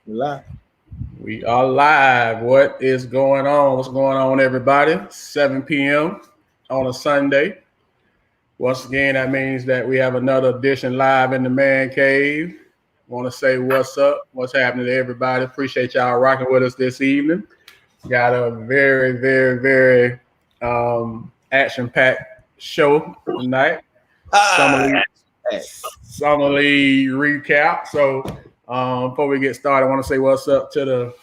Live. We are live. What is going on? What's going on, everybody? 7 p.m. on a Sunday. Once again, that means that we have another edition live in the man cave. Want to say what's up, what's happening to everybody. Appreciate y'all rocking with us this evening. Got a very, very, very action-packed show tonight. Summer League recap. So before we get started, I want to say what's up to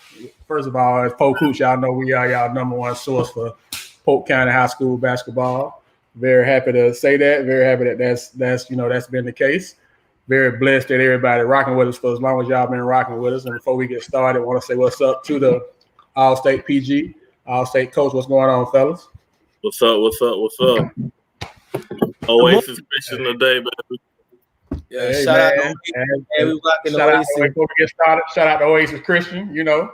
first of all, as Polk, y'all know we are y'all number one source for Polk County High School basketball. Very happy to say that. Very happy that that's been the case. Very blessed that everybody rocking with us for as long as y'all been rocking with us. And before we get started, I want to say what's up to the All-State PG, All-State coach. What's going on, fellas? What's up? Oasis Christian today, baby. Yeah, shout out to Oasis. Before we get started, shout out to Oasis Christian, Coach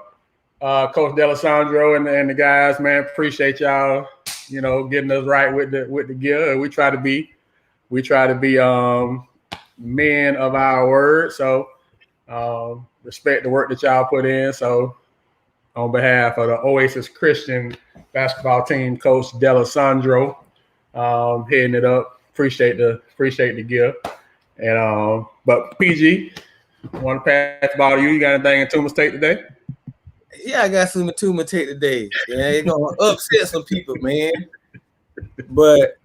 Delisandro and the guys, man. Appreciate y'all, getting us right with the gear. We try to be men of our word. So respect the work that y'all put in. So on behalf of the Oasis Christian basketball team, Coach Delisandro, heading it up. Appreciate the gear. And but PG, I want to pass the ball to you. You got anything in Tuma's take today? Yeah, I got some Tuma take today. Yeah, it's gonna upset some people, man. But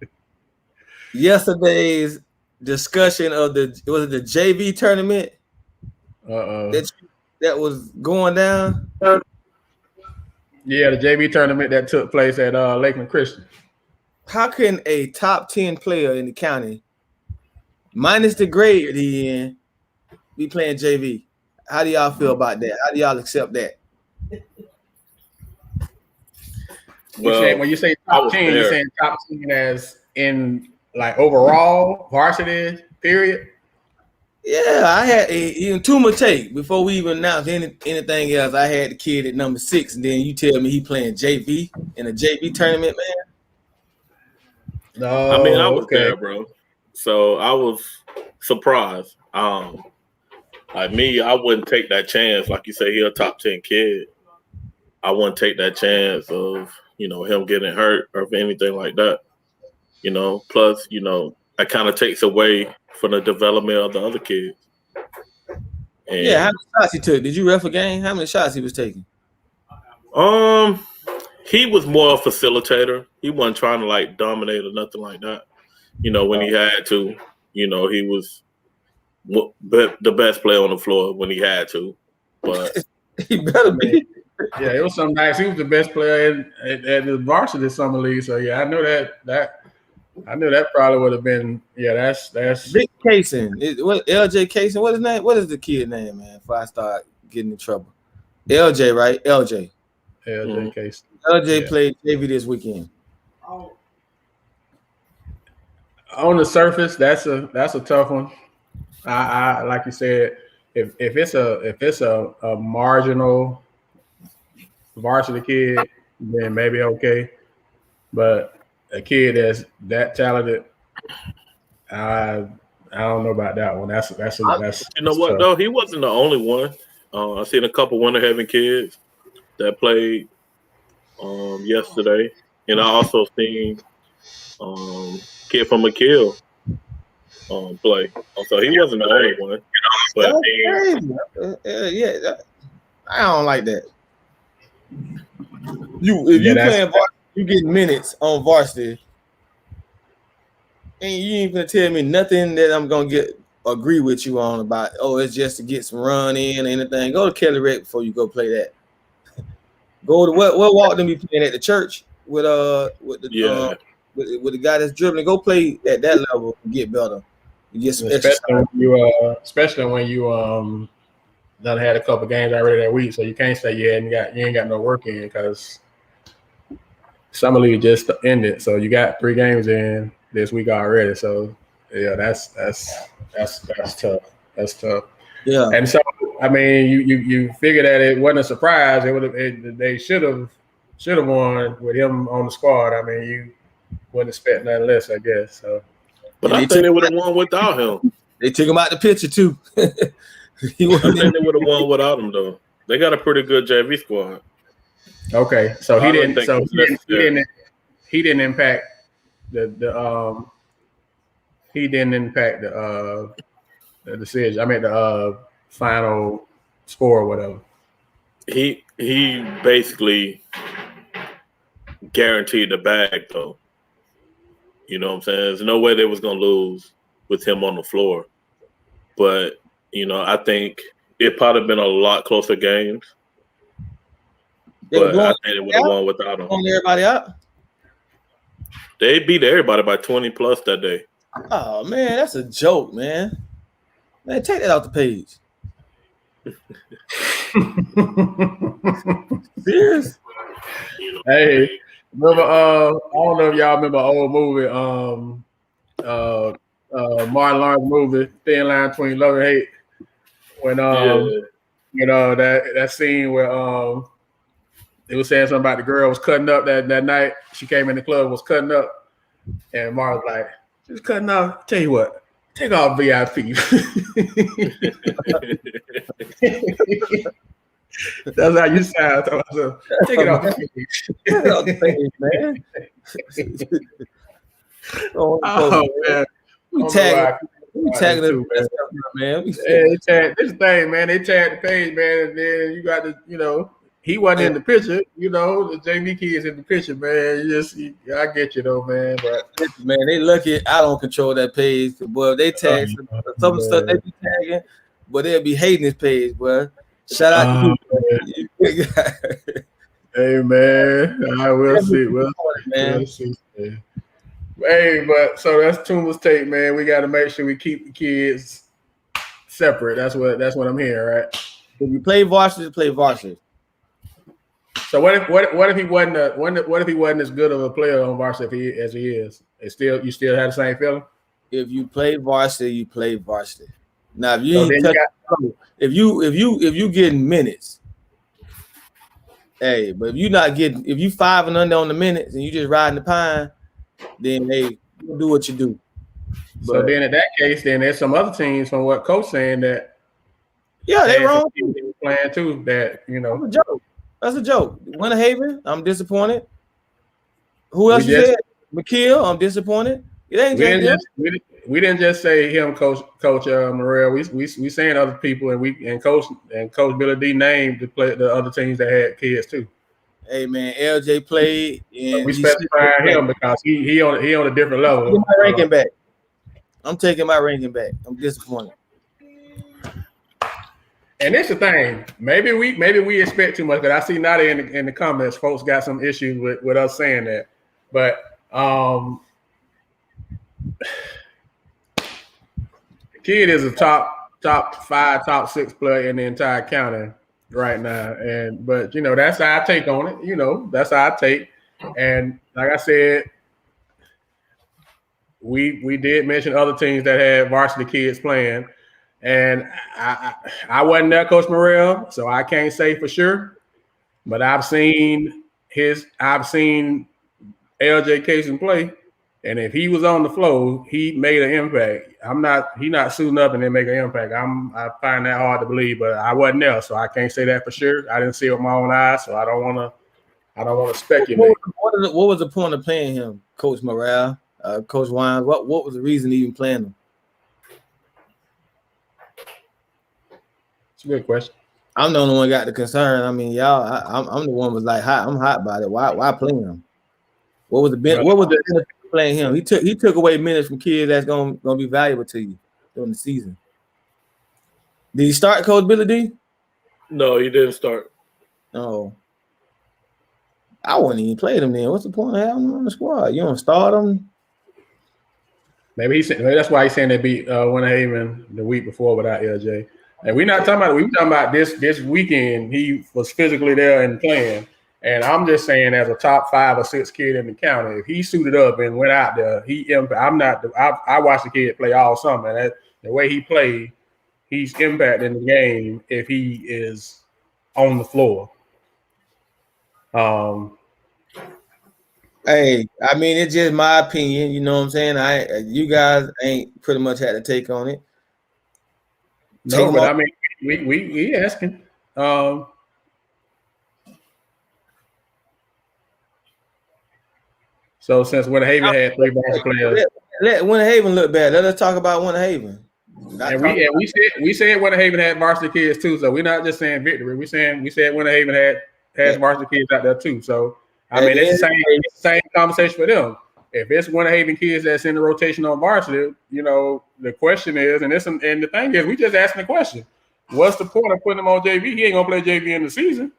yesterday's discussion of the JV tournament that was going down. Yeah, the JV tournament that took place at Lakeland Christian. How can a top 10 player in the county, minus the grade he in, be playing JV? How do y'all feel about that? How do y'all accept that? Well, when you say top 10, you're saying top 10 as in like overall varsity period? Yeah, I had even Tuma take before we even announced anything else. I had the kid at number 6, and then you tell me he playing JV in a JV tournament, man. No, I mean I was there, bro. So I was surprised. Like me, I wouldn't take that chance. Like you say, he a top 10 kid. I wouldn't take that chance of him getting hurt or anything like that. Plus that kind of takes away from the development of the other kids. And how many shots he took? Did you ref a game? How many shots he was taking? He was more a facilitator. He wasn't trying to like dominate or nothing like that. When he had to, he was the best player on the floor when he had to. But he better be. Yeah, it was some nights he was the best player at the varsity summer league. So yeah, I know that probably would have been. Yeah, that's Big Kaysen. What LJ Kaysen? What is his name? What is the kid name, man? Before I start getting in trouble, LJ, right? LJ Kaysen. LJ played JV this weekend. On the surface, that's a tough one. I like you said, if it's a marginal varsity kid, then maybe okay. But a kid that's that talented, I don't know about that one. That's you know what tough. Though, he wasn't the only one. I seen a couple Winter Heaven kids that played yesterday, and I also seen kid from McKill play. So he wasn't the only one. But I don't like that. If you playing varsity, you getting minutes on varsity, and you ain't gonna tell me nothing that I'm gonna agree with you on about. Oh, it's just to get some run in or anything. Go to Kelly Rec before you go play that. Go to what Walton be playing at the church with the guy that's dribbling. Go play at that level and get better. You get some especially when you done had a couple games already that week, so you can't say you ain't got no work in because summer league just ended. So you got 3 games in this week already. So yeah, that's tough. That's tough. Yeah. And so I mean, you figure that it wasn't a surprise. They should have won with him on the squad. I mean, you wouldn't expect nothing less, I guess. So, but I think they would have won without him. They took him out the picture too. I think they would have won without him though. They got a pretty good JV squad. Okay, so I he don't didn't. think So it's necessary. he didn't impact the decision. I mean the final score or whatever. He basically guaranteed the bag though. You know what I'm saying? There's no way they was gonna lose with him on the floor. But I think it probably been a lot closer games. They were But blowing I think they would have won without him. everybody out. They beat everybody by 20 plus that day. Oh man, that's a joke, man. Man, take that off the page. Serious? Hey, remember? I don't know if y'all remember an old movie, Martin Lawrence movie, Thin Line Between Love and Hate. When that scene where it was saying something about the girl was cutting up that night. She came in the club, was cutting up, and Martin was like, "Just cutting up. Tell you what, take off VIP." That's how you sound. So, take it off the page. Take it off the page, man. Oh man, we tagging too, man. This thing, man. They tagged the page, man, and then you got the, he wasn't in the picture. The JV kids in the picture, man. I get you though, man. But man, they lucky I don't control that page, but they tag some stuff they be tagging, but they'll be hating this page, boy. Shout out to you. Hey man, we'll see. We'll see, man. Hey, but so that's Tuma's take, man. We got to make sure we keep the kids separate. That's what I'm hearing, right? If you play varsity, play varsity. So what if he wasn't as good of a player on varsity as he is? You still have the same feeling? If you play varsity, you play varsity. Now if if you getting minutes, hey, but if you 5 and under on the minutes and you just riding the pine, then hey, do what you do. So then in that case, then there's some other teams from what coach saying that they wrong playing too. That That's a joke. That's a joke. Winter Haven, I'm disappointed. Who else you said? McKeel, I'm disappointed. It ain't we didn't just say him, Coach Morrell. We saying other people, and Coach Billy D named the other teams that had kids too. Hey man, LJ played, and we specify him because he on a different level. I'm taking my ranking back. I'm disappointed. And it's the thing. Maybe we expect too much, because I see now in the comments, folks got some issues with us saying that. But the kid is a top 5, top 6 player in the entire county right now. But that's our take on it. That's our take. And like I said, we did mention other teams that had varsity kids playing. And I wasn't there, Coach Morrell, so I can't say for sure. But I've seen LJ Casey play, and if he was on the floor, he made an impact. He not suiting up and then make an impact. I find that hard to believe, but I wasn't there, so I can't say that for sure. I didn't see it with my own eyes, so I don't want to speculate. What was the point of playing him, Coach Morrell, Coach Wines? What was the reason even playing him? It's a good question. I'm the only one got the concern. I mean, y'all, I'm the one was like hot. I'm hot about it. Why play him? What was the benefit of playing him? He took away minutes from kids that's gonna be valuable to you during the season. Did he start, Coach Billy D? No, he didn't start. Oh, I wouldn't even play him then. What's the point of having him on the squad? You don't start him. Maybe that's why he's saying they beat Winter Haven the week before without LJ. And we're not talking about it. We're talking about this weekend. He was physically there and playing. And I'm just saying, as a top 5 or 6 kid in the county, if he suited up and went out there, I watched the kid play all summer. And the way he played, he's impacting the game if he is on the floor. Hey, I mean, it's just my opinion. You know what I'm saying? You guys ain't pretty much had a take on it. No, but I mean, we asking. So since Winter Haven had 3 varsity players, let Winter Haven look bad. Let us talk about Winter Haven. and we said Winter Haven had varsity kids too. So we're not just saying Victory. We said Winter Haven has varsity kids out there too. So I mean, it's the same conversation for them. If it's Winter Haven kids that's in the rotation on varsity, you know, the question is, and the thing is, we just asking the question: what's the point of putting him on JV? He ain't gonna play JV in the season.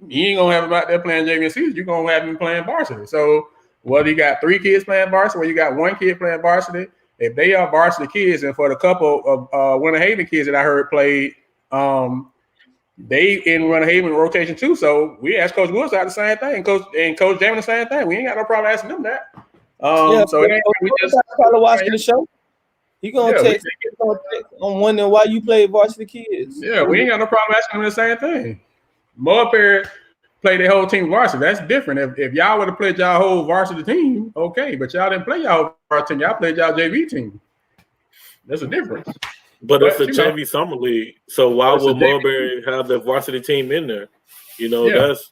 You ain't gonna have him out there playing JV in the season. You're gonna have him playing varsity. So whether you got 3 kids playing varsity, or you got 1 kid playing varsity, if they are varsity kids, and for the couple of Winter Haven kids that I heard played, they in Winter Haven rotation too. So we asked Coach Woodside the same thing, Coach Jamie the same thing. We ain't got no problem asking them that. So it ain't, we just probably watching the show. He gonna text on wondering why you play varsity kids. Yeah, we ain't got no problem asking them the same thing. Mulberry play their whole team varsity. That's different. If y'all would have played y'all whole varsity team, okay, but y'all didn't play y'all varsity team. Y'all played y'all JV team. There's a difference. But it's a JV summer league, so why would Mulberry have the varsity team in there? You know, that's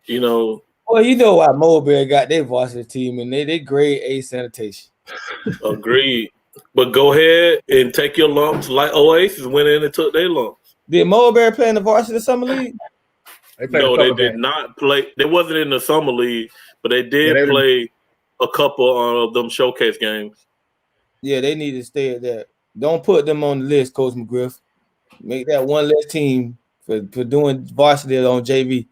Well, you know why Mulberry got their varsity team and they grade A sanitation. Agreed. But go ahead and take your lumps like Oasis went in and took their lumps. Did Mulberry play in the varsity summer league? No, they did not play. They wasn't in the summer league, but they did play a couple of them showcase games. Yeah, they need to stay at that. Don't put them on the list, Coach McGriff. Make that one less team for doing varsity on JV.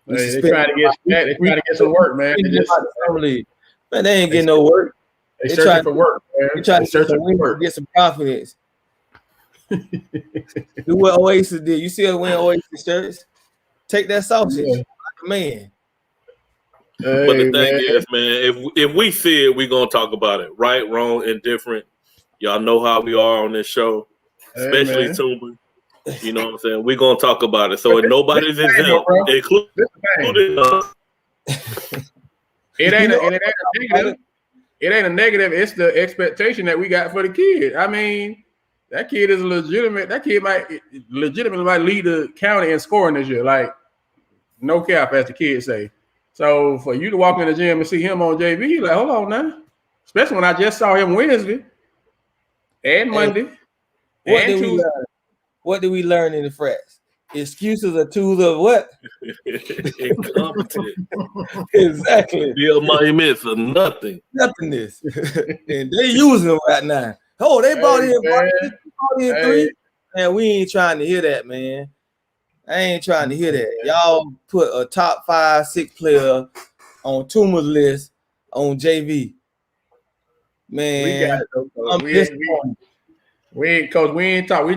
They're trying to get some work, man. Man, they ain't getting no work. They're searching for work, man. They're trying to get some confidence. Do what Oasis did. You see us wearing Oasis shirts? Take that sausage. Yeah. Man. But the thing is, man, if we see it, we're going to talk about it. Right, wrong, indifferent. Y'all know how we are on this show, especially Tumba. You know what I'm saying? We're going to talk about it. So if nobody's exempt, including us. It ain't a negative. It ain't a negative. It's the expectation that we got for the kid. I mean, that kid is legitimate. That kid might legitimately lead the county in scoring this year. Like, no cap, as the kids say. So for you to walk in the gym and see him on JV, like, hold on now. Especially when I just saw him Wednesday and Monday. What did we learn in the frats? Excuses are tools of what? Incompetent. Exactly. Bill monuments for nothing. Nothingness. And they using them right now. Oh, they brought in 3. Man, we ain't trying to hear that, man. I ain't trying to hear that. Y'all put a top 5, 6 player on Tuma's list on JV. Man, we ain't talk. We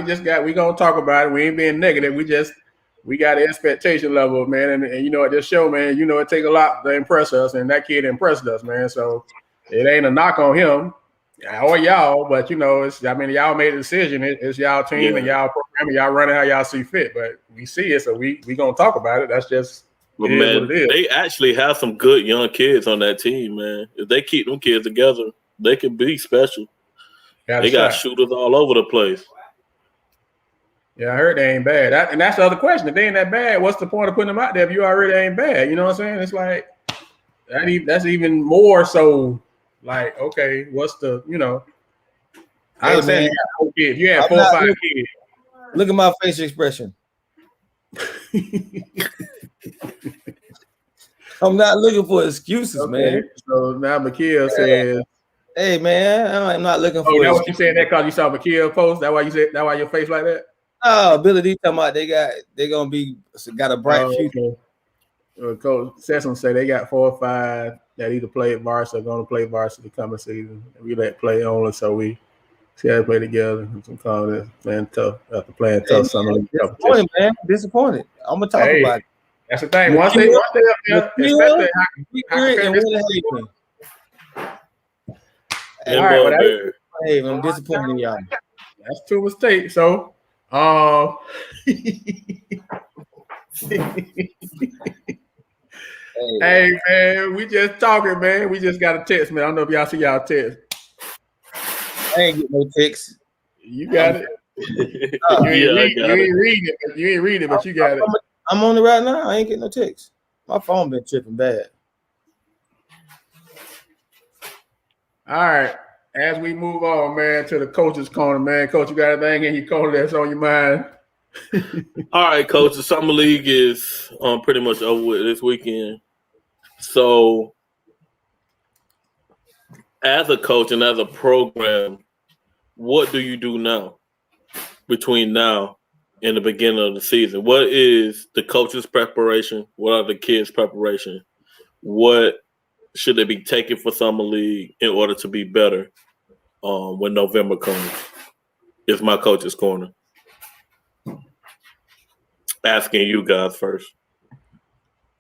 just we gonna talk about it. We ain't being negative. We got an expectation level, man. And you know, at this show, man, you know, it take a lot to impress us, and that kid impressed us, man. So it ain't a knock on him or y'all, but you know, y'all made a decision. It's y'all team and y'all program, and y'all running how y'all see fit. But we see it, so we gonna talk about it. That's just what it is. They actually have some good young kids on that team, man. If they keep them kids together, they can be special. They got shooters all over the place. Yeah, I heard they ain't bad. And that's the other question. If they ain't that bad, what's the point of putting them out there if you already ain't bad? You know what I'm saying? It's like that's even more so. Like, okay, what's the, you know? I understand you got 4 kids. You have 4 or 5 kids. Look at my facial expression. I'm not looking for excuses, man. So now Makil says, "Hey, man, I'm not looking for." Oh, that's what you said that because you saw Makil post. That why you said that why your face like that? Oh, Billy D talking about they got a bright future. Coach Sessom say they got 4 or 5 that either play at varsity or going to play varsity coming season. We let play only, so we see how they play together. Some confidence, playing tough after playing tough. Disappointed, man. Disappointed. I'm gonna talk about it. That's the thing. Once they up there, especially I'm disappointed in y'all. That's 2 mistakes. So, hey man, we just talking, man. We just got a text, man. I don't know if y'all see y'all text. I ain't get no text. You got it. You ain't read it, but you got it. I'm on it right now. I ain't getting no text. My phone been tripping bad. All right. As we move on, man, to the coach's corner, man. Coach, you got anything in your corner that's on your mind? All right, Coach. The summer league is pretty much over with this weekend. So, as a coach and as a program, what do you do now between now and the beginning of the season? What is the coach's preparation? What are the kids' preparation? What should they be taking for summer league in order to be better when November comes? Is my coach's corner. Asking you guys first.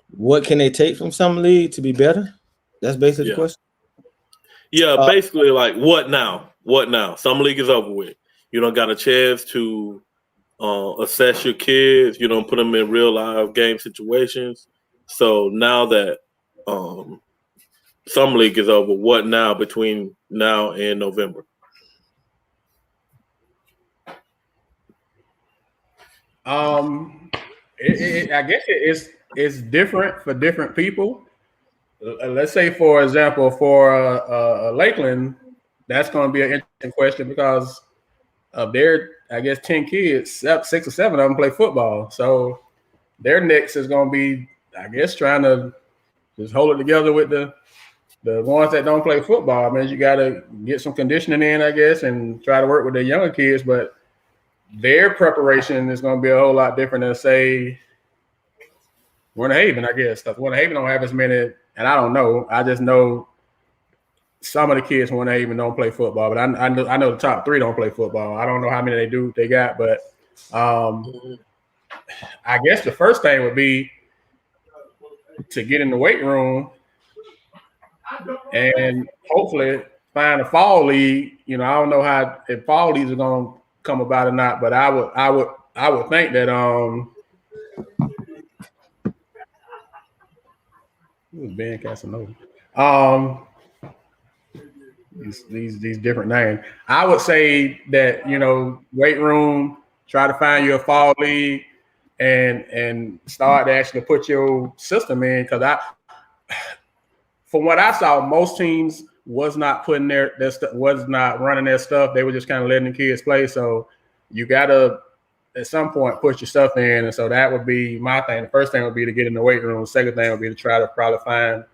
What can they take from summer league to be better? That's basically the question. Yeah, basically like what now? What now? Summer league is over with. You don't got a chance to assess your kids. You don't put them in real life game situations. So now that summer league is over, what now between now and November? I guess it's different for different people. Let's say, for example, for Lakeland, that's going to be an interesting question because of their, I guess, 10 kids, 6 or 7 of them play football. So their next is going to be, I guess, trying to just hold it together with the ones that don't play football. I mean, you got to get some conditioning in, I guess, and try to work with the younger kids. But their preparation is going to be a whole lot different than, say, Winter Haven, I guess. Winter Haven don't have as many, and I don't know. I just know some of the kids from Winter Haven don't play football, but I know the top 3 don't play football. I don't know how many they got, but I guess the first thing would be to get in the weight room and hopefully find a fall league. You know, I don't know if fall leagues are going to come about or not, but I would think that who's Ben Casanova? These different names. I would say that, you know, weight room, try to find you a fall league and start to actually put your system in, because from what I saw, most teams was not putting was not running their stuff. They were just kind of letting the kids play. So you gotta at some point put your stuff in. And so that would be my thing. The first thing would be to get in the weight room. The second thing would be to try to probably find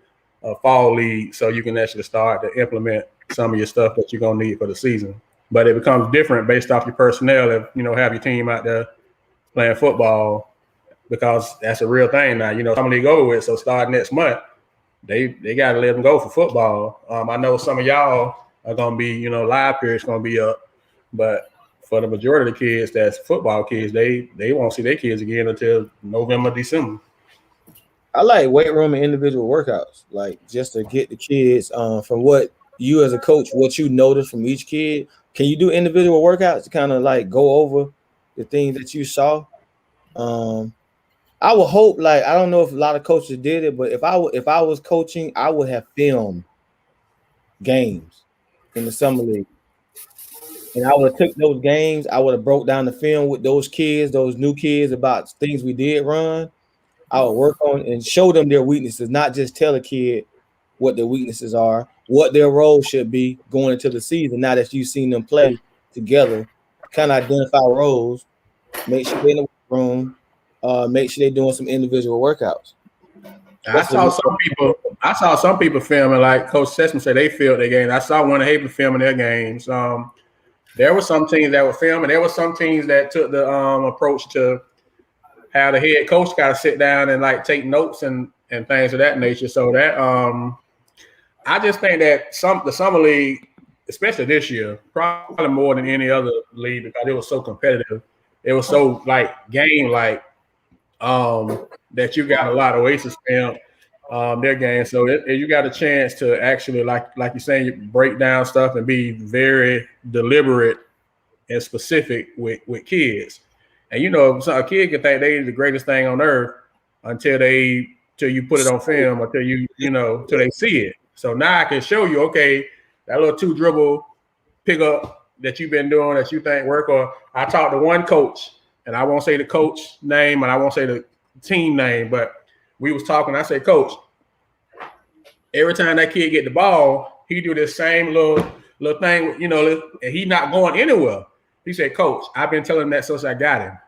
a fall league so you can actually start to implement some of your stuff that you're gonna need for the season. But it becomes different based off your personnel if you know have your team out there playing football, because that's a real thing now. You know, some of they go with. So starting next month, they got to let them go for football. I know some of y'all are gonna be, you know, live period's gonna be up, but for the majority of the kids that's football kids, they won't see their kids again until November, December. I like weight room and individual workouts, like just to get the kids from what you as a coach, what you notice from each kid. Can you do individual workouts to kind of like go over the things that you saw? I would hope, like, I don't know if a lot of coaches did it, but if I was coaching, I would have filmed games in the summer league. And I would have took those games, I would have broke down the film with those kids, those new kids, about things we did run. I would work on and show them their weaknesses, not just tell a kid what their weaknesses are, what their role should be going into the season. Now that you've seen them play together, kind of identify roles, make sure they're in the room, make sure they're doing some individual workouts. I saw some people filming, like Coach Sessman said, they filmed their games. I saw Winter Haven filming their games. There were some teams that were filming. There were some teams that took the approach to how the head coach got to sit down and like take notes and things of that nature. So that I just think that the summer league, especially this year, probably more than any other league, because it was so competitive. It was so like game like that you got a lot of ways to spend their game. So you got a chance to actually, like you're saying, you break down stuff and be very deliberate and specific with kids. And you know, so a kid can think they're the greatest thing on earth until you put it on film, until till they see it. So now I can show you, okay, that little 2 dribble pickup that you've been doing that you think work. Or I talked to one coach, and I won't say the coach name and I won't say the team name, but we was talking. I said, Coach, every time that kid get the ball, he do this same little thing, you know, and he not going anywhere. He said, Coach, I've been telling him that since I got him.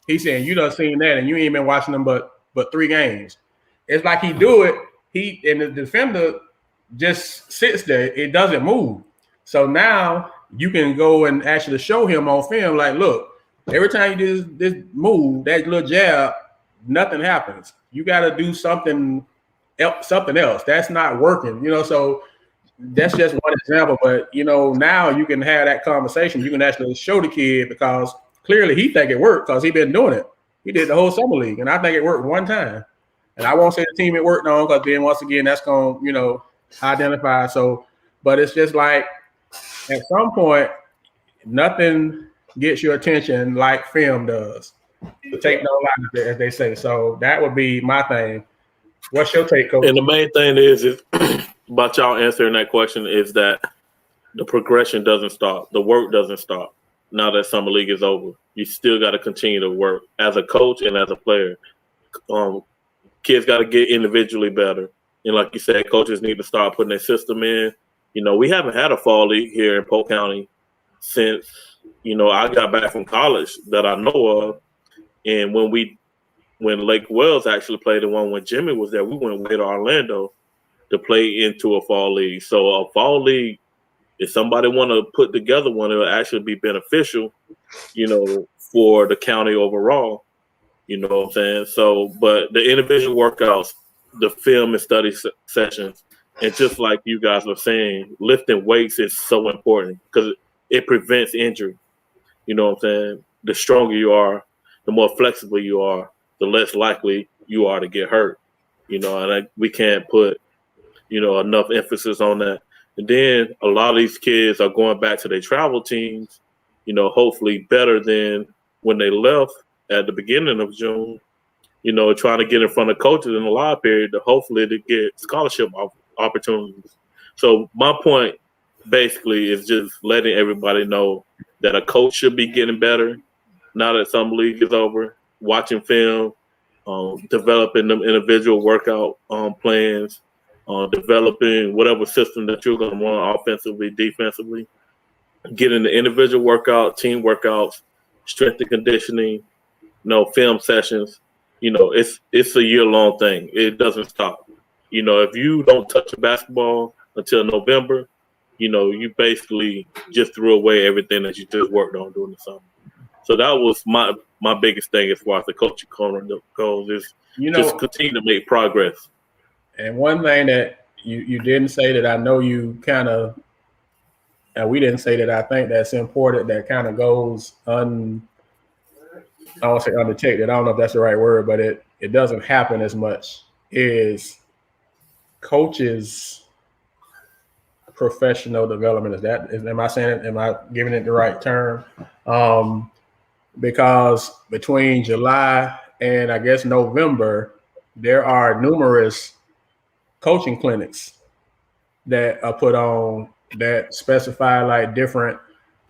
He said, you done seen that and you ain't been watching them but 3 games. It's like he do it, and the defender just sits there. It doesn't move. So now you can go and actually show him on film, like, look, every time you do this move, that little jab, nothing happens. You got to do something else. That's not working, you know. So that's just one example. But you know, now you can have that conversation. You can actually show the kid because clearly he think it worked because he been doing it. He did the whole summer league, and I think it worked one time. And I won't say the team it worked on because then once again that's going to, you know, identify. So, but it's just like at some point, nothing gets your attention like film does. Take no lie, as they say. So that would be my thing. What's your take, Coach? And the main thing is about y'all answering that question is that the progression doesn't stop. The work doesn't stop. Now that summer league is over, you still got to continue to work as a coach and as a player. Kids got to get individually better. And like you said, coaches need to start putting their system in. You know, we haven't had a fall league here in Polk County since, you know, I got back from college that I know of. And when Lake Wells actually played the one when Jimmy was there, we went way to Orlando to play into a fall league. So a fall league, if somebody want to put together one, it will actually be beneficial, you know, for the county overall. You know what I'm saying? So, but the individual workouts, the film and study sessions, and just like you guys were saying, lifting weights is so important because it prevents injury. You know what I'm saying? The stronger you are, the more flexible you are, the less likely you are to get hurt. You know, and we can't put, you know, enough emphasis on that. And then a lot of these kids are going back to their travel teams, you know, hopefully better than when they left at the beginning of June, you know, trying to get in front of coaches in the live period to hopefully to get scholarship opportunities. So my point basically is just letting everybody know that a coach should be getting better now that summer league is over, watching film, developing them individual workout plans, developing whatever system that you're going to want offensively, defensively, getting the individual workout, team workouts, strength and conditioning, you know, film sessions. You know, it's a year-long thing. It doesn't stop. You know, if you don't touch a basketball until November, you know, you basically just threw away everything that you just worked on during the summer. So that was my biggest thing as far as the coaching corner goes is, you know, just continue to make progress. And one thing that you didn't say that I know you kind of, and we didn't say that I think that's important, that kind of goes I won't say undetected. I don't know if that's the right word, but it doesn't happen as much, is coaches' professional development. Am I saying it? Am I giving it the right term? Because between July and I guess November, there are numerous coaching clinics that are put on that specify like different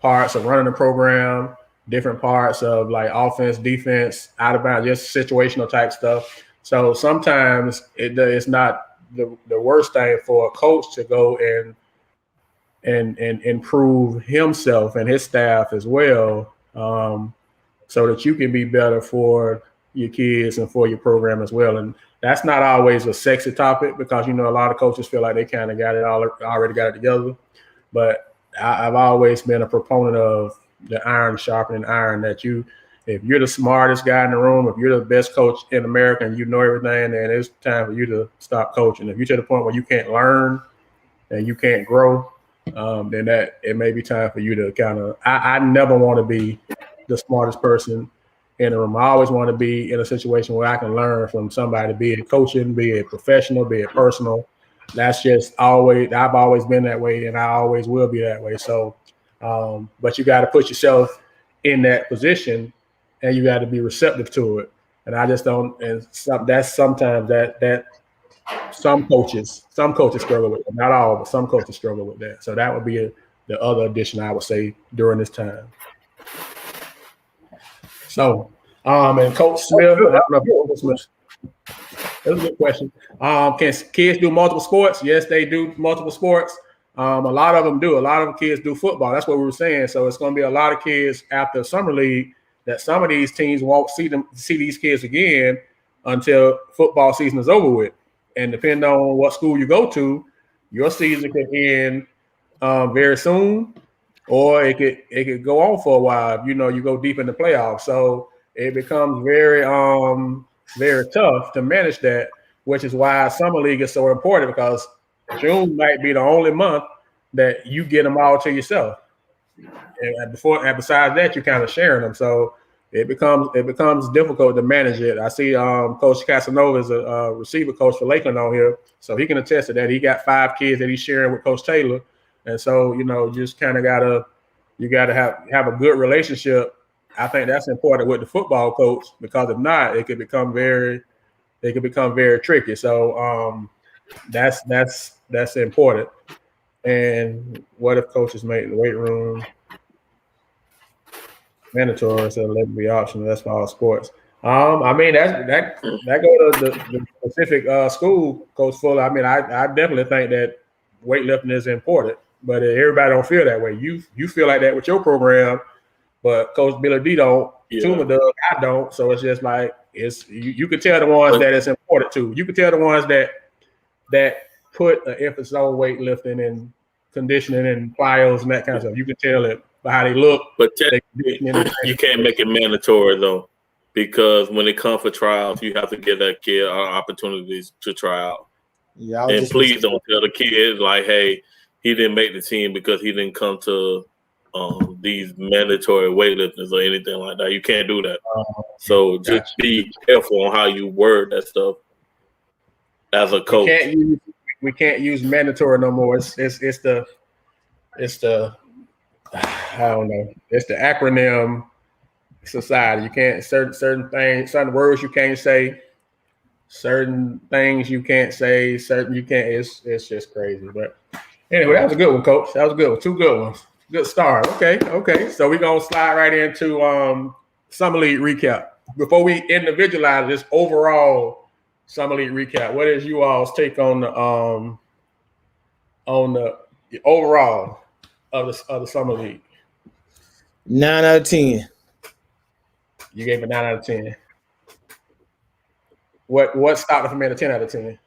parts of running the program, different parts of like offense, defense, out of bounds, just situational type stuff. So sometimes it's not the worst thing for a coach to go and improve himself and his staff as well, so that you can be better for your kids and for your program as well. And that's not always a sexy topic because, you know, a lot of coaches feel like they kind of got it already got it together. But I've always been a proponent of the iron sharpening iron, that if you're the smartest guy in the room, if you're the best coach in America and you know everything, then it's time for you to stop coaching. If you're to the point where you can't learn and you can't grow, then that it may be time for you to kind of, I never want to be the smartest person in the room. I always want to be in a situation where I can learn from somebody, be it coaching, be it professional, be it personal. That's just I've always been that way, and I always will be that way. So, but you got to put yourself in that position, and you got to be receptive to it. And I just don't. And that's sometimes that some coaches struggle with it. Not all, but some coaches struggle with that. So that would be the other addition I would say during this time. So, and Coach Smith, I don't know if Coach Smith. That's a good question. Can kids do multiple sports? Yes, they do multiple sports. A lot of them do. A lot of kids do football. That's what we were saying. So it's going to be a lot of kids after summer league that some of these teams won't see these kids again until football season is over with. And depending on what school you go to, your season could end very soon, or it could go on for a while. You go deep in the playoffs. So it becomes very very tough to manage that, which is why summer league is so important, because June might be the only month that you get them all to yourself, and besides that, you're kind of sharing them. So it becomes difficult to manage it. I see Coach Casanova is a receiver coach for Lakeland on here, so he can attest to that. He got 5 kids that he's sharing with Coach Taylor, and so just kind of gotta have a good relationship. I think that's important with the football coach, because if not, it could become very tricky. So that's important. And what if coaches make the weight room mandatory instead of let it be optional? That's for all sports. I mean that go to the specific school, Coach Fuller. I mean, I definitely think that weightlifting is important, but everybody don't feel that way. You feel like that with your program, but Coach Billy D don't. Yeah. Tuma does. I don't. So it's just like you can tell the ones that it's important to. You can tell the ones that put an emphasis on weightlifting and conditioning and plyos and that kind of stuff. You can tell it by how they look. But you can't make it mandatory though, because when it comes for trials, you have to give that kid opportunities to try out. Yeah, and please don't tell the kid like, hey, he didn't make the team because he didn't come to these mandatory weightliftings or anything like that. You can't do that. So just be careful on how you word that stuff as a coach. We can't use mandatory no more. It's the I don't know. It's the acronym society. You can't certain things, certain words you can't say, certain things you can't say, certain you can't. It's just crazy. But anyway, that was a good one, Coach. That was a good one. 2 good ones. Good start. Okay. So we're gonna slide right into Summer League recap. Before we individualize this overall Summer League recap, what is you all's take on the overall of the Summer League? 9 out of 10. You gave it 9 out of 10. What stopped it from being a 10 out of 10?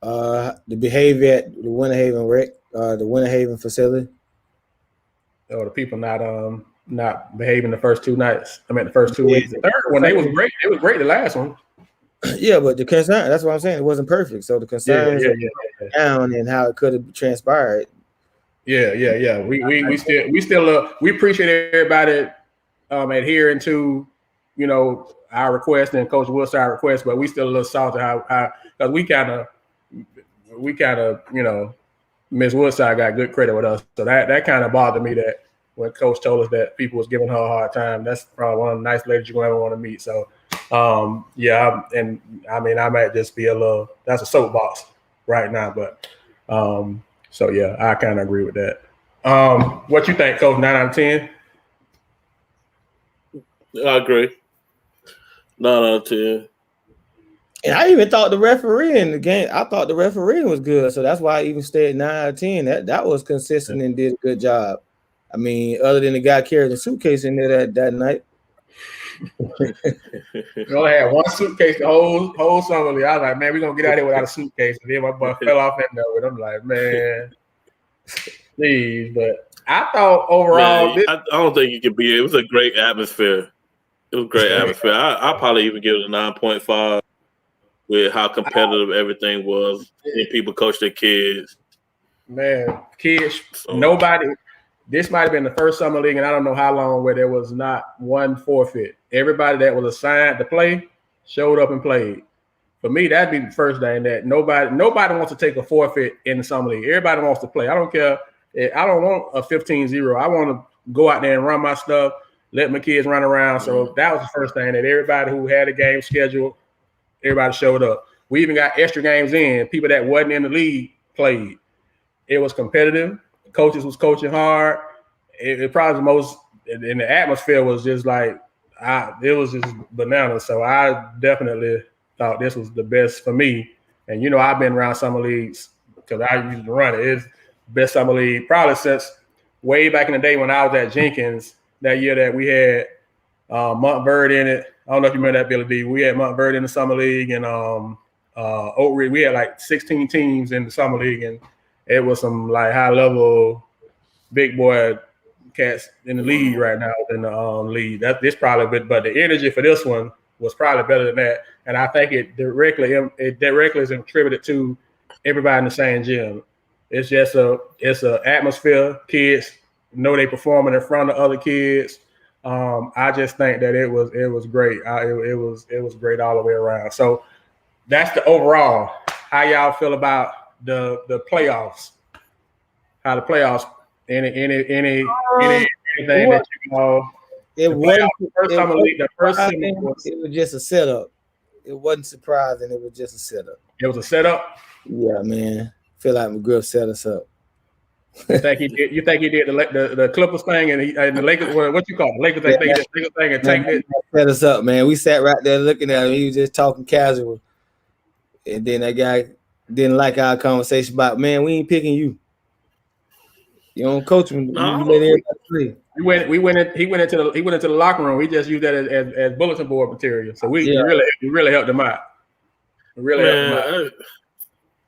The behavior at the Winter Haven the Winter Haven facility. Or the people not behaving the first 2 nights. I mean the first 2 weeks. The third one, they was great. It was great the last one. Yeah, but the concern, that's what I'm saying. It wasn't perfect. So the concerns down and how it could have transpired. Yeah. We still appreciate everybody adhering to our request and Coach Wilside request, but we still a little salty how because we kind of Ms. Woodside got good credit with us, so that kind of bothered me that when Coach told us that people was giving her a hard time. That's probably one of the nice ladies you're gonna ever want to meet. So and I mean I might just be a little, that's a soapbox right now, but so yeah, I kind of agree with that. What you think, Coach? 9 out of 10? I agree. 9 out of 10. And I even thought the referee in the game, I thought the referee was good. So that's why I even stayed 9 out of 10. That was consistent and did a good job. I mean, other than the guy carrying the suitcase in there that night. We only had 1 suitcase the whole summer league. I was like, man, we're gonna get out of here without a suitcase. And then my butt fell off in there with. I'm like, man, please. But I thought overall, I don't think you could be. It was a great atmosphere. It was a great atmosphere. I'll probably even give it a 9.5 with how competitive everything was. And people coach their kids. Man, kids, nobody. This might have been the first summer league, and I don't know how long, where there was not 1 forfeit. Everybody that was assigned to play showed up and played. For me, that'd be the first thing, that nobody wants to take a forfeit in the summer league. Everybody wants to play. I don't care. I don't want a 15-0. I want to go out there and run my stuff, let my kids run around. So that was the first thing, that everybody who had a game scheduled, everybody showed up. We even got extra games in. People that wasn't in the league played. It was competitive. Coaches was coaching hard. It probably the most, and the atmosphere was just like, it was just bananas. So I definitely thought this was the best for me. And I've been around summer leagues because I used to run it. best summer league probably since way back in the day when I was at Jenkins that year that we had Montverde in it. I don't know if you remember that, Billy D. We had Montverde in the summer league, and Oak Ridge. We had like 16 teams in the summer league, and it was some like high level big boy cats in the league right now in the league. This probably, but the energy for this one was probably better than that, and I think it directly is attributed to everybody in the same gym. It's just it's a atmosphere. Kids know they performing in front of other kids. I just think that it was great. It was great all the way around. So that's the overall. How y'all feel about the playoffs? How the playoffs? Anything that you know? It was just a setup. It wasn't surprising. It was just a setup. It was a setup. Yeah, man. Feel like McGriff set us up. You think he did? You think he did the Clippers thing and the Lakers? What you call it? Lakers thing and tanked it. Set us up, man. We sat right there looking at him. He was just talking casual, and then that guy didn't like our conversation about, man, we ain't picking you. You don't coach him. No. You let everybody play. He went into the locker room. We just used that as bulletin board material. So we really helped him out.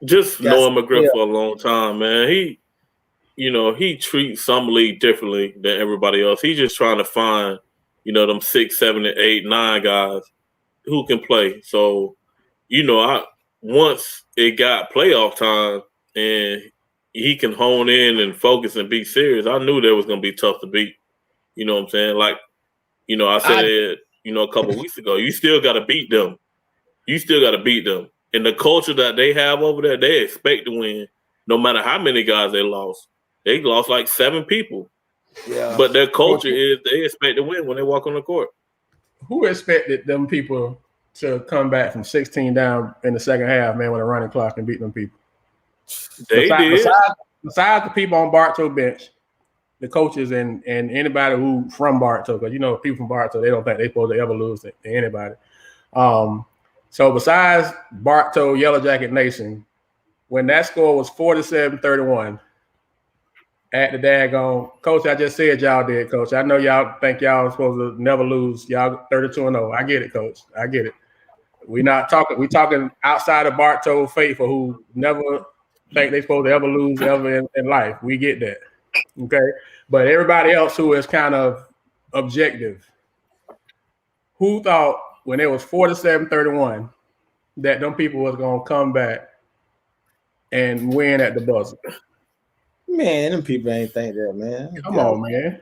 Just knowing McGriff for a long time, man. He treats some league differently than everybody else. He's just trying to find, them 6, 7, 8, 9 guys who can play. So, once it got playoff time and he can hone in and focus and be serious, I knew that was going to be tough to beat. You know what I'm saying? Like, I said it, a couple of weeks ago, you still got to beat them. And the culture that they have over there, they expect to win no matter how many guys they lost. They lost like 7 people. Yeah. But their culture is they expect to win when they walk on the court. Who expected them people to come back from 16 down in the second half, man, with a running clock and beat them people? They did. Besides the people on Bartow bench, the coaches and anybody who from Bartow, because people from Bartow, they don't think they're supposed to ever lose to anybody. So besides Bartow, Yellow Jacket Nation, when that score was 47-31 at the daggone, Coach, I just said y'all did, Coach. I know y'all think y'all are supposed to never lose. Y'all 32-0. I get it, Coach. I get it. We talking outside of Bartow faithful who never think they're supposed to ever lose ever in life. We get that. Okay. But everybody else who is kind of objective, who thought when it was 47-31 that them people was gonna come back and win at the buzzer? Man, them people ain't think that, man. Come on, man.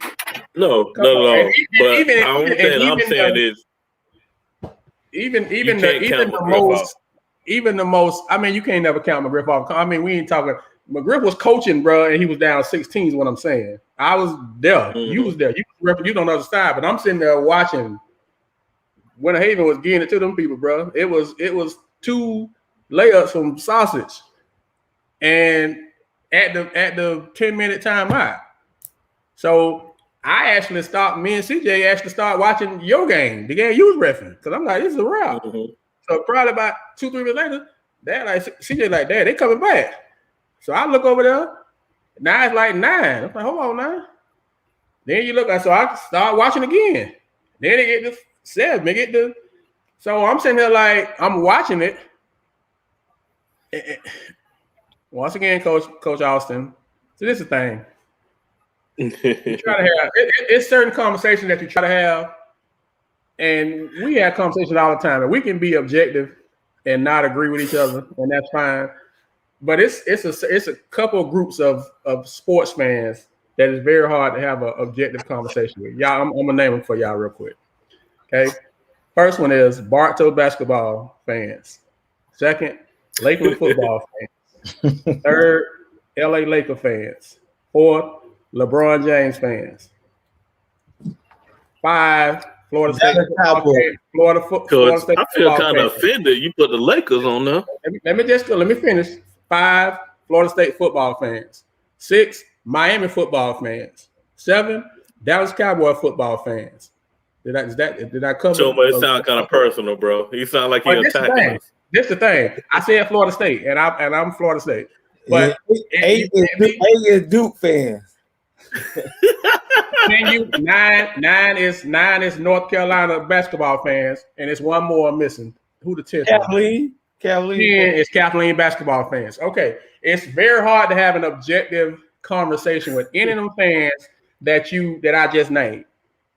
No. But I'm saying is even the most. I mean, you can't never count McGriff off. I mean, we ain't talking. McGriff was coaching, bro, and he was down 16. Is what I'm saying. I was there. Mm-hmm. You was there. You was on the other side, but I'm sitting there watching. Winter Haven was getting it to them people, bro. It was 2 layups from sausage, and at the 10-minute timeout. So I actually stopped. Me and CJ actually started watching your game, the game you was reffing, because I'm like, this is a wrap. Mm-hmm. So probably about 2-3 minutes later, Dad like CJ like, Dad, they coming back. So I look over there. Now it's like 9. I'm like, hold on now. Then you look at, so I start watching again. Then they get to 7. They get to. So I'm sitting here like I'm watching it. Once again, Coach Austin. So this is the thing. You try to have it's certain conversations that you try to have, and we have conversations all the time, and we can be objective and not agree with each other, and that's fine. But it's a couple of groups of sports fans that is very hard to have an objective conversation with. Y'all, I'm gonna name them for y'all real quick. Okay, first one is Bartow basketball fans. Second, Lakeland football fans. Third, LA Laker fans. Fourth, LeBron James fans. 5, Florida State football fans. Florida State I feel kind of offended you put the Lakers on there. Let me finish. 5, Florida State football fans. 6, Miami football fans. 7, Dallas Cowboy football fans. Did I cover? So, but it sounds kind of personal, bro. You sound like you're attacking us. This the thing. I said Florida State, and I'm Florida State. But eight is Duke fans. Nine is North Carolina basketball fans, and it's one more missing. Who the 10th? Kathleen. 10 is Kathleen basketball fans. Okay, it's very hard to have an objective conversation with any of them fans that I just named.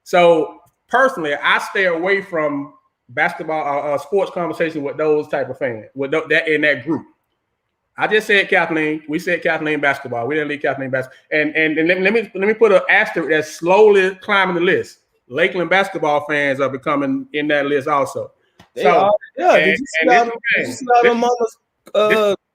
So personally, I stay away from basketball, sports conversation with those type of fans, with that in that group. I just said Kathleen. We said Kathleen basketball. We didn't leave Kathleen basketball. And let me put an asterisk that's slowly climbing the list. Lakeland basketball fans are becoming in that list also. Did you see all them mamas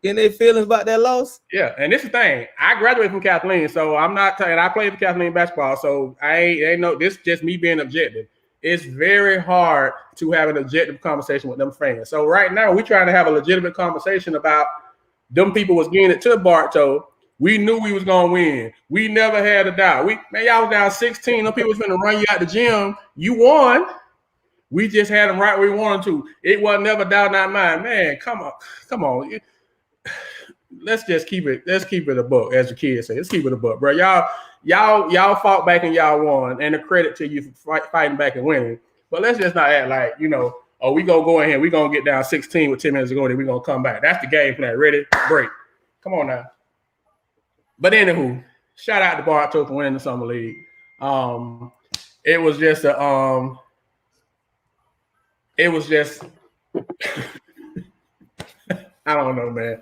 in their feelings about that loss? Yeah, and this is the thing. I graduated from Kathleen, so I'm not telling. I played for Kathleen basketball, so I ain't know. This is just me being objective. It's very hard to have an objective conversation with them fans. So right now, we're trying to have a legitimate conversation about them people was getting it to Bartow. We knew we was gonna win. We never had a doubt. Y'all was down 16. Them people was gonna run you out the gym. You won. We just had them right where we wanted to. It wasn't never doubt in our mind. Man, come on. Let's just keep it. Let's keep it a buck, as the kids say. Let's keep it a buck, bro. Y'all fought back and y'all won, and the credit to you for fighting back and winning. But let's just not act like we gonna go in here. We gonna get down 16 with 10 minutes to go, then we gonna come back. That's the game plan. Ready? Break. Come on now. But anywho, shout out to Bartow for winning the summer league. It was just I don't know, man.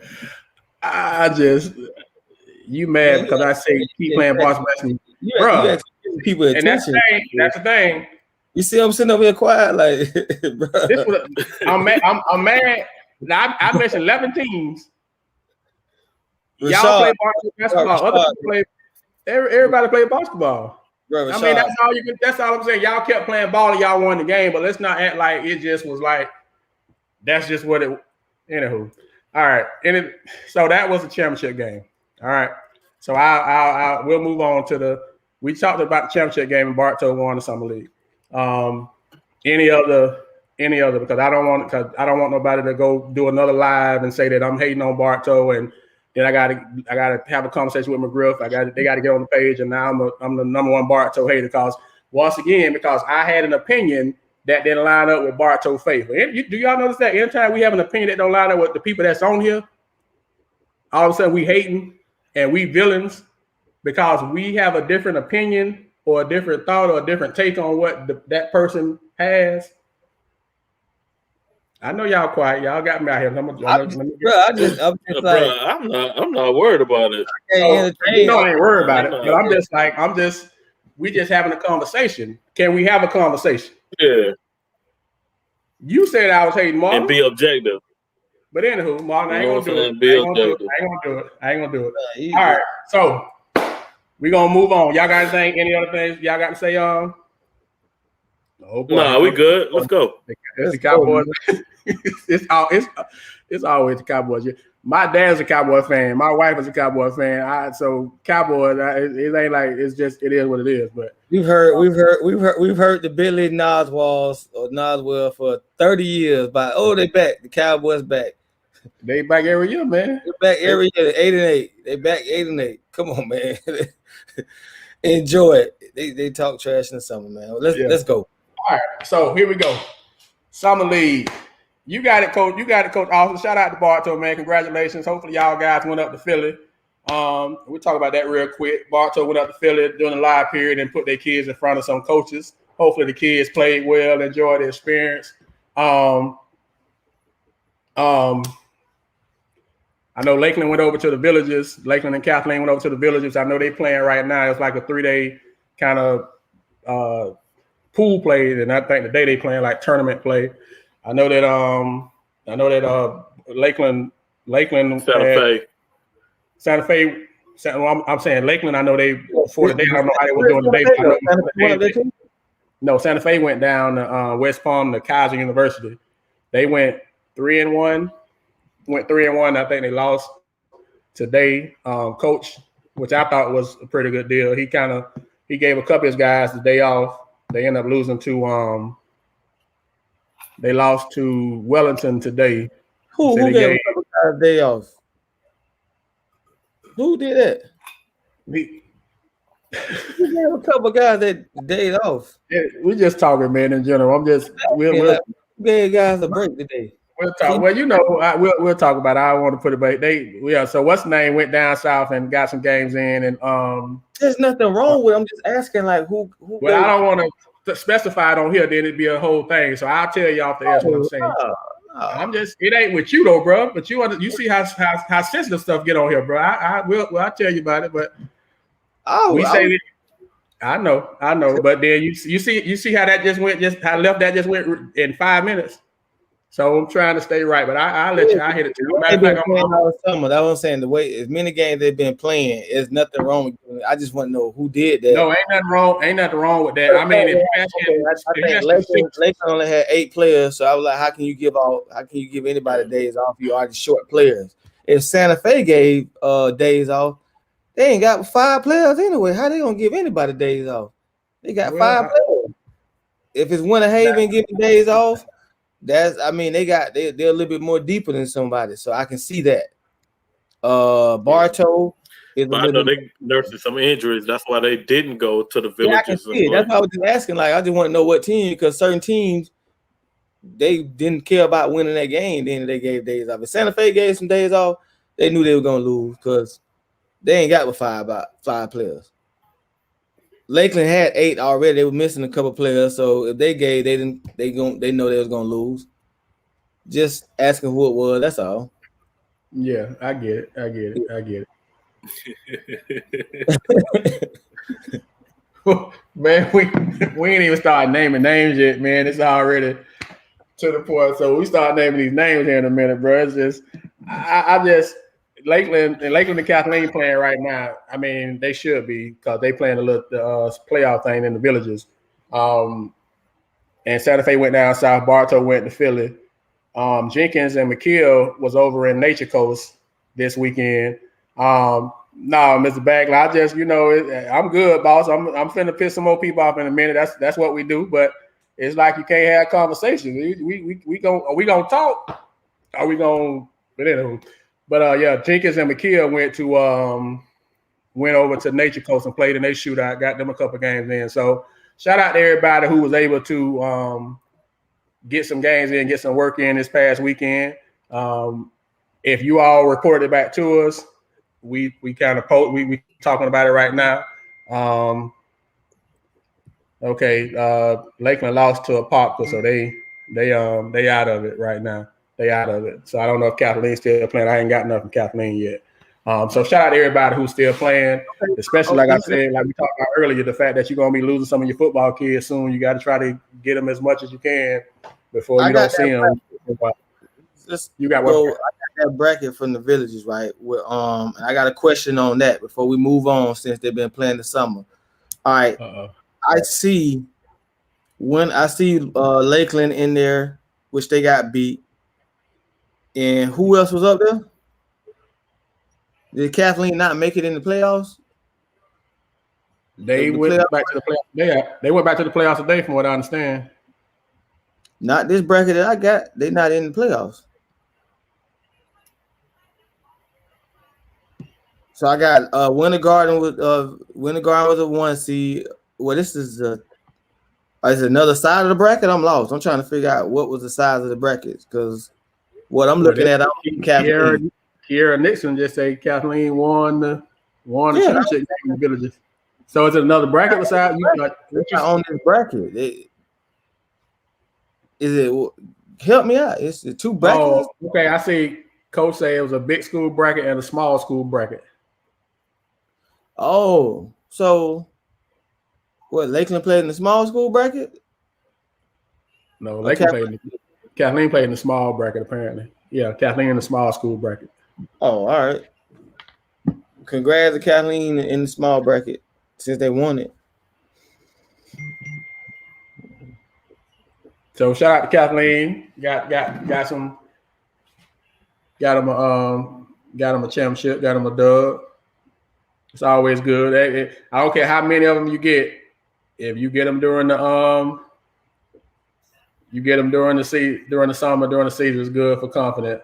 You mad because I say keep playing basketball, bro. People and that's the thing. You see, I'm sitting over here quiet, like, bro. I'm mad. I mentioned 11 teams. Y'all play basketball. Everybody play basketball. Bro, I mean, that's all I'm saying. Y'all kept playing ball and y'all won the game, but let's not act like it just was like that's just what it. Anywho, all right. So that was a championship game. All right. So we'll move on to we talked about the championship game and Bartow won the summer league. Any other because I don't want nobody to go do another live and say that I'm hating on Bartow and then I gotta have a conversation with McGriff. They gotta get on the page and now I'm the number one Bartow hater because I had an opinion that didn't line up with Bartow faith. Do y'all notice that anytime we have an opinion that don't line up with the people that's on here, all of a sudden we hating and we villains because we have a different opinion or a different thought or a different take on what that person has. I know y'all quiet. Y'all got me out here. I'm not worried about it. I ain't worried about it. We just having a conversation. Can we have a conversation? Yeah. You said I was hating Martin. And be objective. But anywho, Martin, I ain't gonna do it. All right. So we're gonna move on. Y'all got anything? Any other things y'all got to say? Oh boy. Nah, we good. Let's go. It's the Cowboys. it's always the Cowboys. My dad's a Cowboy fan. My wife is a Cowboy fan. So Cowboys, it ain't like it is what it is. But we've heard the Billy Noswell for 30 years. But they back. The Cowboys back. They back every year, man. They're back every year. 8-8. They back 8-8. Come on, man. Enjoy it. They talk trash in the summer, man. Let's go. All right. So here we go. Summer league. You got it, Coach. Austin. Shout out to Bartow, man. Congratulations. Hopefully y'all guys went up to Philly. We'll talk about that real quick. Bartow went up to Philly during the live period and put their kids in front of some coaches. Hopefully the kids played well, enjoyed the experience. I know Lakeland went over to the Villages. Lakeland and Kathleen went over to the Villages. I know they playing right now. It's like a 3-day kind of pool play, and I think the day they playing like tournament play. I know that Lakeland Santa Fe. I'm saying Lakeland. I know they before the day. I don't know how they were doing the day. No, Santa Fe went down to West Palm to Kaiser University. They went 3-1. I think they lost today. Coach, which I thought was a pretty good deal. He gave a couple of his guys the day off. They ended up losing to they lost to Wellington today. Who gave a couple guys a day off? Who did that? We You gave a couple guys that days off. just talking, man. In general, I'm just Like, who gave guys a break today? we'll talk. Well, we'll talk about it. I don't want to put it, but So what's the name went down south and got some games in, and there's nothing wrong with it. I'm just asking, like, who well, I don't want to specify it on here. Then it'd be a whole thing. So I'll tell you off the air what I'm saying. I'm just, it ain't with you though, bro. But you see how sensitive stuff get on here, bro. I'll tell you about it. But I know. But then you see how that just went, how left that just went in 5 minutes. So I'm trying to stay right, but I'll let you. I hit it too. Matter of fact, all summer. That's what I'm saying. The way as many games they've been playing, there's nothing wrong with it. I just want to know who did that. No, ain't nothing wrong. Ain't nothing wrong with that. I mean, I think Lakeland only had 8 players, so I was like, how can you give anybody days off? You are the short players. If Santa Fe gave days off, they ain't got 5 players anyway. How they gonna give anybody days off? They got 5 players. If it's Winter Haven giving days off, they're a little bit more deeper than somebody, so I can see that. Bartow is. But I know they nursing some injuries. That's why they didn't go to the Villages. I can see it. That's why I was just asking. Like, I just want to know what team, because certain teams they didn't care about winning that game. Then they gave days off. If Santa Fe gave some days off, they knew they were gonna lose because they ain't got with 5 players. Lakeland had 8 already. They were missing a couple players, so if they gave, they know they was gonna lose. Just asking who it was. That's all. Yeah, I get it. Man, we ain't even started naming names yet, man. It's already to the point. So we start naming these names here in a minute, bro. It's just I just Lakeland and Kathleen playing right now. I mean, they should be, because they playing the playoff thing in the Villages. And Santa Fe went down south. Bartow went to Philly. Jenkins and McKeel was over in Nature Coast this weekend. No, Mr. Bagley, I just, I'm good, boss. I'm finna piss some more people off in a minute. That's what we do. But it's like you can't have conversations. We gonna talk. Are we gonna? But anyway. But Jenkins and McKeel went over to Nature Coast and played in their shootout. Got them a couple games in. So shout out to everybody who was able to get some games in, get some work in this past weekend. If you all reported back to us, we kind of we talking about it right now. Lakeland lost to a Popka, so they out of it right now. They out of it. So I don't know if Kathleen's still playing. I ain't got nothing from Kathleen yet. So shout out to everybody who's still playing, especially like I said, like we talked about earlier, the fact that you're gonna be losing some of your football kids soon. You got to try to get them as much as you can before you don't see them. You got what? I got that bracket from the Villages, right? And I got a question on that before we move on, since they've been playing the summer. All right. I see Lakeland in there, which they got beat. And who else was up there? Did Kathleen not make it in the playoffs? They went back to the playoffs. They went back to the playoffs today, from what I understand. Not this bracket that I got. They're not in the playoffs. So I got Winter Garden was a 1 seed. Well, this is another side of the bracket. I'm lost. I'm trying to figure out what was the size of the brackets, because what I'm looking at, Kiera Nixon just say Kathleen won the championship in the Villages. So is it another bracket beside you? On this bracket, help me out? It's the 2 brackets. Oh, okay. I see. Coach say it was a big school bracket and a small school bracket. Oh, so what? Lakeland played in the small school bracket? No, Kathleen played in the small bracket, apparently. Yeah, Kathleen in the small school bracket. Oh, all right. Congrats to Kathleen in the small bracket, since they won it. So shout out to Kathleen. Got them a championship, got them a dub. It's always good. I don't care how many of them you get. If you get them during the summer, during the season, it's good for confidence.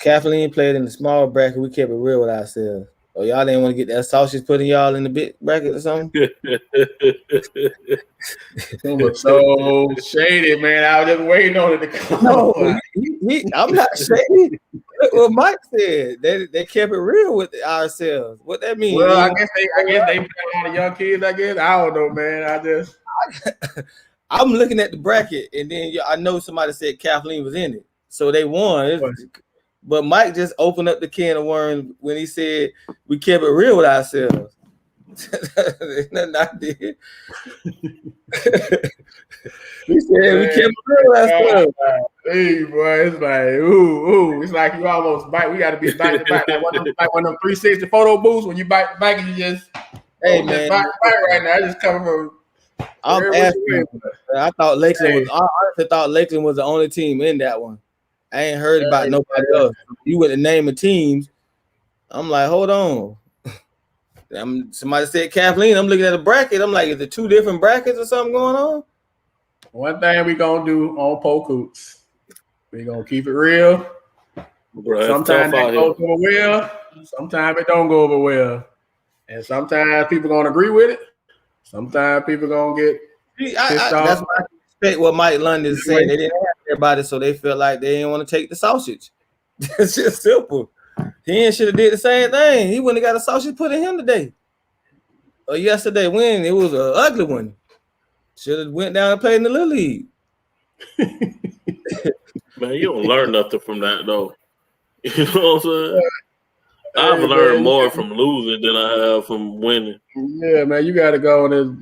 Kathleen played in the small bracket. We kept it real with ourselves. Oh, y'all didn't want to get that sausage putting y'all in the big bracket or something? It was so shady, man. I was just waiting on it to come. No, I'm not shady. What Mike said, they kept it real with ourselves. What that mean? Well, I guess they put a lot of young kids. I guess I don't know, man. I'm looking at the bracket, and then I know somebody said Kathleen was in it, so they won. But Mike just opened up the can of worms when he said we kept it real with ourselves. Nothing I did. He said we kept it real with ourselves. Hey, boy, it's like ooh. It's like you almost bite. We got to be back to back. Like one of them 360 photo booths when you bite and you just man, bite right now. I just coming from. I'm asking. I thought Lakeland was. I honestly thought Lakeland was the only team in that one. I ain't heard about nobody else. You went to naming teams. I'm like, hold on. Somebody said Kathleen. I'm looking at a bracket. I'm like, is it two different brackets or something going on? One thing we gonna do on Polk, we gonna keep it real. Bro, sometimes it goes over well. Sometimes it don't go over well. And sometimes people gonna agree with it. Sometimes people gonna get pissed off. That's why I respect what Mike London is saying. They didn't have everybody, so they felt like they didn't want to take the sausage. It's just simple. He should have did the same thing. He wouldn't have got a sausage put in him today. Or yesterday when it was an ugly one. Should have went down and played in the Little League. Man, you don't learn nothing from that though. You know what I'm saying? I've learned more from losing than I have from winning. Yeah, man, you gotta go and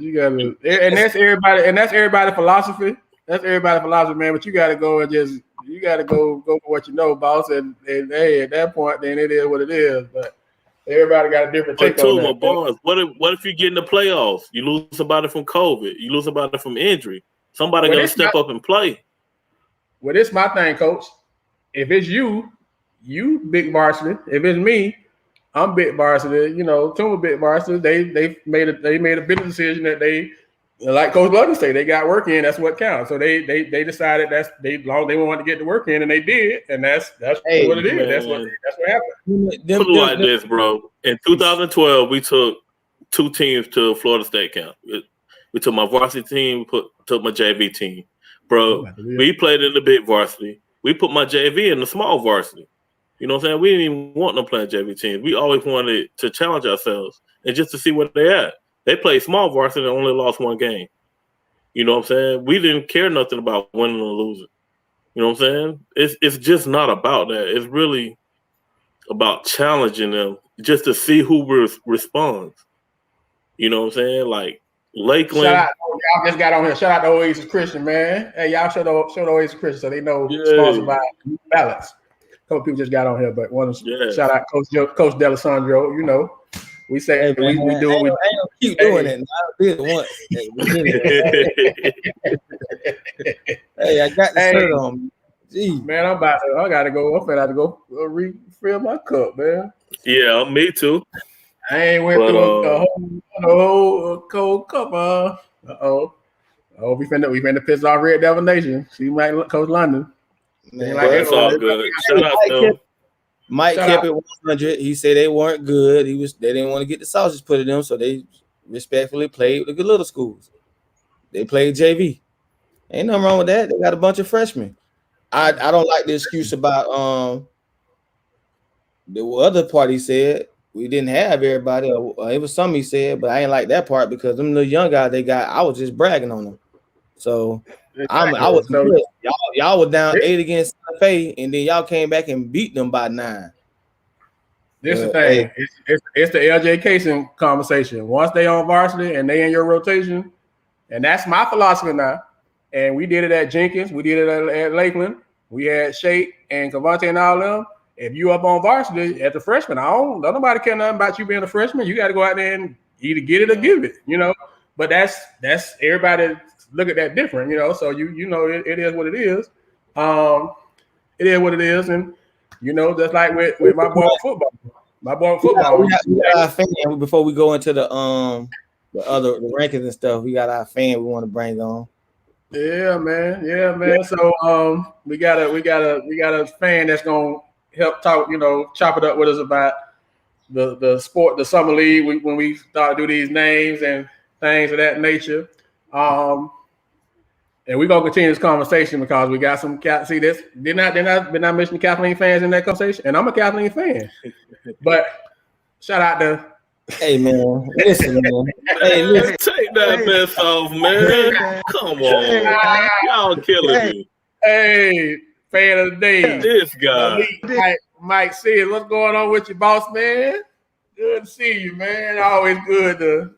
that's everybody, and that's everybody's philosophy. That's everybody's philosophy, man. But you gotta go and you gotta go for what you know, boss. And hey, at that point, then it is what it is. But everybody got a different take on that. Boss, what if you get in the playoffs? You lose somebody from COVID. You lose somebody from injury. Somebody gotta step up and play. Well, this is my thing, coach. If it's you big varsity. If it's me, I'm big varsity. You know, Tuma big varsity. They made a business decision that they, like Coach London say, they got work in. That's what counts. So they decided they wanted to get the work in, and they did, and that's what it is. Man. That's what happened. Put it like this, bro. In 2012, we took two teams to Florida State camp. We took my varsity team, took my JV team, bro. We played in the big varsity. We put my JV in the small varsity. You know what I'm saying? We didn't even want to play JV teams. We always wanted to challenge ourselves and just to see where they at. They played small varsity and only lost one game. You know what I'm saying? We didn't care nothing about winning or losing. You know what I'm saying? It's just not about that. It's really about challenging them just to see who responds. You know what I'm saying? Like Lakeland. Shout out, y'all just got on here. Shout out to Oasis Christian, man. Hey, y'all show the Oasis Christian so they know sponsored by Balance. A couple people just got on here, but shout out Coach Delisandro. You know, we say we do it. I ain't keep doing it. I did it once. Hey, I got the shirt on. Jeez. Man, I gotta go. I'm finna go refill my cup, man. Yeah, me too. I ain't went through a whole cold cup. Oh, we finna piss off Red Devil Nation. See, Coach London. Man, that's all good. Shout out to him. Mike kept it 100. He said they weren't good. They didn't want to get the sausage put in them, so they respectfully played with the good little schools. They played JV. Ain't nothing wrong with that. They got a bunch of freshmen. I don't like the excuse about the other part he said. We didn't have everybody. It was some he said, but I ain't like that part because them little young guys they got, I was just bragging on them. So I was y'all were down 8 against Santa Fe, and then y'all came back and beat them by 9. This is the thing. It's the LJ Casing conversation. Once they on varsity and they in your rotation, and that's my philosophy now. And we did it at Jenkins. We did it at Lakeland. We had Shake and Cavante and all them. If you up on varsity as a freshman, don't nobody care nothing about you being a freshman. You got to go out there and either get it or give it, you know. But that's everybody look at that different, you know. So you know it is what it is. It is what it is, and you know, just like with my boy football. My boy football. We got our fan before we go into the rankings and stuff. We got our fan we want to bring on. Yeah, man. So we got a fan that's gonna help talk, chop it up with us about the sport, the summer league, when we start to do these names and things of that nature. And we're gonna continue this conversation because we got some see this. Did not mention Kathleen fans in that conversation, and I'm a Kathleen fan. But shout out to hey man, listen, man. Hey, listen. Take that mess off, man. Come on, y'all killing me. Hey, fan of the day, This guy. Mike said, "What's going on with you, boss man? Good to see you, man. Always good to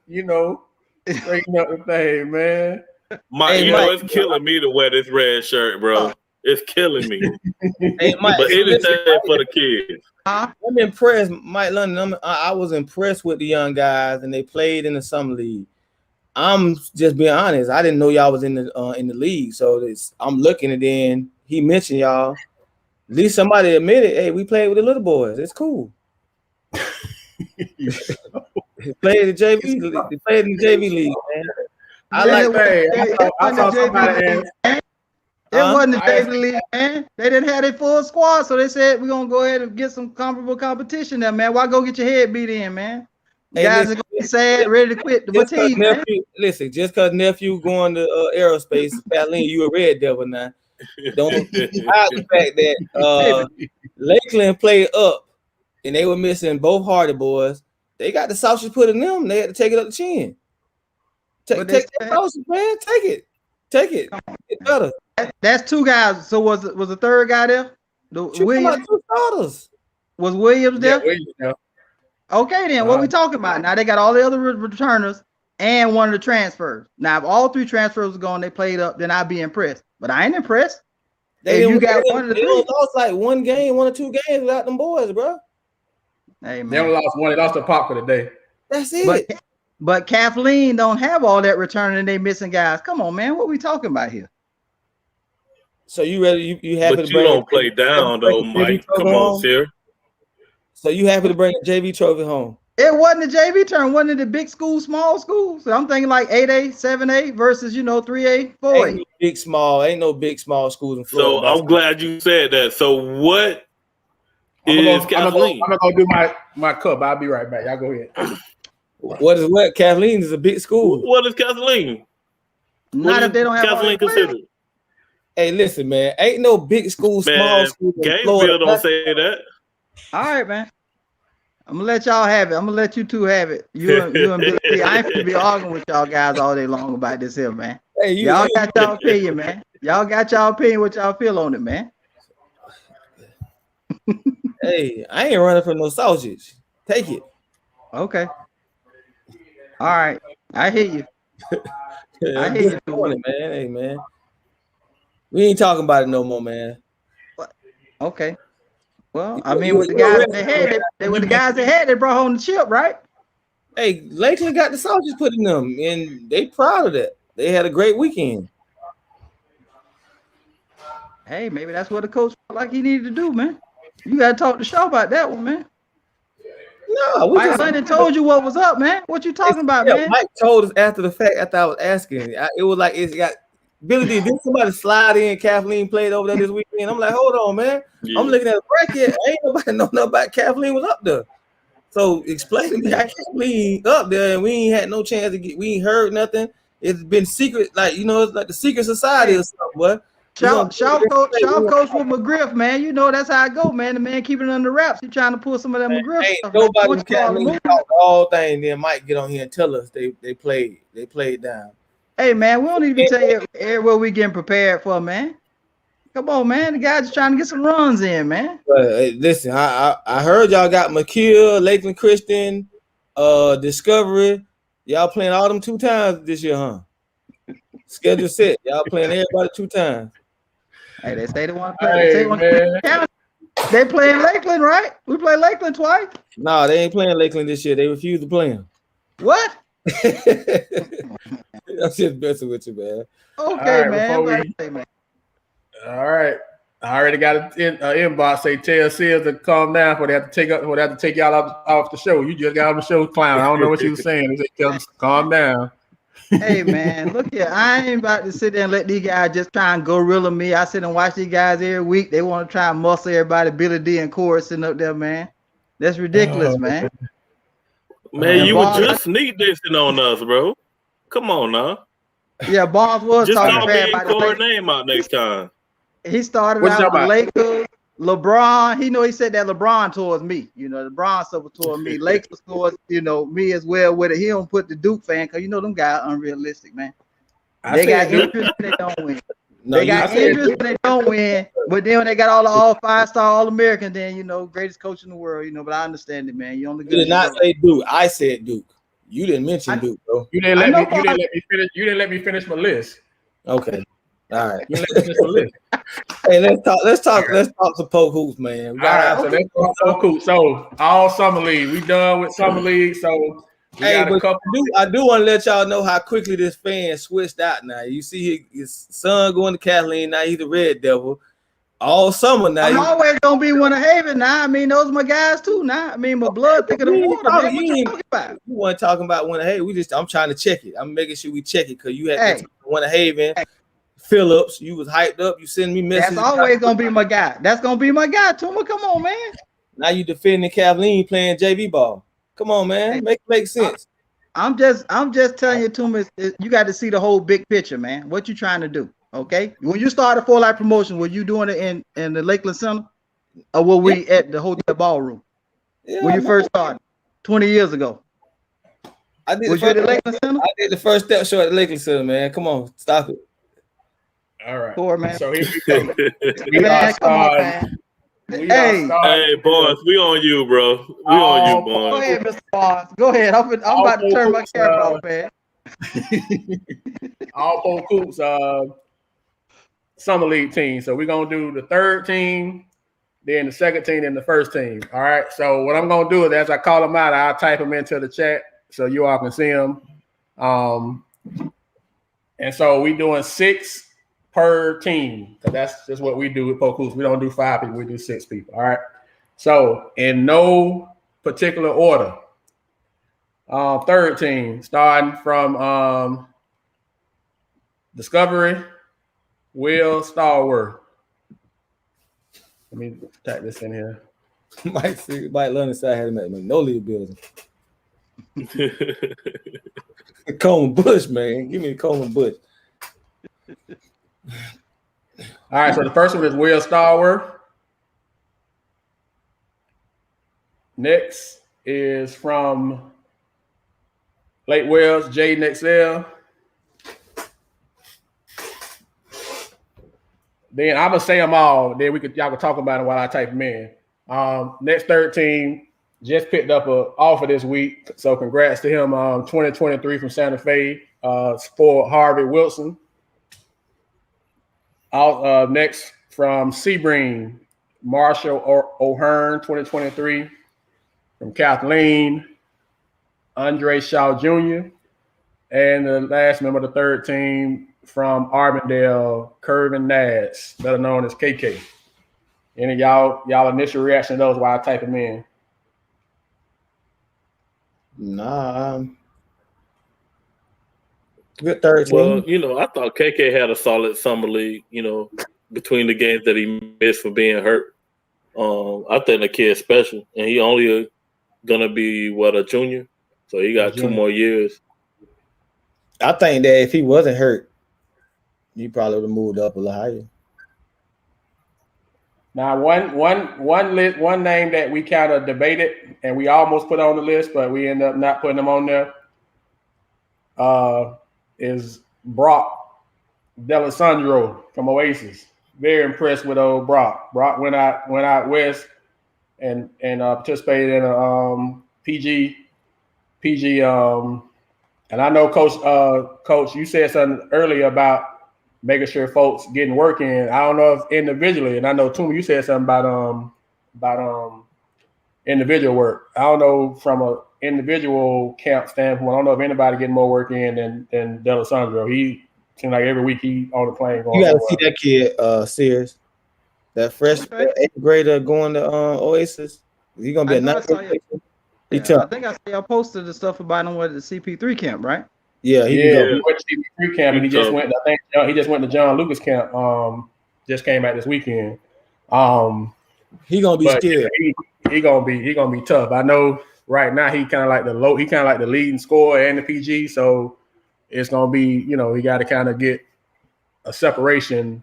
straighten up the thing, man." Mike, Hey, Mike, it's killing me to wear this red shirt, bro. It's killing me. Hey, Mike, but anything for the kids. I'm impressed, Mike London. I was impressed with the young guys, and they played in the summer league. I'm just being honest. I didn't know y'all was in the league, so I'm looking, and then he mentioned y'all. At least somebody admitted, hey, we played with the little boys. It's cool. They played the JV. They played in the JV league, man. I saw somebody It wasn't the JV league, man. They didn't have their full squad, so they said we're gonna go ahead and get some comparable competition there, man. Why go get your head beat in, man? Hey, guys are gonna be sad, ready to quit the team, man. Listen, just because nephew going to aerospace, Kathleen, you a red devil now. Don't hide the fact that Lakeland played up, and they were missing both Hardy boys. They got the sausage put in them. They had to take it up the chin. Take that sausage, man. Take it. Get better. That's two guys. So was the third guy there? Williams. Two starters. Was Williams there? Yeah, Williams, yeah. Okay, then what we talking about? Now they got all the other returners and one of the transfers. Now if all three transfers was gone, they played up, then I'd be impressed. But I ain't impressed. They lost like one or two games without them boys, bro. Hey man, they only lost one. They lost to Polk for the day. That's it. But Kathleen don't have all that returning, and they missing guys. Come on, man, what we talking about here? So you ready? You happy? But to you don't play down though, Mike. Come on, sir. So you happy to bring a JV trophy home? It wasn't a JV turn. Wasn't it the big school, small school? So I'm thinking like 8A, 7A versus 3A, 4A. Ain't no big small schools in Florida. So I'm glad you said that. So what is Kathleen? I'm gonna do my cup. I'll be right back. Y'all go ahead. What? Kathleen is a big school. What is Kathleen? Not if they don't have Kathleen considered. Hey, listen, man. Ain't no big school, small school. Gainesville don't say that. All right, man. I'm gonna let y'all have it. I'm gonna let you two have it. You and Billy. I ain't gonna be arguing with y'all guys all day long about this here, man. Hey, y'all got y'all opinion, man. Y'all got y'all opinion. What y'all feel on it, man? Hey, I ain't running from no sausage. Take it. Okay. All right. I hear you. I hear you, man. Hey, man. We ain't talking about it no more, man. Okay. Well, I mean, with the guys that had, they brought home the chip, right? Hey, Lakeland got the sausage put in them, and they proud of that. They had a great weekend. Hey, maybe that's what the coach felt like he needed to do, man. You got to talk to Shaw about that one, man. No, Mike London told you what was up, man. What you talking about, man? Mike told us after the fact. After I was asking, it was like it's got. Billy D, did somebody slide in? Kathleen played over there this weekend. I'm like, hold on, man. Yeah. I'm looking at the bracket. Ain't nobody know nothing about Kathleen was up there. So explain to me how Kathleen up there, and we ain't had no chance to get. We ain't heard nothing. It's been secret, it's like the secret society or something. What? Shaw coach with McGriff, man. You know that's how I go, man. The man keeping it under wraps. He trying to pull some of that McGriff stuff. Nobody Kathleen talk the whole thing. Then Mike get on here and tell us they played down. Hey, man, we don't need to tell you everywhere we getting prepared for, man. Come on, man. The guys just trying to get some runs in, man. Listen, I heard y'all got McKeel, Lakeland Christian, Discovery. Y'all playing all them 2 times this year, huh? Schedule set. Y'all playing everybody 2 times. Hey, they say they want to play. They playing Lakeland, right? We play Lakeland twice. No, they ain't playing Lakeland this year. They refuse to play them. What? I'm just messing with you, man. Okay, man. All right. I already got an inbox say tell Sears to calm down before they have to take y'all off the show. You just got on the show clown. I don't know what you was saying. They say tell them calm down. Hey man, look here. I ain't about to sit there and let these guys just try and gorilla me. I sit and watch these guys every week. They want to try and muscle everybody, Billy D and Corey sitting up there, man. That's ridiculous, man. Man, you were Barnes, just sneak dissing on us, bro. Come on now. yeah, Barnes was Just talking call bad me about and Corey the Lakers. name out next time. He started What you out with the talking Lakers, LeBron. He said that LeBron towards me. LeBron stuff was towards me. Lakers towards, me as well with it. He don't put the Duke fan because them guys are unrealistic, man. They got interest and they don't win. They got interest and they don't win. But then when they got all 5-star All-American, then greatest coach in the world, but I understand it, man. You only did not say Duke. I said Duke. You didn't mention Duke, bro. You didn't let me finish. You didn't let me finish my list. Okay. All right. You didn't let me finish my list. Hey, let's talk to Polk hoops, man. All right, so let's talk Polk hoops. So all summer league, we done with summer league. So I do want to let y'all know how quickly this fan switched out. Now you see his son going to Kathleen. Now he's a Red Devil all summer. Now I'm always gonna be one of Haven. Now those are my guys too. Now my blood thicker than water. Man. What you talking about? You weren't talking about one of Haven. I'm trying to check it. I'm making sure we check it because you had one of Haven. Phillips, you was hyped up. You send me messages. That's always gonna be my guy. That's gonna be my guy. Tuma, come on, man. Now you defending Kathleen playing JV ball. Come on, man. Make sense. I'm just telling you, Tuma, you got to see the whole big picture, man. What you trying to do? Okay. When you started Full Life Promotion, were you doing it in the Lakeland Center, or were we at the hotel ballroom? Yeah, when you first started 20 years ago? I did the first step show at the Lakeland Center, man. Come on, stop it. All right. Poor man. So here we go. Hey, boys, we on you, bro. We on you, boys. Go ahead, Mr. Barnes. Go ahead. I'm about to turn my camera off, man. All Polk hoops summer league team. So we're gonna do the third team, then the second team, and the first team. All right. So what I'm gonna do is, as I call them out, I'll type them into the chat so you all can see them. And so we doing 6 per team. So that's just what we do with Polk hoops. We don't do 5 people, we do 6 people. All right. So in no particular order. Third team, starting from Discovery, Will Starworth. Let me type this in here. Mike London said I had him at Magnolia building. Coleman Bush, man. Give me the Coleman Bush. All right, so the first one is Will Starworth. Next is from Lake Wells, Jaden Excel. Then I'm gonna say them all. Then y'all can talk about it while I type them in. Next third team just picked up an offer this week, so congrats to him. 2023 from Santa Fe for Harvey Wilson. Next from Sebring, Marshall O'Hearn, 2023 from Kathleen, Andre Shaw Jr. And the last member of the third team from Arbondale, Curvin Nads, better known as KK. Any y'all initial reaction to those while I type them in? Nah. Good third team. Well, I thought KK had a solid summer league, between the games that he missed for being hurt. I think the kid's special, and he only gonna be a junior, so he got 2 more years. I think that if he wasn't hurt, he probably would have moved up a little higher. Now, one name that we kind of debated and we almost put on the list, but we ended up not putting him on there, is Brock D'Alessandro from Oasis. Very impressed with old Brock. Brock went out west and participated in a PG. And I know Coach, you said something earlier about making sure folks getting work in. I don't know if individually, and I know Tuma, you said something about individual work. I don't know from an individual camp standpoint. I don't know if anybody getting more work in than D'Alessandro. He seems like every week he on the plane going. You got to see that kid, Sears, that fresh 8th grader going to Oasis. He gonna be a nice. I think I see y'all posted the stuff about him with the CP3 camp, right? Yeah, he went to TV3 camp, and he just went. I think he just went to John Lucas camp. Just came back this weekend. He gonna be scared. He gonna be tough. I know right now he kind of like the leading scorer and the PG. So it's gonna be, he got to kind of get a separation.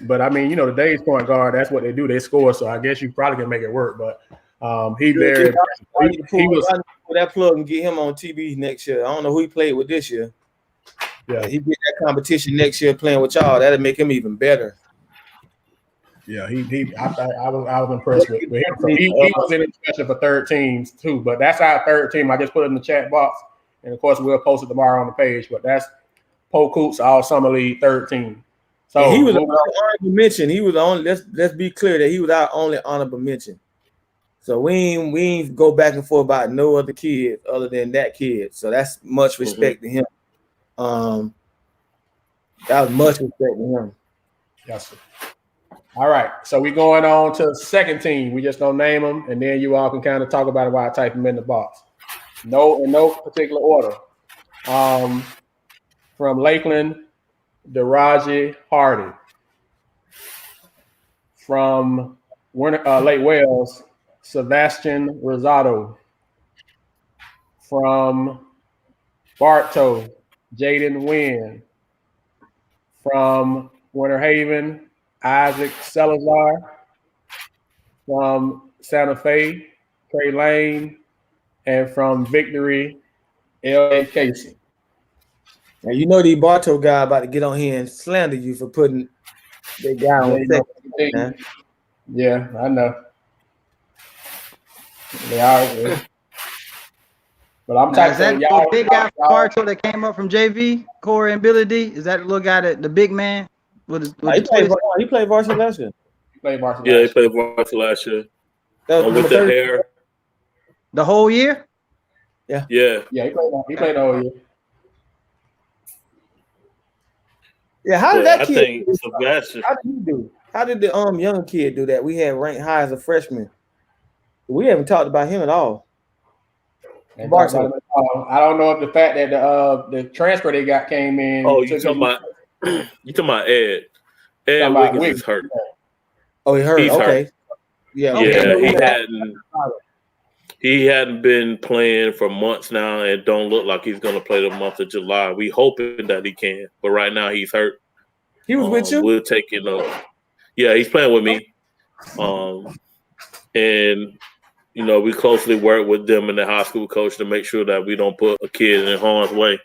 But I mean, today's point guard, that's what they do. They score. So I guess you probably can make it work. But he was that plug and get him on TV next year. I don't know who he played with this year. Yeah, he get that competition next year playing with y'all. That'll make him even better. Yeah, I was impressed with him. So he was in the discussion for third teams too, but that's our third team. I just put it in the chat box, and of course we'll post it tomorrow on the page. But that's Polk Hoops All Summer League third team. So and he was our honorable mention. He was the only. Let's be clear that he was our only honorable mention. So we ain't go back and forth about no other kid other than that kid. So that's much respect to him. That was much respect to him. Yes, sir. All right, so we're going on to the second team. We just gonna name them, and then you all can kind of talk about it while I type them in the box. In no particular order. From Lakeland, Daraji Hardy. From Lake Wales, Sebastian Rosado. From Bartow, Jaden Wynn. From Winter Haven, Isaac Salazar. From Santa Fe, Trey Lane. And from Victory, L.A. Casey. Now these Bartow guy about to get on here and slander you for putting that guy on second. Yeah, I know. They are. But I'm talking about that big guy from Bartow that came up from JV, Corey and Billy D. Is that the little guy, the big man? He played varsity last year. He played varsity last year. With the hair. The whole year? Yeah. Yeah, he played the whole year. Yeah, how did that kid do? Sebastian. How did he do? How did the young kid do that? We had ranked high as a freshman. We haven't talked about him at all. I don't know if the fact that the transfer they got came in. Oh, you talking about Ed? Ed Wiggins is hurt. Oh, he hurt. He's okay. Hurt. Yeah. He hadn't been playing for months now, and don't look like he's going to play the month of July. We hoping that he can, but right now he's hurt. He was with you. We'll take it. Yeah, he's playing with me. And we closely work with them and the high school coach to make sure that we don't put a kid in harm's way.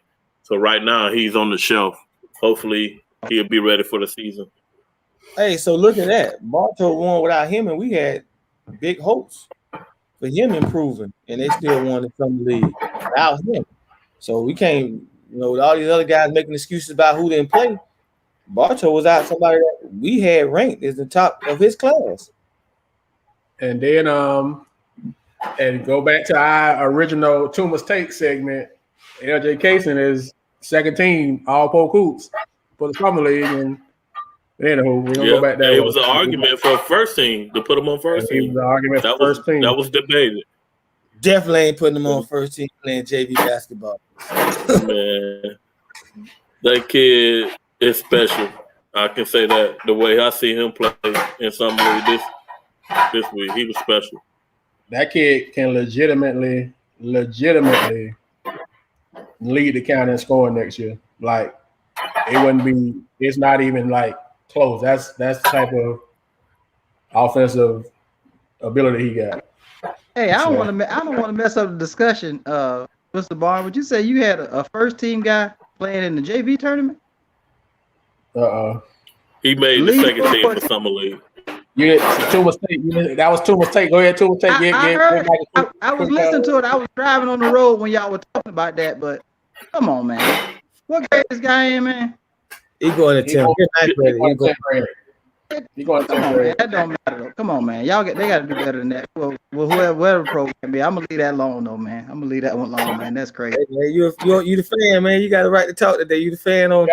So right now he's on the shelf. Hopefully he'll be ready for the season. Hey, so look at that. Bartow won without him, and we had big hopes for him improving, and they still wanted some league without him. So we can't, with all these other guys making excuses about who didn't play. Bartow was out somebody that we had ranked as the top of his class. And then and go back to our original Tuma's Take segment. LJ Kaysen is second team All Polk Hoops for the summer league, and anywho, we're gonna go back there. It was an argument for first team to put him on first team. It was an argument for first team. That was debated. Definitely ain't putting him on first team playing JV basketball. Man, that kid is special. I can say that. The way I see him play in summer league this week, he was special. That kid can legitimately lead the county in scoring next year. Like, it's not even like close. That's the type of offensive ability he got. Hey, I don't want to mess up the discussion, Mr. Barnes. Would you say you had a first team guy playing in the JV tournament? He made the second team for summer league. Tuma's Take. That was Tuma's Take. Go ahead, Tuma's Take. I was listening to it. I was driving on the road when y'all were talking about that, but come on, man. What grade this guy in, man? He going to 10th. He going to 10th grade. That don't matter though. Come on, man. They got to do better than that. Well, whoever program be, I'm gonna leave that alone though, man. I'm gonna leave that one alone, man. That's crazy. Hey, man, you the fan, man. You got the right to talk today. You the fan on.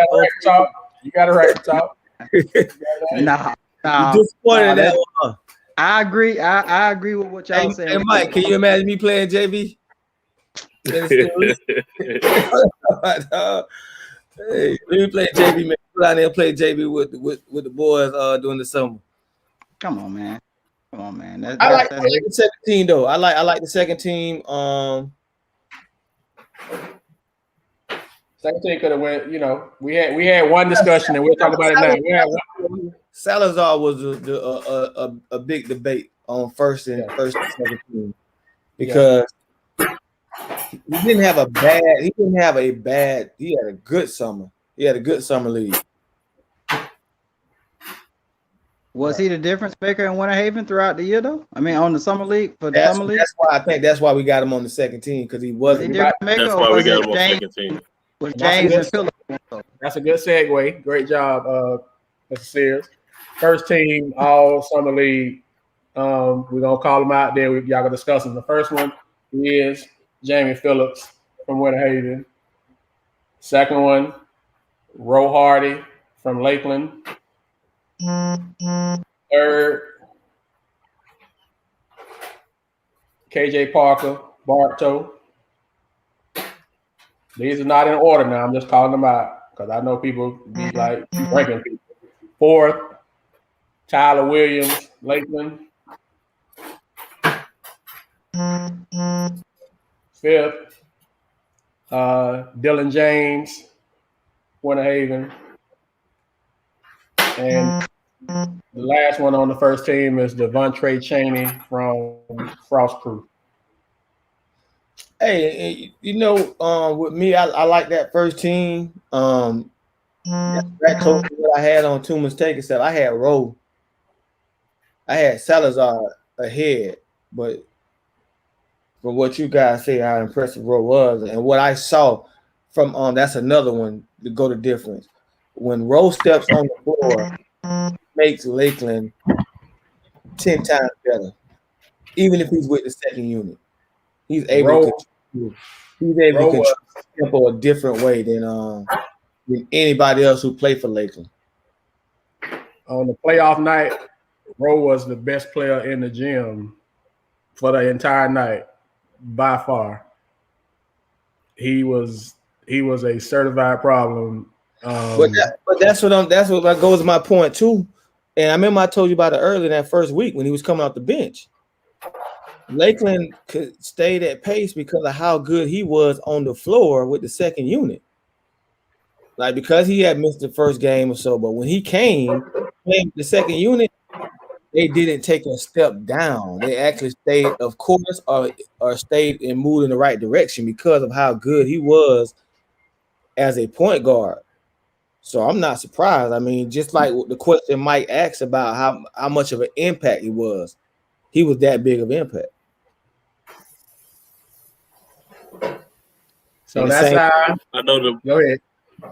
You got a right to talk. Nah. You disappointed that one. I agree. I agree with what y'all saying. Hey, Mike, can you imagine me playing JV? Hey, we play JB, man. Go down there and play JB with the boys during the summer. Come on, man. Come on, man. I like the second team though. I like the second team. Second team could have went. You know, we had one discussion and we'll talk about it now. We had one. Salazar was a big debate on first and second team because he didn't have a bad. He had a good summer. He had a good summer league. Was he the difference maker in Winter Haven throughout the year, though? I mean, on the summer league for the summer league. That's why we got him on the second team because he wasn't. That's why we got him on the second team. Was James and Phillips? That's a good segue. Great job, Mr. Sears. First team all summer league. We're gonna call them out there. Y'all gonna discuss them. The first one is Jamie Phillips from Winter Haven. Second one, Ro Hardy from Lakeland. Third, KJ Parker, Bartow. These are not in order now. I'm just calling them out because I know people be like ranking people. Fourth, Tyler Williams, Lakeland. Fifth, Dylan James, Winter Haven. And the last one on the first team is Devontre Cheney from Frost Crew. Hey, you know, with me, I like that first team. That close to what I had on Two Mistakes stuff. I had Rowe. I had Salazar ahead, but from what you guys say, how impressive Rowe was, and what I saw from that's another one to go to difference. When Rowe steps on the floor, makes Lakeland 10 times better, even if he's with the second unit. He's able to control tempo a different way than anybody else who played for Lakeland. On the playoff night, Rowe was the best player in the gym for the entire night, by far. He was a certified problem. But that's what goes to my point too. And I remember I told you about it earlier that first week when he was coming off the bench. Lakeland could stay that pace because of how good he was on the floor with the second unit. Like, because he had missed the first game or so, but when he came playing the second unit, they didn't take a step down. They actually stayed, of course, or stayed and moved in the right direction because of how good he was as a point guard. So I'm not surprised. I mean, just like the question Mike asked about how much of an impact he was that big of an impact. So that's how I know go ahead.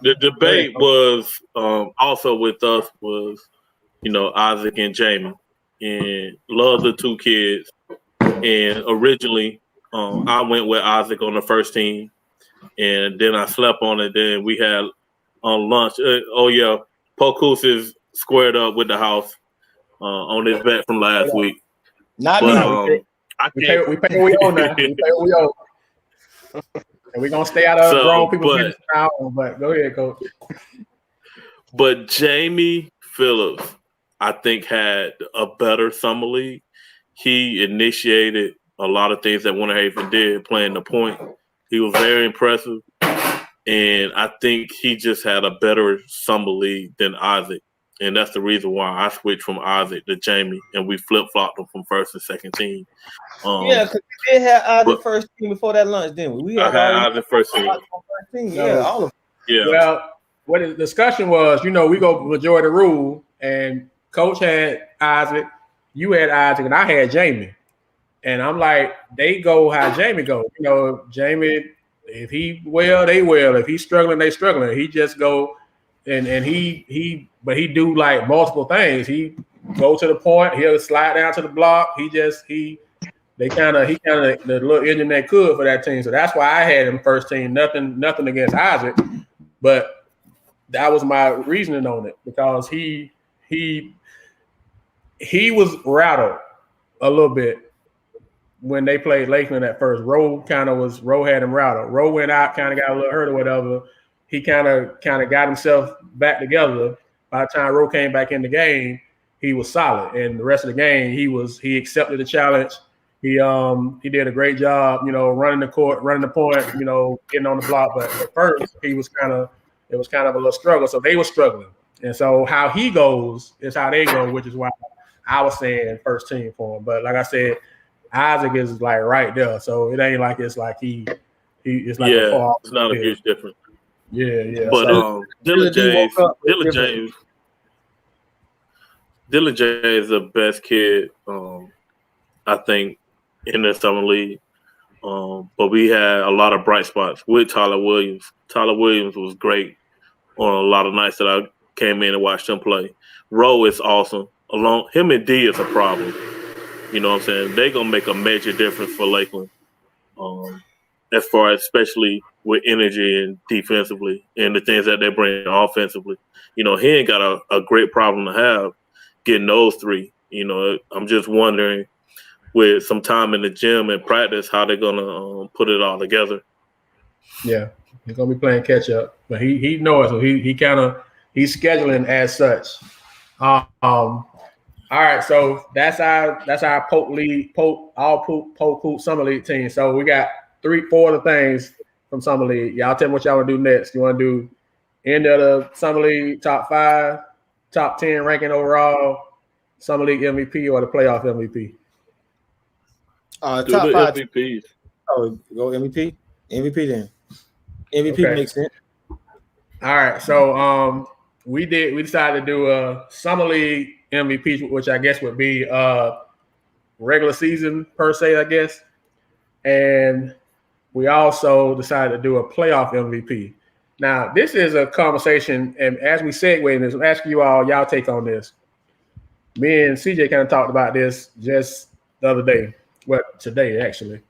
The debate was also with us was, Isaac and Jamie, and love the two kids. And originally, I went with Isaac on the first team, and then I slept on it. Then we had on lunch. Polk is squared up with the house on his bet from last week. Not me. We pay what we owe now. We pay what we owe. And we're going to stay out of grown people's business now. But go ahead, Coach. But Jamie Phillips, I think, had a better summer league. He initiated a lot of things that Winter Haven did, playing the point. He was very impressive. And I think he just had a better summer league than Isaac. And that's the reason why I switched from Isaac to Jamie, and we flip-flopped him from first and second team. Because we did have Isaac first team before that lunch, didn't we? I had Isaac first team. All of them. Yeah. Well, what the discussion was, we go majority rule, and Coach had Isaac, you had Isaac, and I had Jamie. And I'm like, they go how Jamie go. Jamie, if he well, they well. If he's struggling, they struggling. He just go and he do like multiple things. He go to the point, he'll slide down to the block. He kind of the little engine that could for that team. So that's why I had him first team. Nothing against Isaac, but that was my reasoning on it because he was rattled a little bit when they played Lakeland at first. Rowe had him rattled. Rowe went out, kind of got a little hurt or whatever. He kind of got himself back together. By the time Rowe came back in the game, he was solid. And the rest of the game, he accepted the challenge. He did a great job, running the court, running the point, getting on the block. But at first, it was kind of a little struggle. So they were struggling. And so how he goes is how they go, which is why I was saying first team for him. But like I said, Isaac is like right there. So it ain't like it's like it's like it's not a huge difference. Yeah. But Dylan James is the best kid, I think, in the summer league. But we had a lot of bright spots with Tyler Williams. Tyler Williams was great on a lot of nights that I came in and watched him play. Rowe is awesome. Him and D is a problem. You know what I'm saying? They're going to make a major difference for Lakeland, as far as especially with energy and defensively and the things that they bring offensively. He ain't got a great problem to have getting those three. I'm just wondering with some time in the gym and practice how they're going to put it all together. Yeah, he's going to be playing catch up. But he knows, so he's scheduling as such. All right, so that's our Polk Hoop Summer League team. So we got 3-4 of the things from Summer League. Y'all tell me what y'all want to do next. You want to do end of the Summer League top 5, top 10 ranking overall, Summer League MVP, or the playoff MVP? Top 5 MVPs. Oh, go MVP. MVP then. MVP makes sense. All right, so we decided to do a Summer League MVP, which I guess would be regular season per se, I guess. And we also decided to do a playoff MVP. Now, this is a conversation, and as we segue in this, I'm asking you all, y'all take on this. Me and CJ kind of talked about this just the other day. Well, today, actually.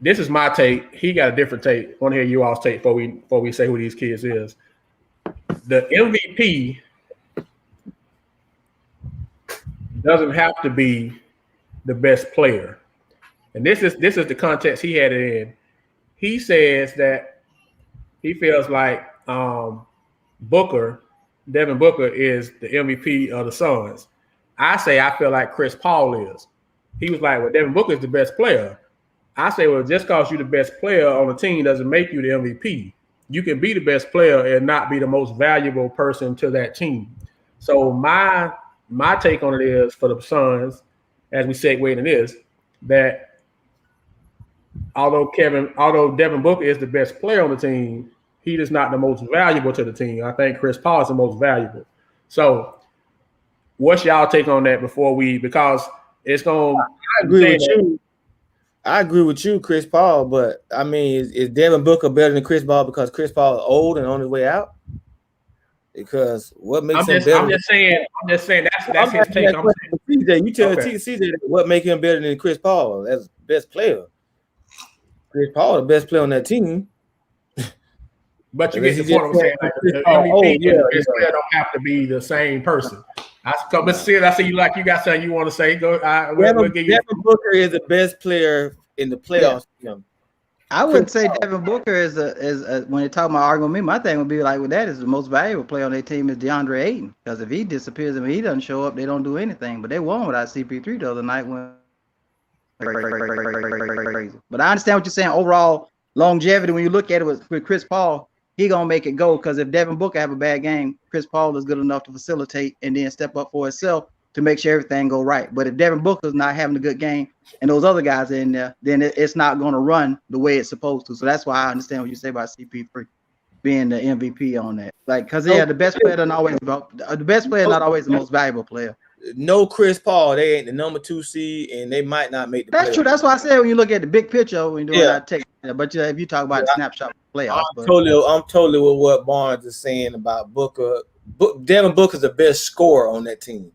This is my take. He got a different take. I want to hear you all's take before we say who these kids is. The MVP doesn't have to be the best player. And this is the context he had it in. He says that he feels like Devin Booker is the MVP of the Suns. I feel like Chris Paul is. He was like, well, Devin Booker is the best player. I say, well, just because you're the best player on the team doesn't make you the MVP. You can be the best player and not be the most valuable person to that team. So my take on it is for the Suns, as we segue into this, that although Devin Booker is the best player on the team, he is not the most valuable to the team. I think Chris Paul is the most valuable. So what's y'all take on that because it's going to – I agree with you. I agree with you, Chris Paul, but I mean, is Devin Booker better than Chris Paul because Chris Paul is old and on his way out? Because what makes him better? I'm just saying that's his take. CJ, you tell CJ what make him better than Chris Paul as best player. Chris Paul, the best player on that team. But you get the point I'm saying. Like, the MVP and the best player don't have to be the same person. But still, I see you like you got something you want to say. Go. Devin Booker is the best player in the playoffs. Yeah. I wouldn't say Devin Booker is when they talk about arguing me. My thing would be like with that is the most valuable player on their team is DeAndre Ayton, because if he disappears and he doesn't show up, they don't do anything. But they won without CP3 the other night when. But I understand what you're saying. Overall longevity, when you look at it with Chris Paul, he gonna make it go, because if Devin Booker have a bad game, Chris Paul is good enough to facilitate and then step up for himself to make sure everything go right. But if Devin Booker's not having a good game and those other guys are in there, then it's not going to run the way it's supposed to. So that's why I understand what you say about CP3 being the MVP on that. Like, because the best player not always the most valuable player. No Chris Paul, they ain't the number 2 seed, and they might not make the That's true. That's why I said when you look at the big picture, when you do it, take. But if you talk about the snapshot playoffs, I'm totally with what Barnes is saying about Booker. Devin Booker's the best scorer on that team.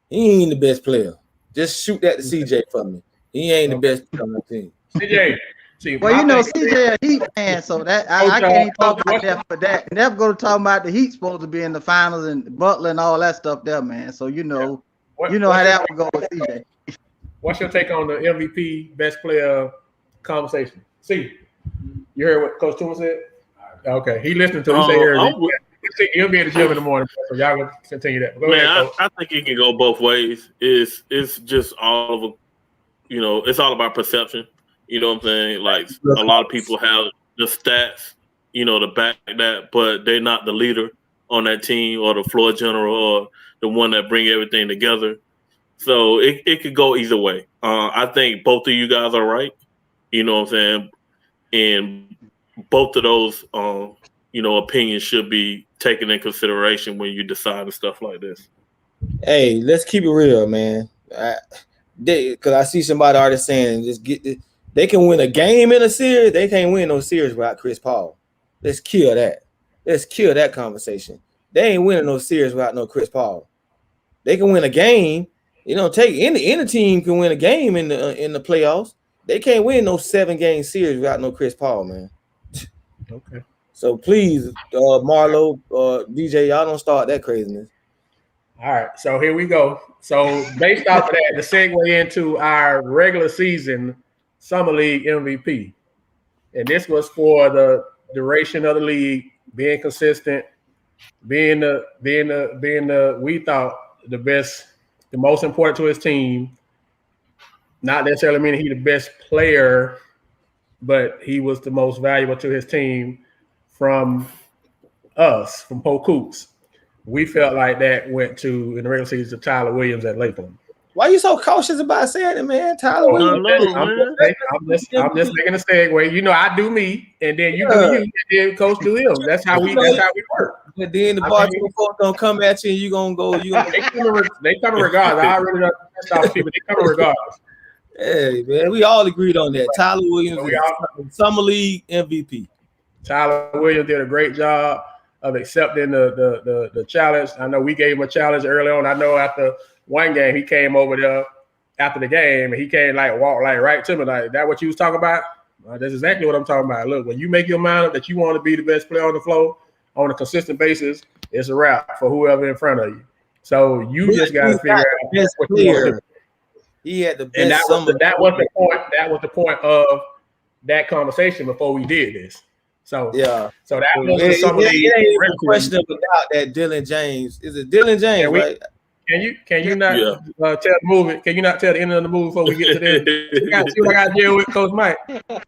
He ain't the best player. Just shoot that to CJ for me. He ain't the best player on the team. CJ. Well, CJ a Heat fan, so that I can't talk about that for that. Never go to talk about the Heat supposed to be in the finals and Butler and all that stuff there, man. So you know how that would go with CJ. what's your take on the MVP best player conversation? See, you heard what Coach Tuma said? Okay, he listening to. He said he'll be at the gym in the morning, so y'all can continue that. Go ahead, Coach. I think it can go both ways. It's just all of it's all about perception. You know what I'm saying? Like a lot of people have the stats, to back that, but they're not the leader on that team or the floor general or the one that bring everything together. So it could go either way. I think both of you guys are right. You know what I'm saying? And both of those, opinions should be taken in consideration when you decide and stuff like this. Hey, let's keep it real, man. Because I see somebody already saying they can win a game in a series. They can't win no series without Chris Paul. Let's kill that. Let's kill that conversation. They ain't winning no series without no Chris Paul. They can win a game. Take any team can win a game in the playoffs. They can't win no 7-game series without no Chris Paul, man. Okay. So please, Marlo, DJ, y'all don't start that craziness. All right, so here we go. So based off of that, the segue into our regular season Summer League MVP. And this was for the duration of the league, being consistent, being the we thought the best, the most important to his team. Not necessarily meaning he the best player, but he was the most valuable to his team from us, from Polk. We felt like that went in the regular season to Tyler Williams at Lakeland. Why are you so cautious about saying it, man? Tyler Williams. I'm just making a segue. I do me, and then you do you, and then Coach do him. That's how we work. But then the Baltimore folks don't come at you, and you gonna go. They come regardless. I already know off people. They come regardless. Hey man, we all agreed on that. Tyler Williams is Summer League MVP. Tyler Williams did a great job of accepting the challenge. I know we gave him a challenge early on. I know after one game he came over there after the game and he came walk right to me like, that what you was talking about? That's exactly what I'm talking about. Look, when you make your mind up that you want to be the best player on the floor on a consistent basis, it's a wrap for whoever in front of you. So you just got to figure out what you want to do. He had the best. And that was the point. That was the point of that conversation before we did this. So yeah. So that was the Summer League. It ain't even a question of doubt that Dylan James is it. Dylan James, right? Can you not tell the movie? Can you not tell the end of the movie before we get to this? You got to see what I got to deal with, Coach Mike.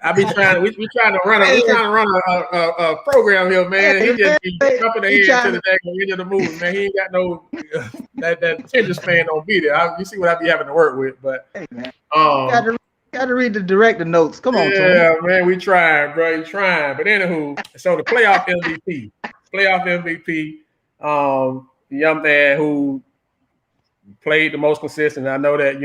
I be trying. We trying to run a program here, man. He just be jumping ahead to the end of the movie, man. He ain't got no that attention span don't be there. You see what I be having to work with, but got to read the director notes. Come on, Tony. Man, we trying, bro. You trying, but anywho, so the playoff MVP, the young man who played the most consistent. I know that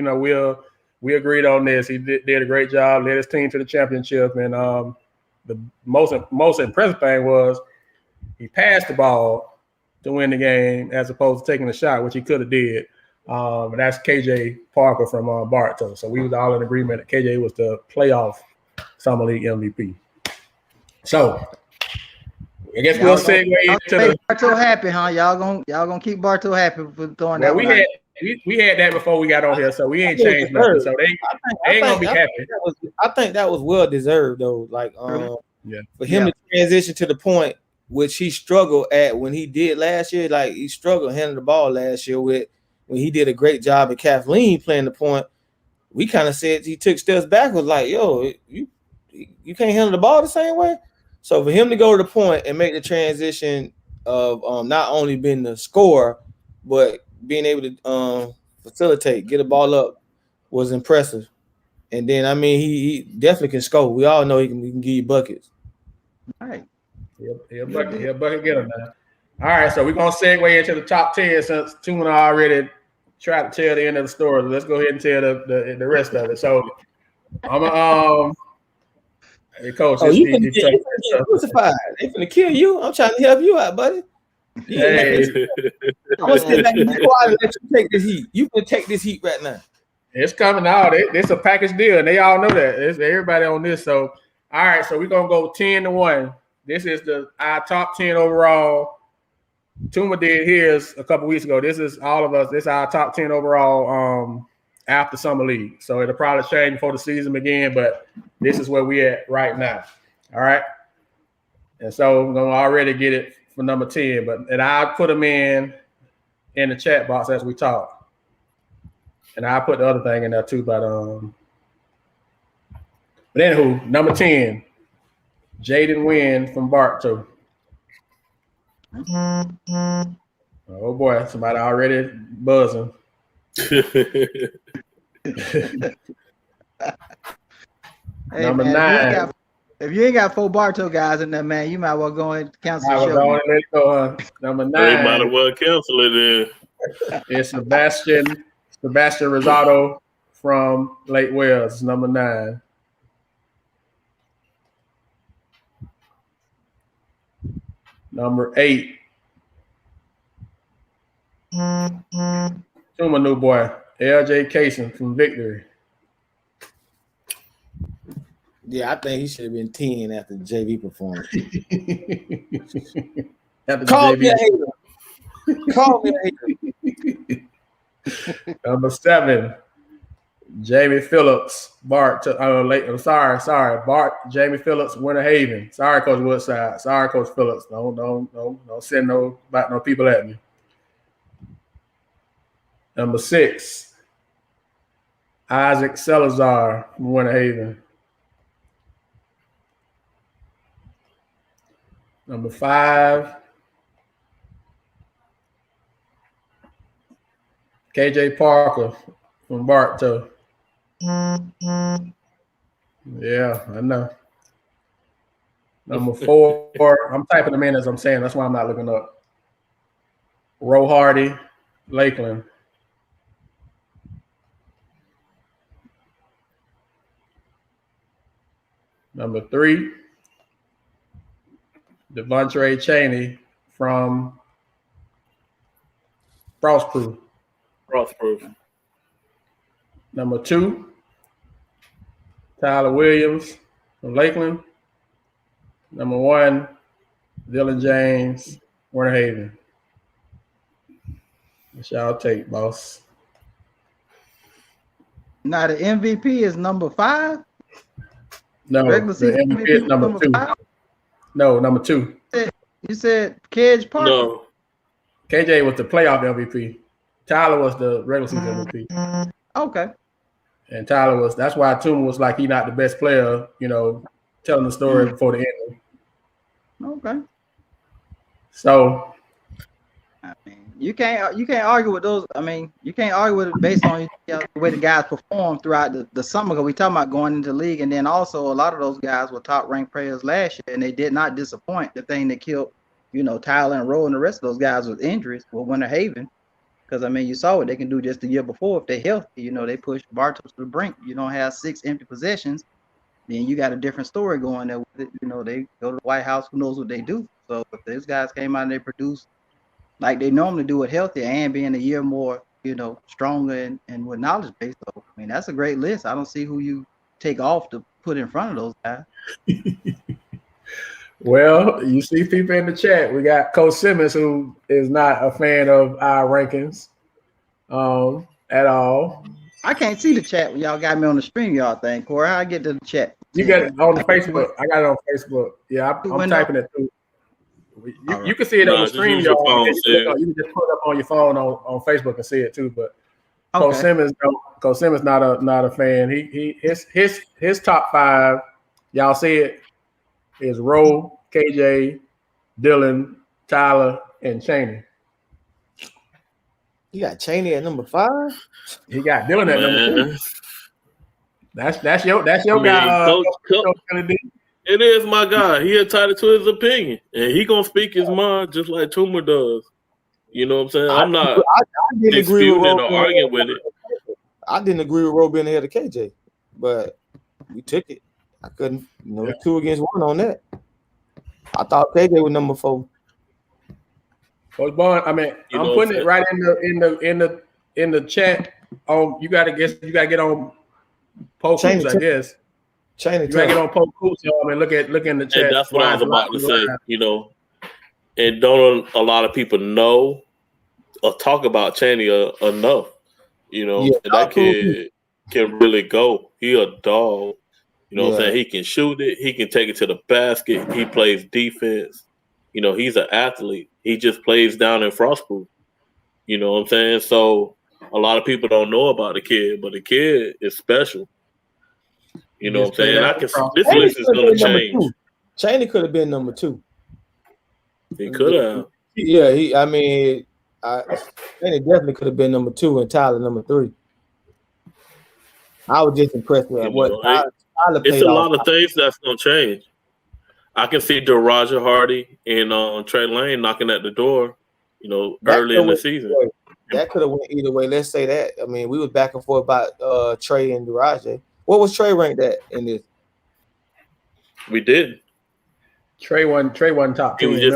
we agreed on this. He did a great job, led his team to the championship, and the most impressive thing was he passed the ball to win the game as opposed to taking a shot, which he could have did. And that's KJ Parker from Bartow. So we was all in agreement that KJ was the playoff Summer League MVP. So I guess we'll segue into the Bartow happy, huh? Y'all gonna keep Bartow happy for throwing that. We had that before we got on here, so we ain't changed nothing. So they ain't gonna be happy. I think that was well deserved though. For him to transition to the point which he struggled at when he did last year. Like he struggled handling the ball last year when he did a great job at Kathleen playing the point. We kind of said he took steps backwards, like, yo, you can't handle the ball the same way. So for him to go to the point and make the transition of not only being the scorer, but being able to facilitate, get a ball up was impressive. And then, I mean, he definitely can score. We all know he can give you buckets. All right. He'll bucket getter now. All right, so we're going to segue into the top 10 since Tuna already tried to tell the end of the story. Let's go ahead and tell the rest of it. So I'm hey, Coach. You get crucified. They finna kill you. I'm trying to help you out, buddy. Hey. I'm gonna sit back and be quiet and let you take this heat. You can take this heat right now. It's coming out. It's a package deal, and they all know that. It's everybody on this. So, all right. So we're gonna go 10-1. This is our top 10 overall. Tuma did his a couple weeks ago. This is all of us. This is our top 10 overall after summer league. So it'll probably change before the season begin, but this is where we at right now. All right. And so I'm gonna already get it for number 10, and I'll put them in the chat box as we talk. And I'll put the other thing in there too, but anywho, number 10, Jaden Wynn from Bartow. Oh boy, somebody already buzzing. Hey, number man, 9. If you ain't got 4 Bartow guys in there, man, you might well go and cancel the show. Let it go. Number 9. They might as well cancel it then. It's Sebastian Rosado from Lake Wales, number 9. Number 8. To my new boy, LJ Kaysen from Victory. Yeah, I think he should have been 10 after the JV performance. Call me a hater. Call me a hater. Number 7, Jamie Phillips, Bart. I'm sorry, Bart. Jamie Phillips, Winter Haven. Sorry, Coach Woodside. Sorry, Coach Phillips. Don't send no people at me. Number 6, Isaac Salazar from Winter Haven. Number 5, KJ Parker from Bartow. Yeah, I know. Number 4, I'm typing them in as I'm saying. That's why I'm not looking up. Ro Hardy, Lakeland. Number 3, Devontre Cheney from Frostproof. Number 2, Tyler Williams from Lakeland. Number 1, Dylan James, Winter Haven. What y'all take, boss? Now the MVP is number 5. No, the MVP is number 2. 5? No, number 2. You said KJ Parker? No. KJ was the playoff MVP. Tyler was the regular season MVP. Okay. And Tyler that's why Tuma was like, he not the best player, telling the story before the end. Okay. So, I mean, you can't argue with those. I mean, you can't argue with it based on the way the guys performed throughout the summer. Because we talking about going into the league, and then also a lot of those guys were top ranked players last year, and they did not disappoint. The thing that killed, Tyler and Rowe and the rest of those guys was injuries with Winter Haven. Because I mean, you saw what they can do just the year before if they're healthy. They push Bartow to the brink. You don't have 6 empty possessions, then you got a different story going there with it. They go to the White House. Who knows what they do? So if those guys came out and they produced like they normally do it healthy and being a year more, stronger and with knowledge base. So I mean, that's a great list. I don't see who you take off to put in front of those guys. Well, you see people in the chat. We got Coach Simmons, who is not a fan of our rankings at all. I can't see the chat when y'all got me on the stream, y'all think. Corey, how I get to the chat? You got it on Facebook. I got it on Facebook. Yeah, I'm typing it through. You can see it on the stream, y'all. You can just put it up on your phone on Facebook and see it too. But Coach Simmons not a fan. His top 5, y'all see it, is Rowe, KJ, Dylan, Tyler, and Cheney. You got Cheney at number 5? He got Dylan at number 2. That's your guy. It is my guy. He entitled to his opinion, and he gonna speak his mind just like Tuma does. You know what I'm saying? I'm not I didn't agree with Rowe or arguing with it. I didn't agree with Rowe being ahead of KJ, but we took it. I couldn't, 2 against 1 on that. I thought KJ was number 4. Coach Bond, I mean, I'm putting it right in the chat. You gotta get on Polk Hoops, I guess. You gotta get on Polk Hoops, and look in the chat. And that's what I was about to say. And don't a lot of people know or talk about Cheney enough. You know, that kid can really go. He a dog. You know what I'm saying? He can shoot it. He can take it to the basket. He plays defense. You know, he's an athlete. He just plays down in Frostproof. You know what I'm saying? So a lot of people don't know about the kid, but the kid is special. You know what I'm saying? This list is going to change. Chaney could have been number 2. He could have. Yeah, Chaney definitely could have been number 2 and Tyler number 3. I was just impressed with Tyler it's a lot of things that's going to change. I can see Daraja Hardy and Trey Lane knocking at the door, you know, early in the season. That could have went either way. Let's say that. I mean, we was back and forth about Trey and Daraja. What was Trey ranked at in this? We did. Trey wasn't top 10. He was in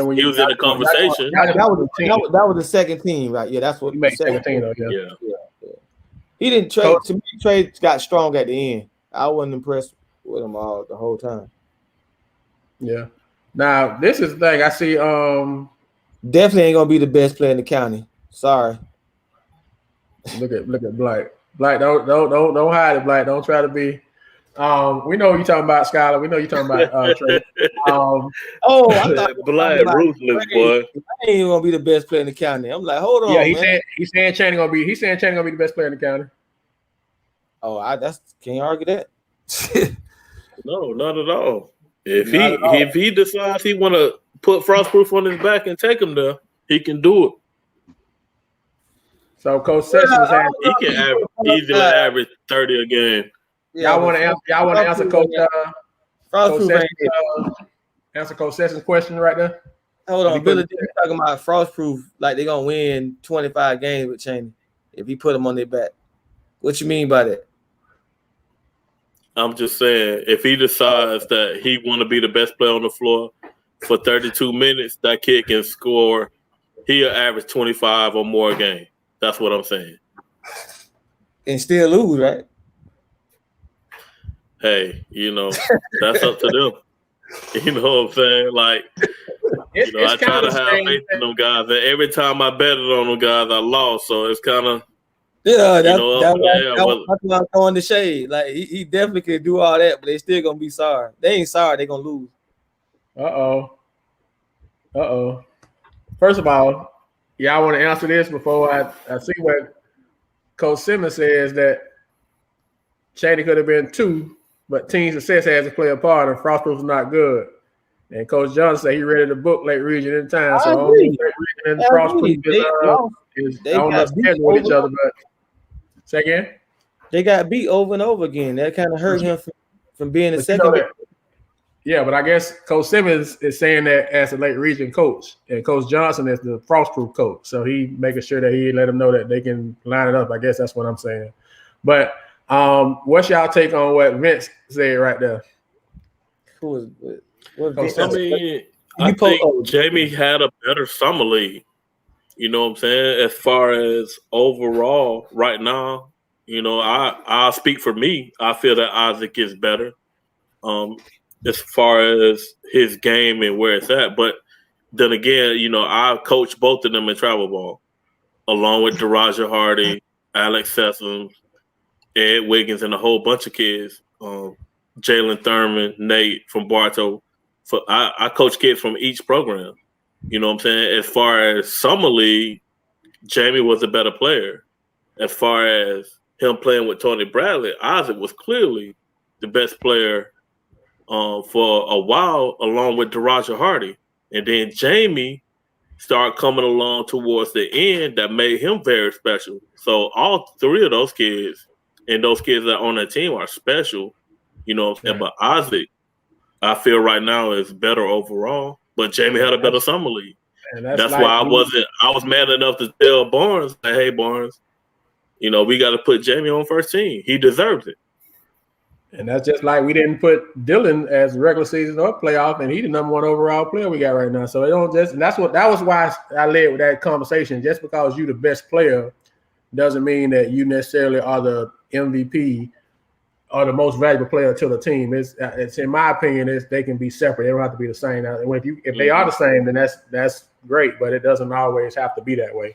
the conversation. That was the second team, right? Yeah, that's what he made second team though. Yeah. He didn't trade. To me, Trey got strong at the end. I wasn't impressed with him all the whole time. Yeah. Now this is the thing I see. Definitely ain't gonna be the best player in the county. Sorry. Look at Blight. Blight, don't hide it, Blight. Don't try to be. We know you're talking about Skylar. We know you're talking about Trey. I thought Blight ruthless, boy. I ain't gonna be the best player in the county. I'm like, hold on. Yeah, he's saying Chaney gonna be the best player in the county. Oh, can you argue that? No, not at all. If he decides he want to put Frostproof on his back and take him there, he can do it. So Coach Sessions he can easily average 30 a game. Y'all want to answer Coach answer Coach Sessions' question right there? Hold on, Billy D talking about Frostproof like they're gonna win 25 games with Chaney if he put them on their back. What you mean by that? I'm just saying, if he decides that he want to be the best player on the floor for 32 minutes, that kid can score. He'll average 25 or more a game. That's what I'm saying. And still lose, right? Hey, you know, that's up to them. You know what I'm saying? Like, I try to have faith in them guys. And every time I betted on them guys, I lost. So it's kind of, that's why I'm throwing the shade. Like, he definitely can do all that, but they still going to be sorry. They ain't sorry. They going to lose. Uh-oh. First of all, y'all want to answer this before I see what Coach Simmons says, that Chaney could have been 2, but team success has to play a part, and Frostproof is not good. And Coach Johnson said he read the book Lake Region in time. So only Lake Region and Frostproof is on the schedule with each other. But say again? They got beat over and over again. That kind of hurt him from being the second. Yeah, but I guess Coach Simmons is saying that as a Lake Region coach, and Coach Johnson is the Frostproof coach. So he making sure that he let them know that they can line it up. I guess that's what I'm saying. But what's y'all take on what Vince said right there? I think Jamie had a better summer league. You know what I'm saying? As far as overall right now, I'll speak for me. I feel that Isaac is better. As far as his game and where it's at. But then again, I coached both of them in travel ball, along with Daraja Hardy, Alex Sessoms, Ed Wiggins, and a whole bunch of kids. Jalen Thurman, Nate from Bartow. I coach kids from each program. You know what I'm saying? As far as summer league, Jamie was a better player. As far as him playing with Tony Bradley, Isaac was clearly the best player for a while, along with Daraja Hardy. And then Jamie started coming along towards the end that made him very special. So all 3 of those kids and those kids that are on that team are special, you know what I'm saying? But Isaac, I feel right now is better overall. But Jamie had a better summer league. That's why I was mad enough to tell Barnes, hey, Barnes, we got to put Jamie on first team. He deserves it. And that's just like we didn't put Dylan as regular season or playoff, and he's the number 1 overall player we got right now. So that was why I led with that conversation. Just because you're the best player doesn't mean that you necessarily are the MVP or the most valuable player to the team. It's in my opinion, they can be separate. They don't have to be the same. If they are the same, then that's great, but it doesn't always have to be that way.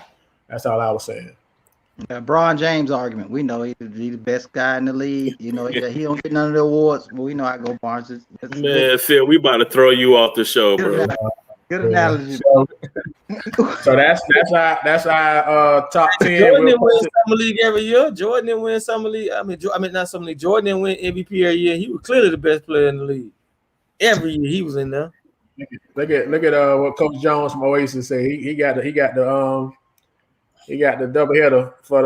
That's all I was saying. LeBron James argument. We know he's the best guy in the league. You know, he don't get none of the awards, but we know I go Barnes. Man, Phil, we about to throw you off the show, bro. Good analogy. So that's our top 10. Jordan didn't win Summer League every year. Jordan didn't win Summer League. I mean, not Summer League. Jordan didn't win MVP every year. He was clearly the best player in the league. Every year he was in there. Look at what Coach Jones from Oasis said. He got the doubleheader for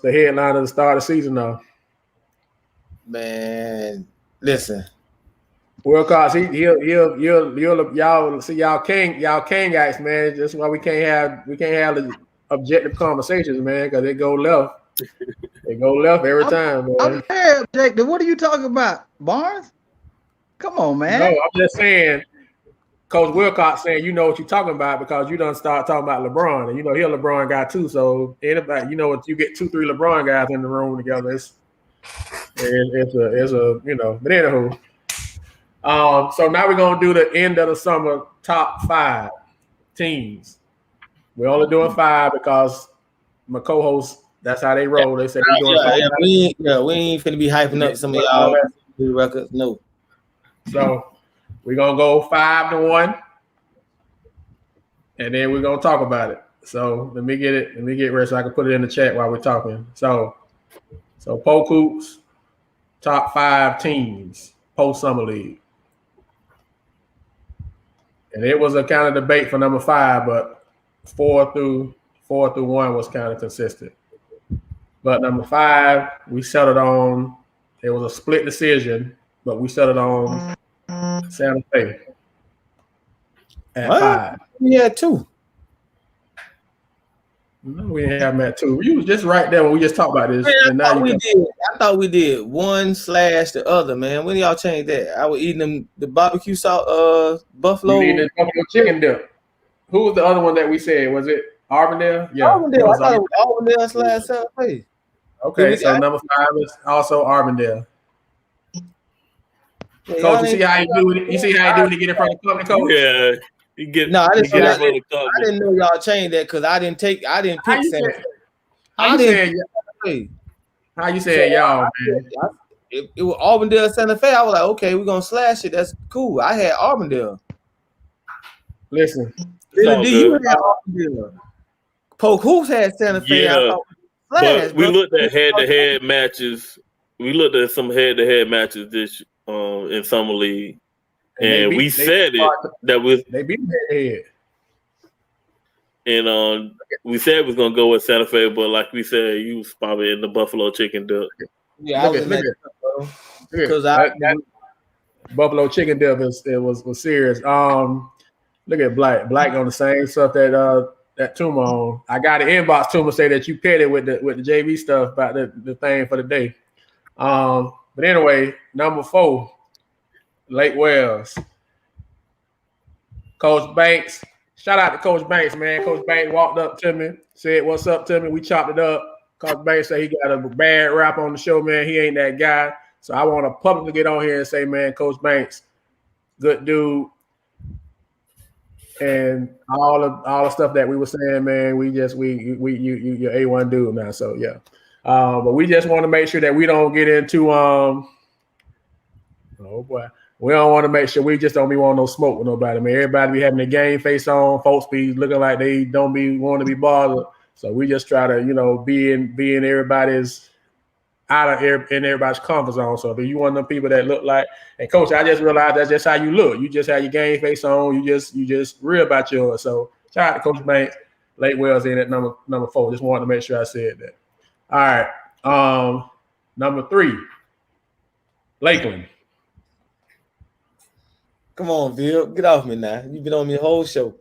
the headline of the start of the season though. Man, listen. Well, cause he'll y'all see y'all king guys, man. That's why we can't have the objective conversations, man, because they go left. They go left every time, man. I'm very objective. What are you talking about, Barnes? Come on, man. No, I'm just saying, Coach Wilcox saying you know what you're talking about because you done start talking about LeBron, and you know he's a LeBron guy too. So anybody, you know, if you get 2-3 LeBron guys in the room together, it's a you know. But anywho. So now we're gonna do the end of the summer top 5 teams. We're only doing 5 because my co-hosts, that's how they roll. They said we ain't finna be hyping up some of y'all records. No. So we're gonna go 5-1, and then we're gonna talk about it. So let me get ready so I can put it in the chat while we're talking. So Polk Hoops, top 5 teams post summer league. And it was a kind of debate for number 5, but 4 through 1 was kind of consistent. But number 5, we settled on. It was a split decision, but we settled on Santa Fe at 5. We had 2. No, we didn't have them at 2. You was just right there when we just talked about this. Man, I thought we did 1/ the other, man. When y'all changed that? I was eating the barbecue sauce, buffalo. You needed buffalo chicken dip. Who was the other one that we said? Was it Arbondale? Yeah, Arbondale. I thought it was Arbondale / Santa Fe. Okay, so number 5 is also Arbondale. Coach, you see how you do it? You see how you do it to get in front of the company, Coach? Yeah. I didn't know y'all changed that because I didn't pick Santa Fe. How you saying y'all, man? It was Arbondale Santa Fe. I was like, okay, we're gonna slash it. That's cool. I had Arbondale. Listen. You had Arbondale. Polk Hoops had Santa Fe. Yeah, but we looked at head-to-head matches. We looked at some head-to-head matches this in summer league. And we said they beat head. And we said we was gonna go with Santa Fe, but like we said, you was probably in the buffalo chicken dip. Yeah, because that buffalo chicken dip was serious. Look at Black on the same stuff that Tuma on. I got an inbox Tuma say that you petty with the JV stuff about the thing for the day. But anyway, number 4. Lake Wells. Coach Banks. Shout out to Coach Banks, man. Coach Banks walked up to me, said, "What's up?" to me. We chopped it up. Coach Banks said he got a bad rap on the show, man. He ain't that guy. So I want to publicly get on here and say, man, Coach Banks, good dude. And all the stuff that we were saying, man, you're A1 dude now. So yeah. But we just want to make sure that we don't get into oh boy. We don't want to make sure we just don't be wanting no smoke with nobody. Man, everybody be having the game face on. Folks be looking like they don't be want to be bothered. So we just try to, be in everybody's in everybody's comfort zone. So if you one of them people that look like, and Coach, I just realized that's just how you look. You just have your game face on. You just real about yours. So shout out to Coach Banks. Lake Wells in at number 4. Just wanted to make sure I said that. All right. Number 3, Lakeland. Come on, Bill. Get off me now. You've been on me the whole show.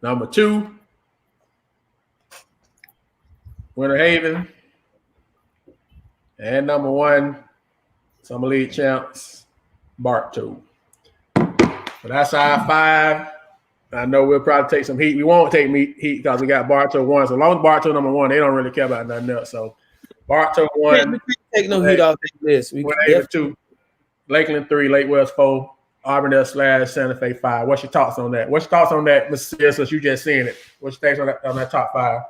Number 2, Winter Haven. And number 1, Summer League champs, Bartow. So that's our 5. I know we'll probably take some heat. We won't take heat because we got Bartow 1. So as long as Bartow number 1, they don't really care about nothing else. So Bartow 1. We can't take no heat off this list. We Winter Haven 2. Lakeland 3, Lake Wells 4, Auburndale / Santa Fe 5. What's your thoughts on that? What's your thoughts on that, Mr. Sears, since you just seen it? What's your thoughts on that top 5?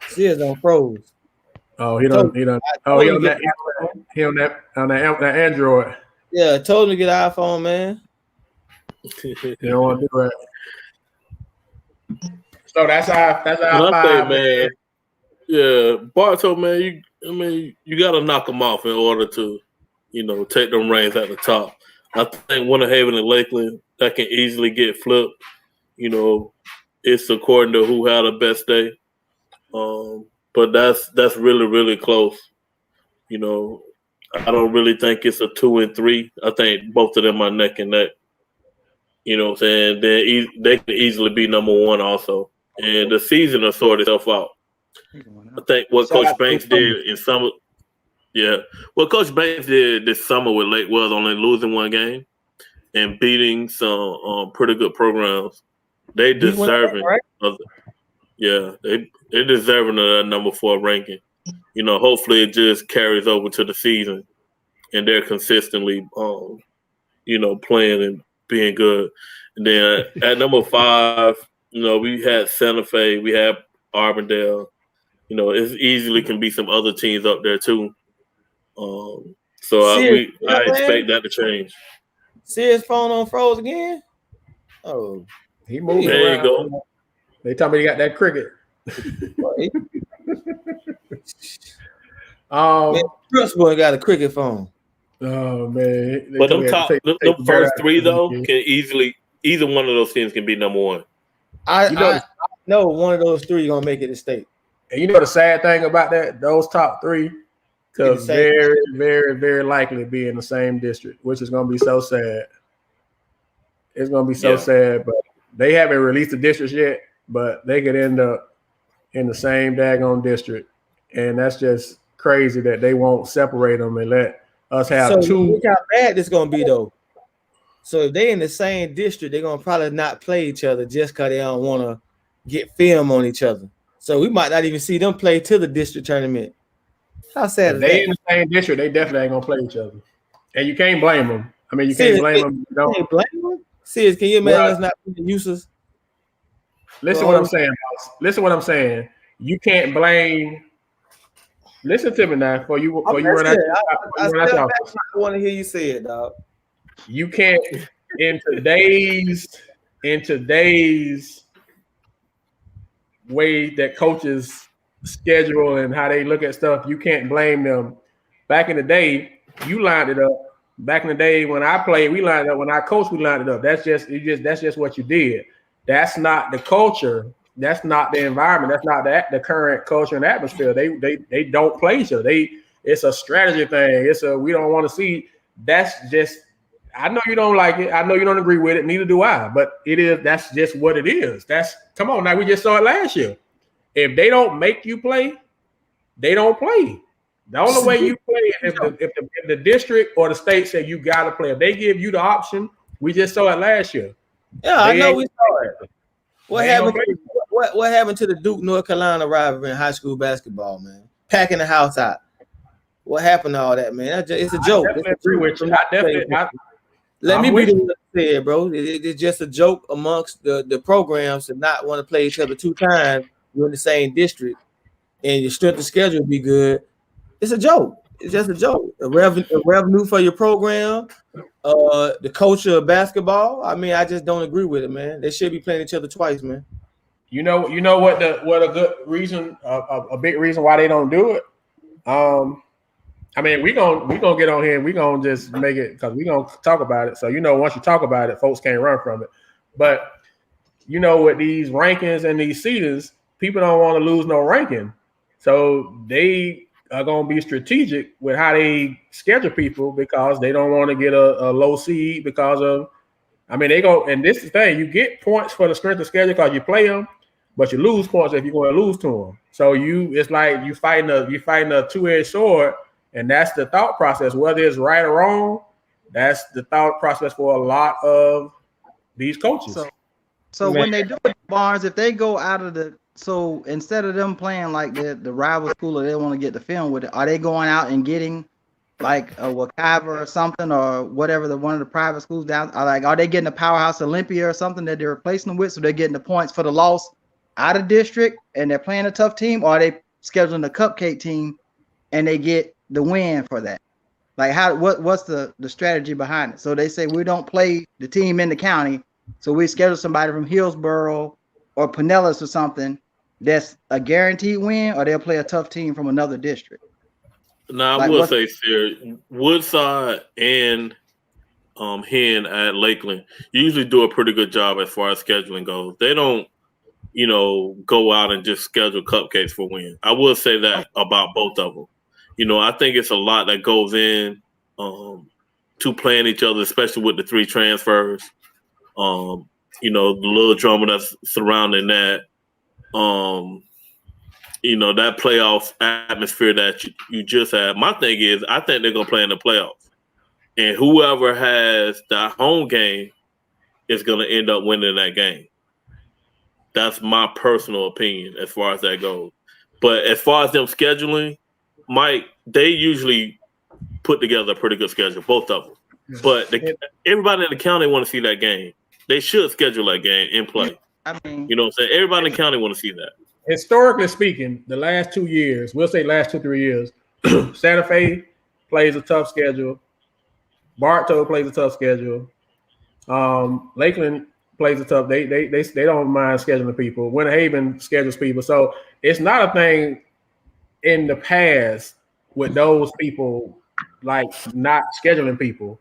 Sears on froze. Oh, he on that Android. Yeah, told him to get an iPhone, man. You don't want to do it. So that's our 5, man. Yeah, Bartow, man, you got to knock them off in order to, take them reins at the top. I think Winter Haven and Lakeland, that can easily get flipped. It's according to who had the best day. But that's really, really close. I don't really think it's a 2 and 3. I think both of them are neck and neck. You know what I'm saying? They can easily be number 1 also. And the season will sort itself out. I think what Coach Banks did in summer, what Coach Banks did this summer with Lake was only losing 1 game and beating some pretty good programs. They deserving of they deserving of that number 4 ranking. Hopefully it just carries over to the season and they're consistently playing and being good. And then at number 5, we had Santa Fe, we have Auburndale. It easily can be some other teams up there too. I expect that to change. See his phone on froze again? Oh, he moved. There you go. They told me he got that cricket. Man, Trust boy got a cricket phone. Oh man! But the first 3 though can easily either one of those teams can be number 1. I know one of those 3 gonna make it to state. And you know the sad thing about that, those top 3 could very, very, very likely be in the same district, which is going to be so sad. It's going to be so sad, but they haven't released the districts yet, but they could end up in the same daggone district. And that's just crazy that they won't separate them and let us have 2. Look how bad this going to be, though. So if they in the same district, they're going to probably not play each other just because they don't want to get film on each other. So we might not even see them play to the district tournament. How sad is that? They in the same district, they definitely ain't gonna play each other, and you can't blame them. I mean, you can't blame them. You can't blame them. Serious, can you imagine us not being useless? Listen what I'm saying, boss. Listen what I'm saying. You can't blame. Listen to me now. Before you run out. I want to hear you say it, dog. You can't in today's way that coaches schedule and how they look at stuff, you can't blame them. Back in the day, you lined it up. Back in the day when I played, we lined it up. When I coached, we lined it up. That's just what you did. That's not the culture. That's not the environment. That's not the current culture and atmosphere. They don't play each other. It's a strategy thing. We don't want to see. That's just. I know you don't like it. I know you don't agree with it. Neither do I. But that's just what it is. Come on now. We just saw it last year. If they don't make you play, they don't play. The only way you play is if the district or the state say you got to play. If they give you the option, we just saw it last year. Yeah, I know we saw it. What happened to the Duke North Carolina rivalry in high school basketball, man? Packing the house out. What happened to all that, man? It's a joke. Let me be the one to say it, bro. It's just a joke amongst the programs to not want to play each other 2 times. You're in the same district, and your strength of schedule be good. It's a joke. It's just a joke. A revenue for your program, the culture of basketball. I mean, I just don't agree with it, man. They should be playing each other twice, man. You know what a good reason, a big reason why they don't do it. I mean, we gonna get on here and we gonna just make it because we gonna talk about it. So once you talk about it, folks can't run from it. But with these rankings and these seedings, people don't want to lose no ranking, so they are gonna be strategic with how they schedule people because they don't want to get a low seed because of. I mean, they go and this is the thing: you get points for the strength of schedule because you play them, but you lose points if you're going to lose to them. So it's like you fighting a two-edged sword. And that's the thought process, whether it's right or wrong. That's the thought process for a lot of these coaches. So when they do it, Barnes, if they go out of so instead of them playing like the rival school or they want to get the film with it, are they going out and getting like Wakava or something, or whatever one of the private schools down? Are they getting a Powerhouse Olympia or something that they're replacing them with, so they're getting the points for the loss out of district and they're playing a tough team, or are they scheduling a cupcake team and they get the win for that? Like what's the strategy behind it? So they say we don't play the team in the county, so we schedule somebody from Hillsboro or Pinellas or something that's a guaranteed win, or they'll play a tough team from another district. Now, I will say, Sir, Woodside and Hen at Lakeland usually do a pretty good job as far as scheduling goes. They don't, go out and just schedule cupcakes for win. I will say that about both of them. I think it's a lot that goes in to playing each other, especially with the 3 transfers. The little drama that's surrounding that. That playoff atmosphere that you just had. My thing is, I think they're going to play in the playoffs. And whoever has that home game is going to end up winning that game. That's my personal opinion as far as that goes. But as far as them scheduling, Mike, they usually put together a pretty good schedule, both of them. But everybody in the county want to see that game. They should schedule that game in play. I mean, you know what I'm saying? Everybody in the county want to see that. Historically speaking, the last 2 years, we'll say last 2-3 years, Santa Fe plays a tough schedule. Bartow plays a tough schedule. Lakeland plays a tough. They don't mind scheduling people. Winter Haven schedules people. So it's not a thing in the past with those people like not scheduling people.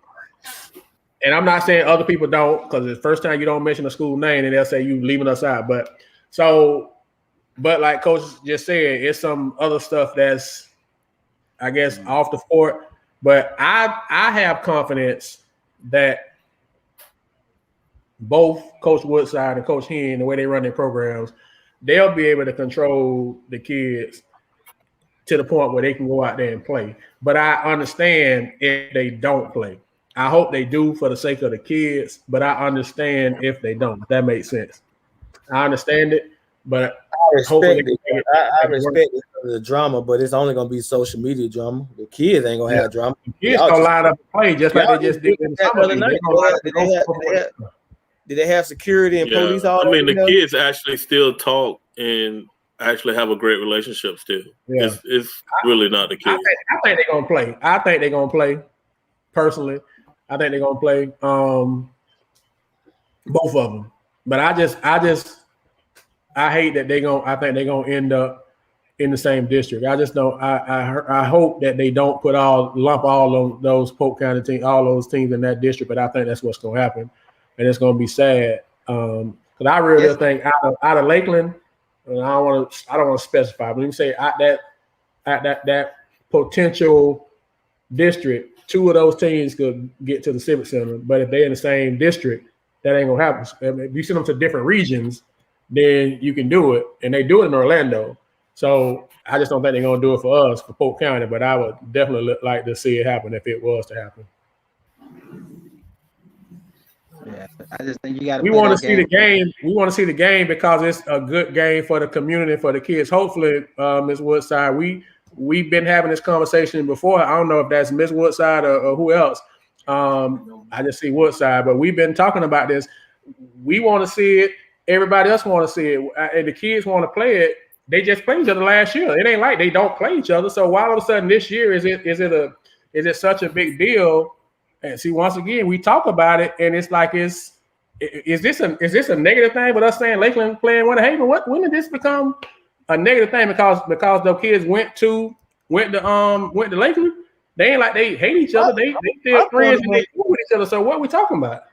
And I'm not saying other people don't, because the first time you don't mention a school name and they'll say you leaving us out. But like Coach just said, it's some other stuff that's, I guess, off the court. But I have confidence that both Coach Woodside and Coach Hen, the way they run their programs, they'll be able to control the kids to the point where they can go out there and play. But I understand if they don't play. I hope they do for the sake of the kids, but I understand if they don't. If that makes sense. I understand it, but I respect the drama, but it's only gonna be social media drama. The kids ain't gonna have drama. The kids gonna line up and play just like they just did in the summer league. Did they have security and police? The kids actually still talk and actually have a great relationship still. Yeah. It's really not the kids. I think they're gonna play. I think they're gonna play. Personally, I think they're gonna play both of them. But I hate that I think they're gonna end up in the same district. I just don't. I hope that they don't lump all of those Polk County teams, all those teams in that district. But I think that's what's gonna happen, and it's gonna be sad. Because I really think out of Lakeland, and I don't want to specify, but let me say at that potential district, 2 of those teams could get to the Civic Center. But if they're in the same district, that ain't gonna happen. If you send them to different regions, then you can do it, and they do it in Orlando. So I just don't think they're gonna do it for us, for Polk County. But I would definitely like to see it happen if it was to happen. Yeah, I just think you got to. We want to see the game. We want to see the game because it's a good game for the community, for the kids. Hopefully, Ms. Woodside, we've been having this conversation before. I don't know if that's Ms. Woodside or who else. I just see Woodside, but we've been talking about this. We want to see it. Everybody else want to see it, and the kids want to play it. They just played each other last year. It ain't like they don't play each other. So why all of a sudden this year is it such a big deal? And see, once again, we talk about it, and it's like, is this a negative thing? But us saying Lakeland playing Winter Haven, when did this become a negative thing? Because the kids went to Lakeland, they ain't like they hate each other. They still friends and they cool with each other. So what are we talking about?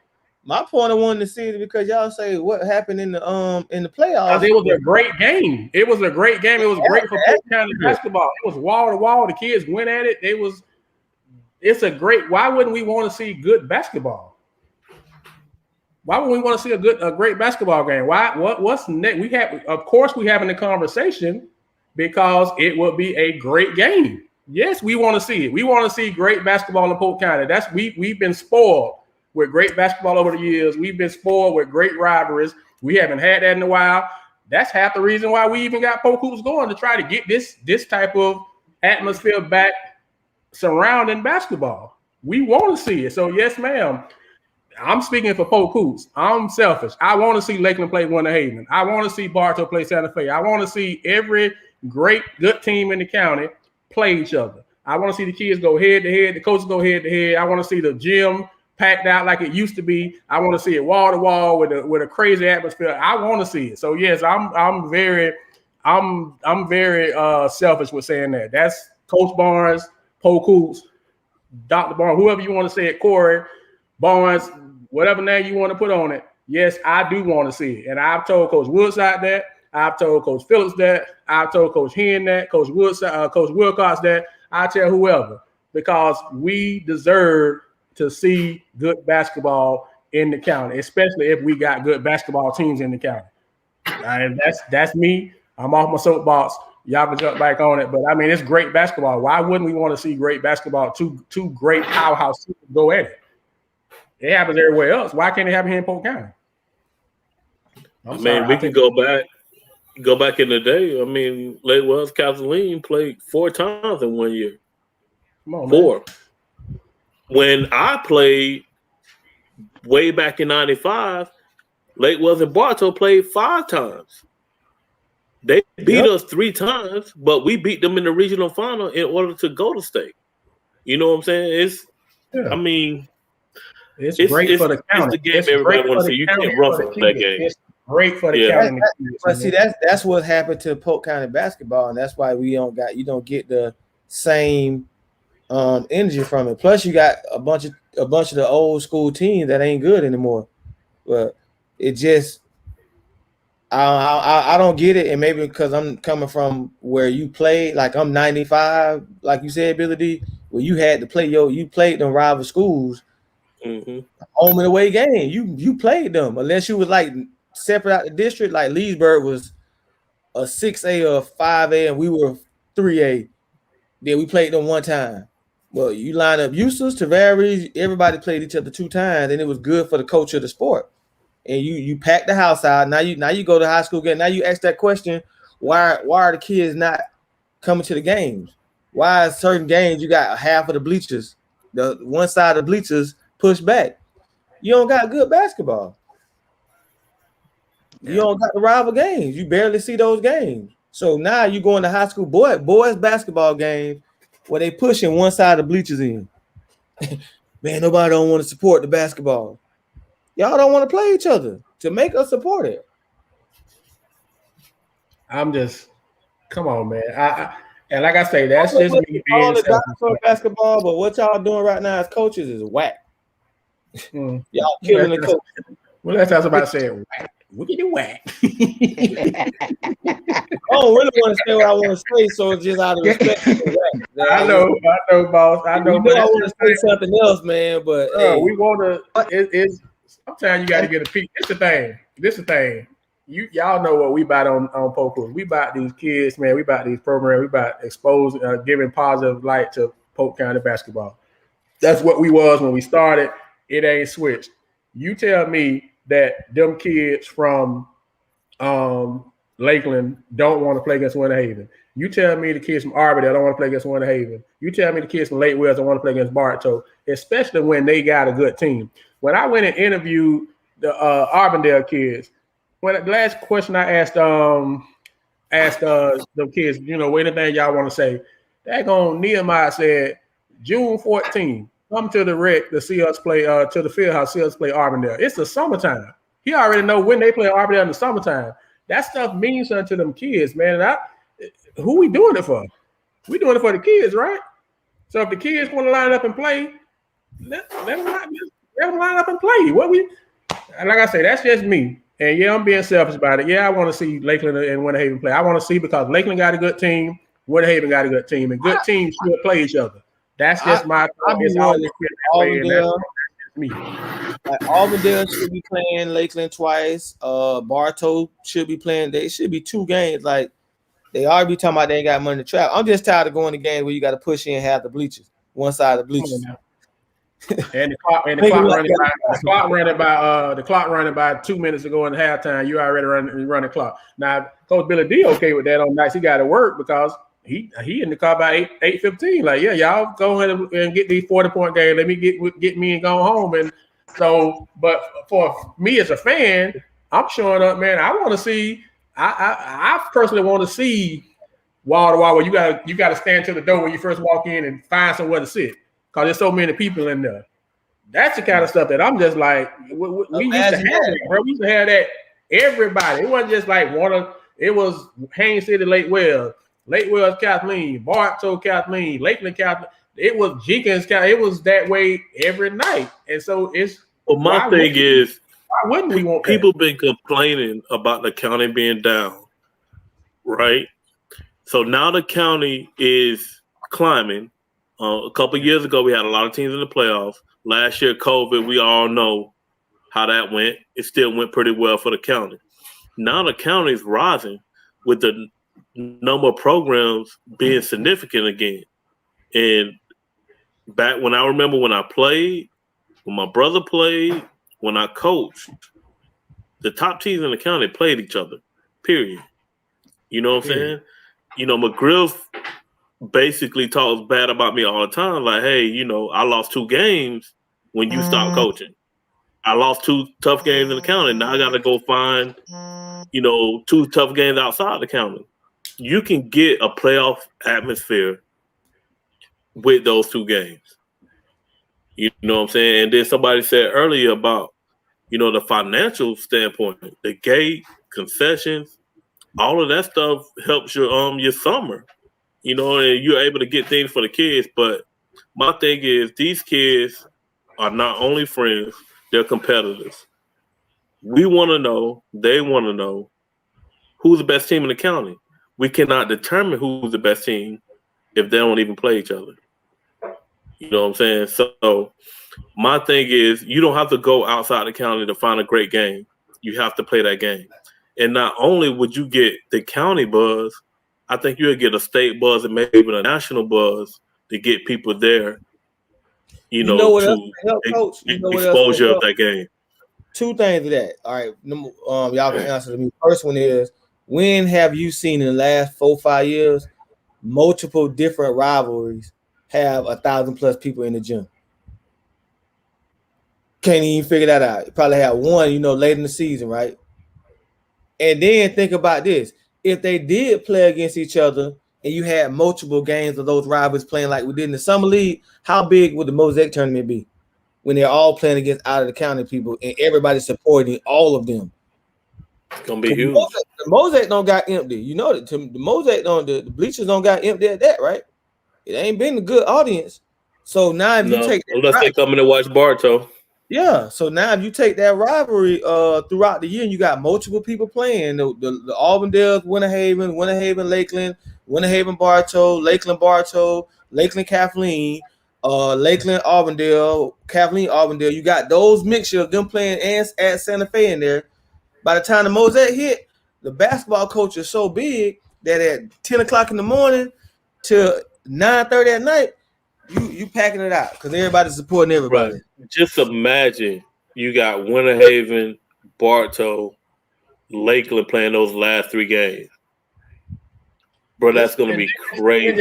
My point of wanting to see it because y'all say what happened in the playoffs. It was a great game. It was a great game. It was great for Polk County basketball. It was wall to wall. The kids went at it. It's a great. Why wouldn't we want to see good basketball? Why would we want to see a great basketball game? Why? What's next? Of course, we having the conversation because it will be a great game. Yes, we want to see it. We want to see great basketball in Polk County. We've been spoiled with great basketball over the years. We've been spoiled with great rivalries. We haven't had that in a while. That's half the reason why we even got Polk Hoops going, to try to get this type of atmosphere back surrounding basketball. We want to see it. So yes, ma'am. I'm speaking for Polk Hoops. I'm selfish. I want to see Lakeland play Winter Haven. I want to see Bartow play Santa Fe. I want to see every great, good team in the county play each other. I want to see the kids go head to head, the coaches go head to head. I want to see the gym packed out like it used to be. I want to see it wall to wall with a crazy atmosphere. I want to see it. So yes, I'm very selfish with saying that. That's Coach Barnes, Polk Hoops, Dr. Barnes, whoever you want to say it, Corey Barnes, whatever name you want to put on it. Yes, I do want to see it. And I've told Coach Woodside that. I've told Coach Phillips that. I've told Coach Hen that. Coach Woodside, Coach Wilcox that. I tell whoever, because we deserve to see good basketball in the county, especially if we got good basketball teams in the county. And that's me. I'm off my soapbox. Y'all can jump back on it, but I mean, it's great basketball. Why wouldn't we want to see great basketball? Two great powerhouse teams go at it. It happens everywhere else. Why can't it happen here in Polk County? We can go back in the day. I mean, Lake Wells Kathleen played 4 times in 1 year. Come on, 4. Man. When I played way back in '95, Lake Wells and Bartow played 5 times. They beat us 3 times, but we beat them in the regional final in order to go to state. You know what I'm saying? It's great for the county. It's the game everybody wants to see. You can't ruffle that game. It's great for the county. But see, that's what happened to Polk County basketball, and that's why you don't get the same energy from it. Plus, you got a bunch of the old school teams that ain't good anymore. But it just I don't get it, and maybe because I'm coming from where you played, like I'm 95, like you said, Billy D, where you had to play you played them rival schools. Mm-hmm. Home and away game. You played them unless you was like separate out the district. Like Leesburg was a 6A or 5A, and we were 3A. Then we played them 1 time. Well, you line up Eustis, Tavares, everybody played each other 2 times, and it was good for the culture of the sport. And you pack the house out. Now you go to high school game. Now you ask that question: why are the kids not coming to the games? Why is certain games you got half of the bleachers, the one side of the bleachers pushed back? You don't got good basketball. You don't got the rival games. You barely see those games. So now you going to high school boys basketball games where they pushing one side of the bleachers in. Man, nobody don't want to support the basketball. Y'all don't want to play each other to make us support it. Come on, man. And like I say, that's just me being selfish. Basketball, but what y'all doing right now as coaches is whack. Y'all killing the coach. Well, that's what I was about to say. Whack. Wickedy whack. I don't really want to say what I want to say, so it's just out of respect. I know, boss. I know. I want to say something else, man. But we want to. Sometimes you got to get a peek. This the thing. Y'all know what we about on Polk. We about these kids, man. We about these programs. We about exposing, giving positive light to Polk County basketball. That's what we was when we started. It ain't switched. You tell me that them kids from Lakeland don't want to play against Winter Haven. You tell me the kids from Arbor don't want to play against Winter Haven. You tell me the kids from Lake Wells don't want to play against Bartow, especially when they got a good team. When I went and interviewed the Arbondale kids, when the last question I asked the kids, anything y'all want to say, Nehemiah said, June 14th, come to the rec to see us play, to the field house, see us play Arbondale. It's the summertime. He already know when they play Arbondale in the summertime. That stuff means something to them kids, man. And who we doing it for? We doing it for the kids, right? So if the kids want to line up and play, let them line up and play. Like I say, that's just me. And yeah, I'm being selfish about it. Yeah, I want to see Lakeland and Winter Haven play. I want to see because Lakeland got a good team, Winter Haven got a good team, and good teams should play each other. That's just my thought. Me. Like Auburndale should be playing Lakeland twice. Bartow should be playing. They should be 2 games. Like they already be talking about they ain't got money to travel. I'm just tired of going to games where you got to push in half the bleachers, one side of the bleachers. And the clock running by 2 minutes to go in halftime. You already run the clock. Now, Coach Billy D okay with that on nights he got to work because he in the car by 8:15. Like, yeah, y'all go ahead and get these 40-point games. Let me get me and go home. And so, but for me as a fan, I'm showing up, man. I want to see. I personally want to see wall to wall where you got to stand to the door when you first walk in and find somewhere to sit because there's so many people in there. That's the kind of stuff that I'm just like, we used to have it, bro. We used to have that everybody. It wasn't just like it was Haines City, Lake Wells, Kathleen, Bartow, Kathleen, Lakeland, Kathleen. It was Jenkins, it was that way every night. And so it's. Well, my thing is, why wouldn't we want people been complaining about the county being down, right? So now the county is climbing. A couple of years ago, we had a lot of teams in the playoffs. Last year, COVID, we all know how that went. It still went pretty well for the county. Now the county is rising with the number of programs being significant again. And back when I remember when I played, when my brother played, when I coached, the top teams in the county played each other, period. You know what I'm saying? You know, McGriff basically talks bad about me all the time. Like, hey, you know, I lost 2 games when you stopped coaching. I lost 2 tough games in the county. Now I got to go find, you know, 2 tough games outside the county. You can get a playoff atmosphere with those 2 games. You know what I'm saying? And then somebody said earlier about, you know, the financial standpoint, the gate, concessions, all of that stuff helps your summer. You know, and you're able to get things for the kids. But my thing is, these kids are not only friends, they're competitors. We want to know, they want to know, who's the best team in the county. We cannot determine who's the best team if they don't even play each other. You know what I'm saying? So my thing is, you don't have to go outside the county to find a great game. You have to play that game. And not only would you get the county buzz, I think you'll get a state buzz and maybe even a national buzz to get people there, you know to exposure of that game. 2 things to that. All right. Y'all can answer to me. First one is, when have you seen in the last 4-5 years multiple different rivalries have 1,000+ people in the gym? Can't even figure that out. You probably have one, you know, late in the season, right? And then think about this. If they did play against each other and you had multiple games of those rivals playing like we did in the summer league, how big would the Mosaic tournament be when they're all playing against out of the county people and everybody supporting all of them? It's gonna be huge. The Mosaic don't got empty. You know that the Mosaic don't, the bleachers don't got empty at that, right? It ain't been a good audience. So now if you take that, unless they come in to watch Bartow. Yeah, so now if you take that rivalry throughout the year and you got multiple people playing, the Auburndales, Winter Haven, Lakeland, Winter Haven, Bartow, Lakeland, Kathleen, Lakeland, Auburndale, Kathleen, Auburndale, you got those mixture of them playing and at Santa Fe in there. By the time the Mosaic hit, the basketball coach is so big that at 10 o'clock in the morning to 9:30 at night, you packing it out because everybody's supporting everybody. Right. Just imagine you got Winter Haven, Bartow, Lakeland playing those last 3 games. Bro, that's gonna be crazy. And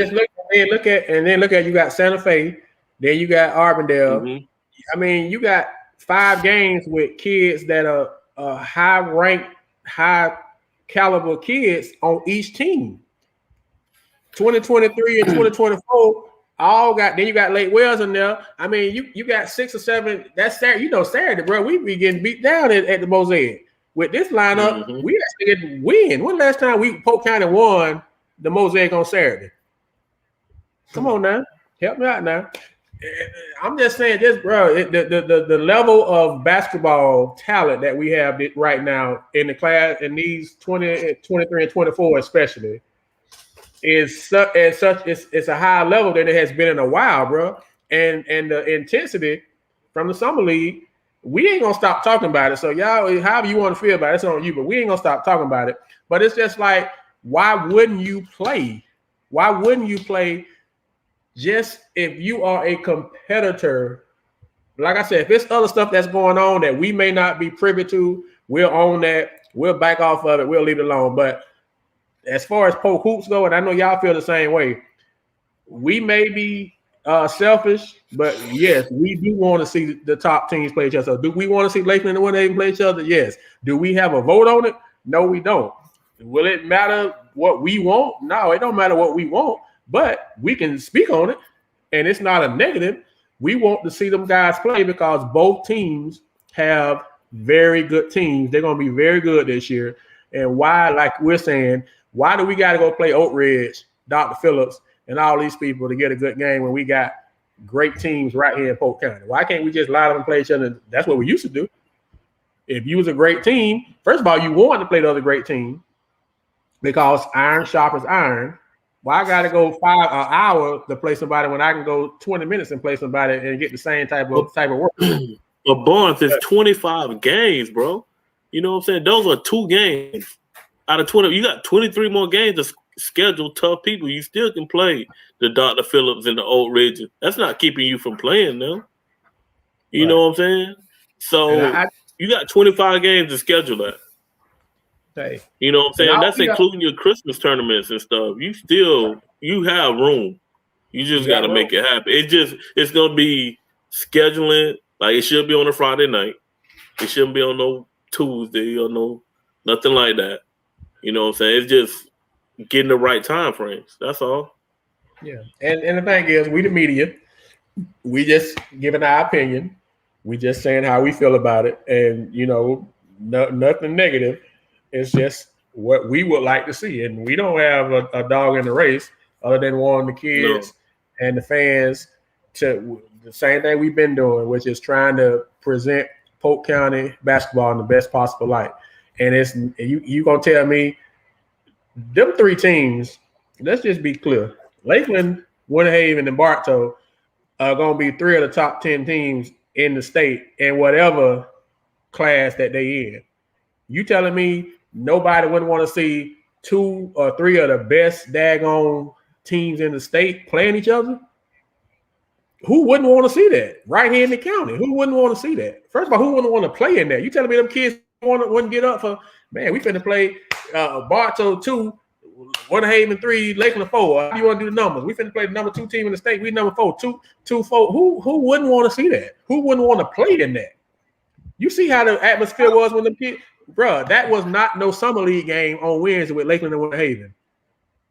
then look at you got Santa Fe, then you got Auburndale. Mm-hmm. I mean, you got 5 games with kids that are high-ranked, high-caliber kids on each team. 2023 and 2024. All got, then you got Lake Wells in there. I mean, you got 6 or 7. That's Saturday. You know, Saturday, bro. We be getting beat down at the Mosaic. With this lineup, we actually didn't win. When last time Polk County won the Mosaic on Saturday? Come on now, help me out now. I'm just saying this, bro. The level of basketball talent that we have right now in the class, in these 20, 23, and 24 especially, it's a higher level than it has been in a while, bro. And the intensity from the summer league, we ain't gonna stop talking about it. So y'all, however you want to feel about it, it's on you, but we ain't gonna stop talking about it. But it's just like, why wouldn't you play? Why wouldn't you play just if you are a competitor? Like I said, if it's other stuff that's going on that we may not be privy to, we'll own that. We'll back off of it. We'll leave it alone. But as far as Polk hoops go, and I know y'all feel the same way, we may be selfish, but yes, we do want to see the top teams play each other. So do we want to see Lakeland and Winter play each other? Yes. Do we have a vote on it? No, we don't. Will it matter what we want? No, it don't matter what we want, but we can speak on it, and it's not a negative. We want to see them guys play because both teams have very good teams. They're going to be very good this year. And why, like we're saying, why do we got to go play Oak Ridge, Dr. Phillips, and all these people to get a good game when we got great teams right here in Polk County? Why can't we just line up and play each other? That's what we used to do. If you was a great team, first of all, you wanted to play the other great team because iron sharpens iron. Why I got to go an hour to play somebody when I can go 20 minutes and play somebody and get the same type of work? But Barnes, it's 25 games, bro. You know what I'm saying? Those are 2 games out of 20. You got 23 more games to schedule tough people. You still can play the Dr. Phillips and the Oak Ridge. That's not keeping you from playing them. You know what I'm saying? So you got 25 games to schedule that. Hey. You know what I'm saying? That's including your Christmas tournaments and stuff. You have room. You just got to make it happen. It's going to be scheduling. Like, it should be on a Friday night. It shouldn't be on no Tuesday or nothing like that. You know what I'm saying? It's just getting the right time frames. That's all. Yeah. And the thing is, we the media, we just giving our opinion. We just saying how we feel about it. And, nothing negative. It's just what we would like to see. And we don't have a dog in the race other than wanting the kids and the fans to the same thing we've been doing, which is trying to present Polk County basketball in the best possible light. And it's you gonna tell me them 3 teams, let's just be clear. Lakeland, Winter Haven, and Bartow are gonna be 3 of the top 10 teams in the state in whatever class that they in. You telling me nobody wouldn't want to see 2 or 3 of the best daggone teams in the state playing each other? Who wouldn't want to see that right here in the county? Who wouldn't want to see that? First of all, who wouldn't want to play in that? You telling me them kids wouldn't get up for, man, we finna play Bartow 2, Winter Haven 3, Lakeland 4. How do you want to do the numbers? We finna play the number 2 team in the state. We number 4, 2, 4. Who wouldn't want to see that? Who wouldn't want to play in that? You see how the atmosphere was when the kids, bro, that was not no summer league game on Wednesday with Lakeland and Winter Haven.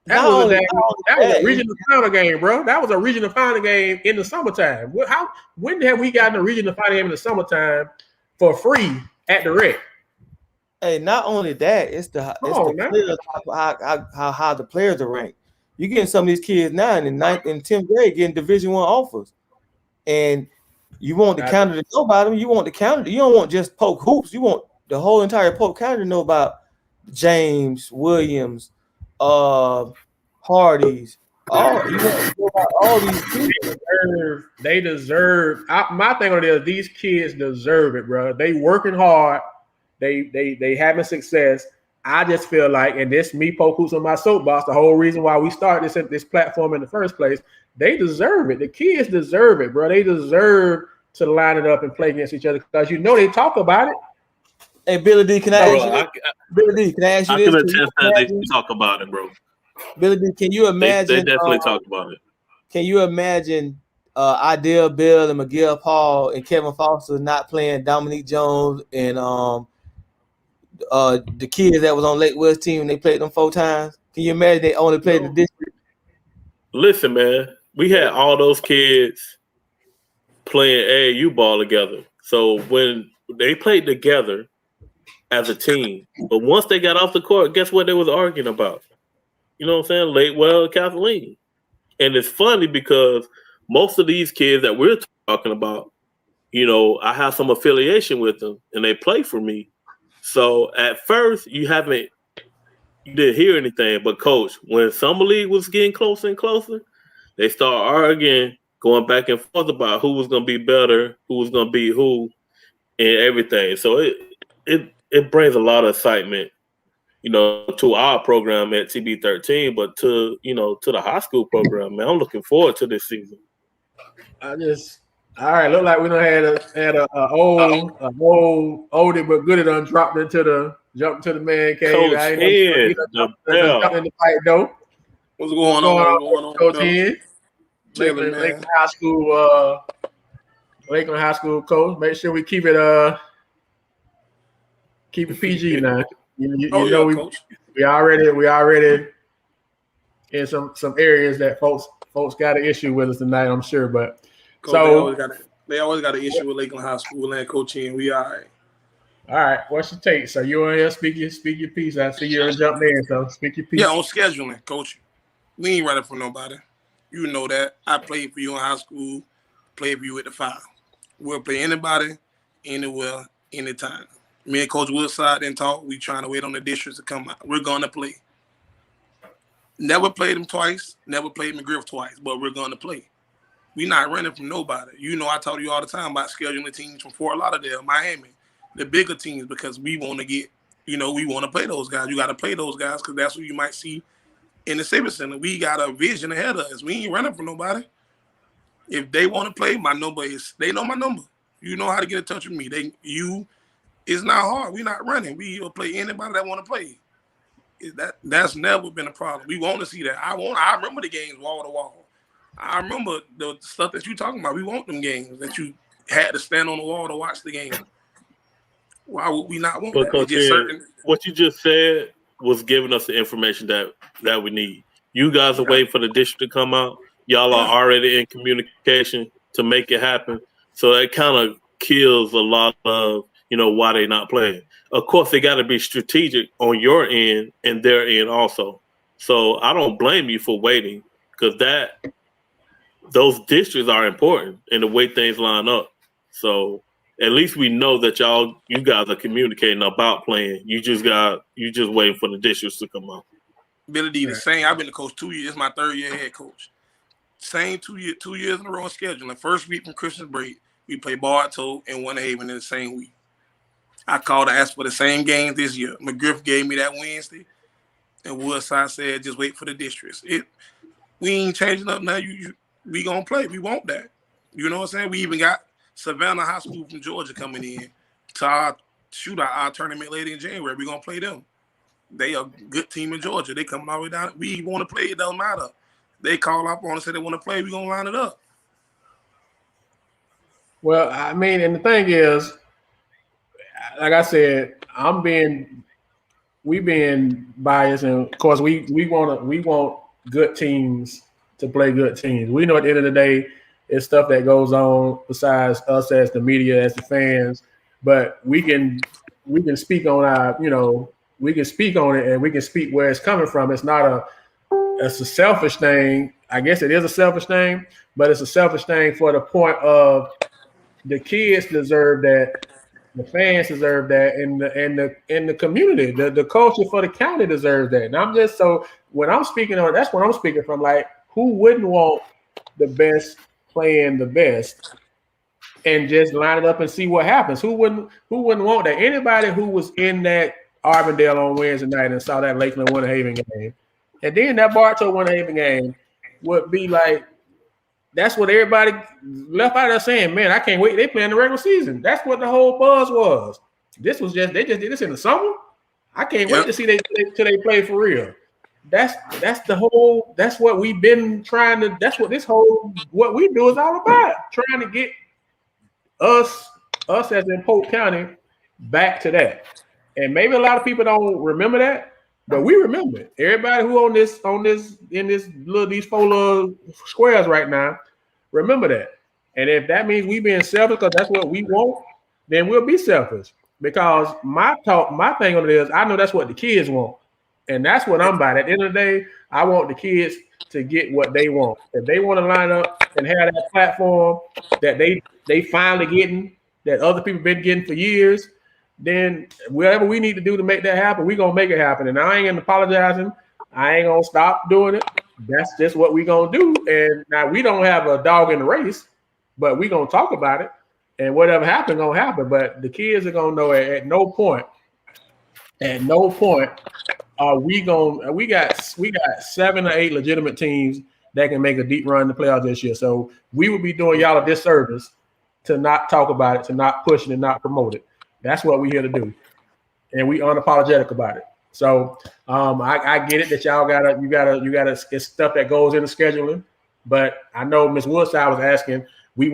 That was a regional final game, bro. That was a regional final game in the summertime. When have we gotten a regional final game in the summertime for free at the rec? Hey, not only that, it's the players, how the players are ranked. You getting some of these kids now in the 9th and 10th grade getting Division I offers, and you want the county to know about them. You want the county. You don't want just Polk hoops. You want the whole entire Polk County to know about James Williams, Hardy's. All these kids they deserve. My thing on it is these kids deserve it, bro. They working hard. They having success. I just feel like, and this me Polk hoops on my soapbox. The whole reason why we started this platform in the first place. They deserve it. The kids deserve it, bro. They deserve to line it up and play against each other because they talk about it. Hey, Billy D, can I ask you this? Billy D, can I ask you this? I can attest that they talk about it, bro. Billy D, can you imagine? They definitely talk about it. Can you imagine Idell Bill and Miguel Paul and Kevin Foster not playing Dominique Jones and the kids that was on Lake West team and they played them 4 times? Can you imagine they only played the district? Listen, man, we had all those kids playing AAU ball together. So when they played together as a team, but once they got off the court, guess what they was arguing about? You know what I'm saying? Lakewell and Kathleen. And it's funny because most of these kids that we're talking about, I have some affiliation with them and they play for me. So at first you didn't hear anything, but coach, when summer league was getting closer and closer, they start arguing, going back and forth about who was going to be better, who was going to be who, and everything. So it brings a lot of excitement, to our program at TB13, but to the high school program, man. I'm looking forward to this season. All right, look like we done had a oldie but goodie done dropped into Jump to the man cave. Coach I ain't Head, jump in the fight though. What's going on, Coach Head? Chilling, Lakeland man. High School coach. Make sure we keep it PG now. You know Coach. we already in some areas that folks got an issue with us tonight, I'm sure. But Coach, so they always got an issue with Lakeland High School and coaching. We all right. All right, what's your take? So you on here speak your piece. I see you jump in, so speak your piece. Yeah, on scheduling, coach. We ain't running for nobody. You know that. I played for you in high school, played for you at the 5. We'll play anybody, anywhere, anytime. Me and Coach Woodside didn't talk. We trying to wait on the districts to come out. We're gonna play. Never played them twice, never played McGriff twice, but we're gonna play. We not running from nobody. You know, I talk to you all the time about scheduling teams from Fort Lauderdale, Miami, the bigger teams, because we want to get, we want to play those guys. You got to play those guys because that's what you might see in the Civic Center. We got a vision ahead of us. We ain't running from nobody. If they want to play, my number is, they know my number. You know how to get in touch with me. It's not hard. We're not running. We will play anybody that want to play. That's never been a problem. We want to see that. I remember the games wall to wall. I remember the stuff that you talking about. We want them games that you had to stand on the wall to watch the game. Why would we not want that? Coach, what you just said was giving us the information that we need. You guys are waiting for the district to come out. Y'all are already in communication to make it happen. So that kind of kills a lot of, why they not playing. Of course, they got to be strategic on your end and their end also. So I don't blame you for waiting because those districts are important in the way things line up. So at least we know that you guys are communicating about playing. You just waiting for the districts to come out. Billy D, the same. I've been the coach 2 years. It's my 3rd year head coach. Same 2 years in a row on scheduling. First week from Christmas break, we play Bartow and Winter Haven in the same week. I called to ask for the same games this year. McGriff gave me that Wednesday, and Woodside said just wait for the districts. We ain't changing up now. We gonna play. We want that. You know what I'm saying? We even got Savannah High School from Georgia coming in to our tournament later in January. We're gonna play them. They a good team in Georgia. They coming all the way down. We want to play. It doesn't matter. They call up on and say they want to play. We gonna line it up. Well, I mean, and the thing is, like I said, we being biased, and of course we want good teams to play good teams. We know at the end of the day, it's stuff that goes on besides us as the media, as the fans, but we can speak on we can speak on it and we can speak where it's coming from. It's not it's a selfish thing. I guess it is a selfish thing, but it's a selfish thing for the point of the kids deserve that, the fans deserve that, and the community, the culture for the county deserves that. And I'm just when I'm speaking on it, that's what I'm speaking from. Like, who wouldn't want the best playing the best and just line it up and see what happens? Who wouldn't want that? Anybody who was in that Arbondale on Wednesday night and saw that Lakeland Winter Haven game, and then that Bartow Winter Haven game would be like, that's what everybody left out there saying, man, I can't wait. They playing the regular season. That's what the whole buzz was. They just did this in the summer. I can't wait to see till they play for real. That's what we've been trying to, that's what what we do is all about. Trying to get us as in Polk County back to that. And maybe a lot of people don't remember that, but we remember it. Everybody who these 4 little squares right now, remember that. And if that means we being selfish because that's what we want, then we'll be selfish. Because my thing on it is, I know that's what the kids want. And that's what I'm about. At the end of the day, I want the kids to get what they want. If they want to line up and have that platform that they finally getting, that other people been getting for years, then whatever we need to do to make that happen, we're going to make it happen. And I ain't going to apologizing. I ain't going to stop doing it. That's just what we're going to do. And now we don't have a dog in the race, but we're going to talk about it. And whatever happens, going to happen. But the kids are going to know at no point are we got 7 or 8 legitimate teams that can make a deep run in the playoffs this year. So we would be doing y'all a disservice to not talk about it, to not push it and not promote it. That's what we're here to do. and we unapologetic about it. So I get it that you gotta it's stuff that goes into scheduling, but I know Ms. Woodside was asking, we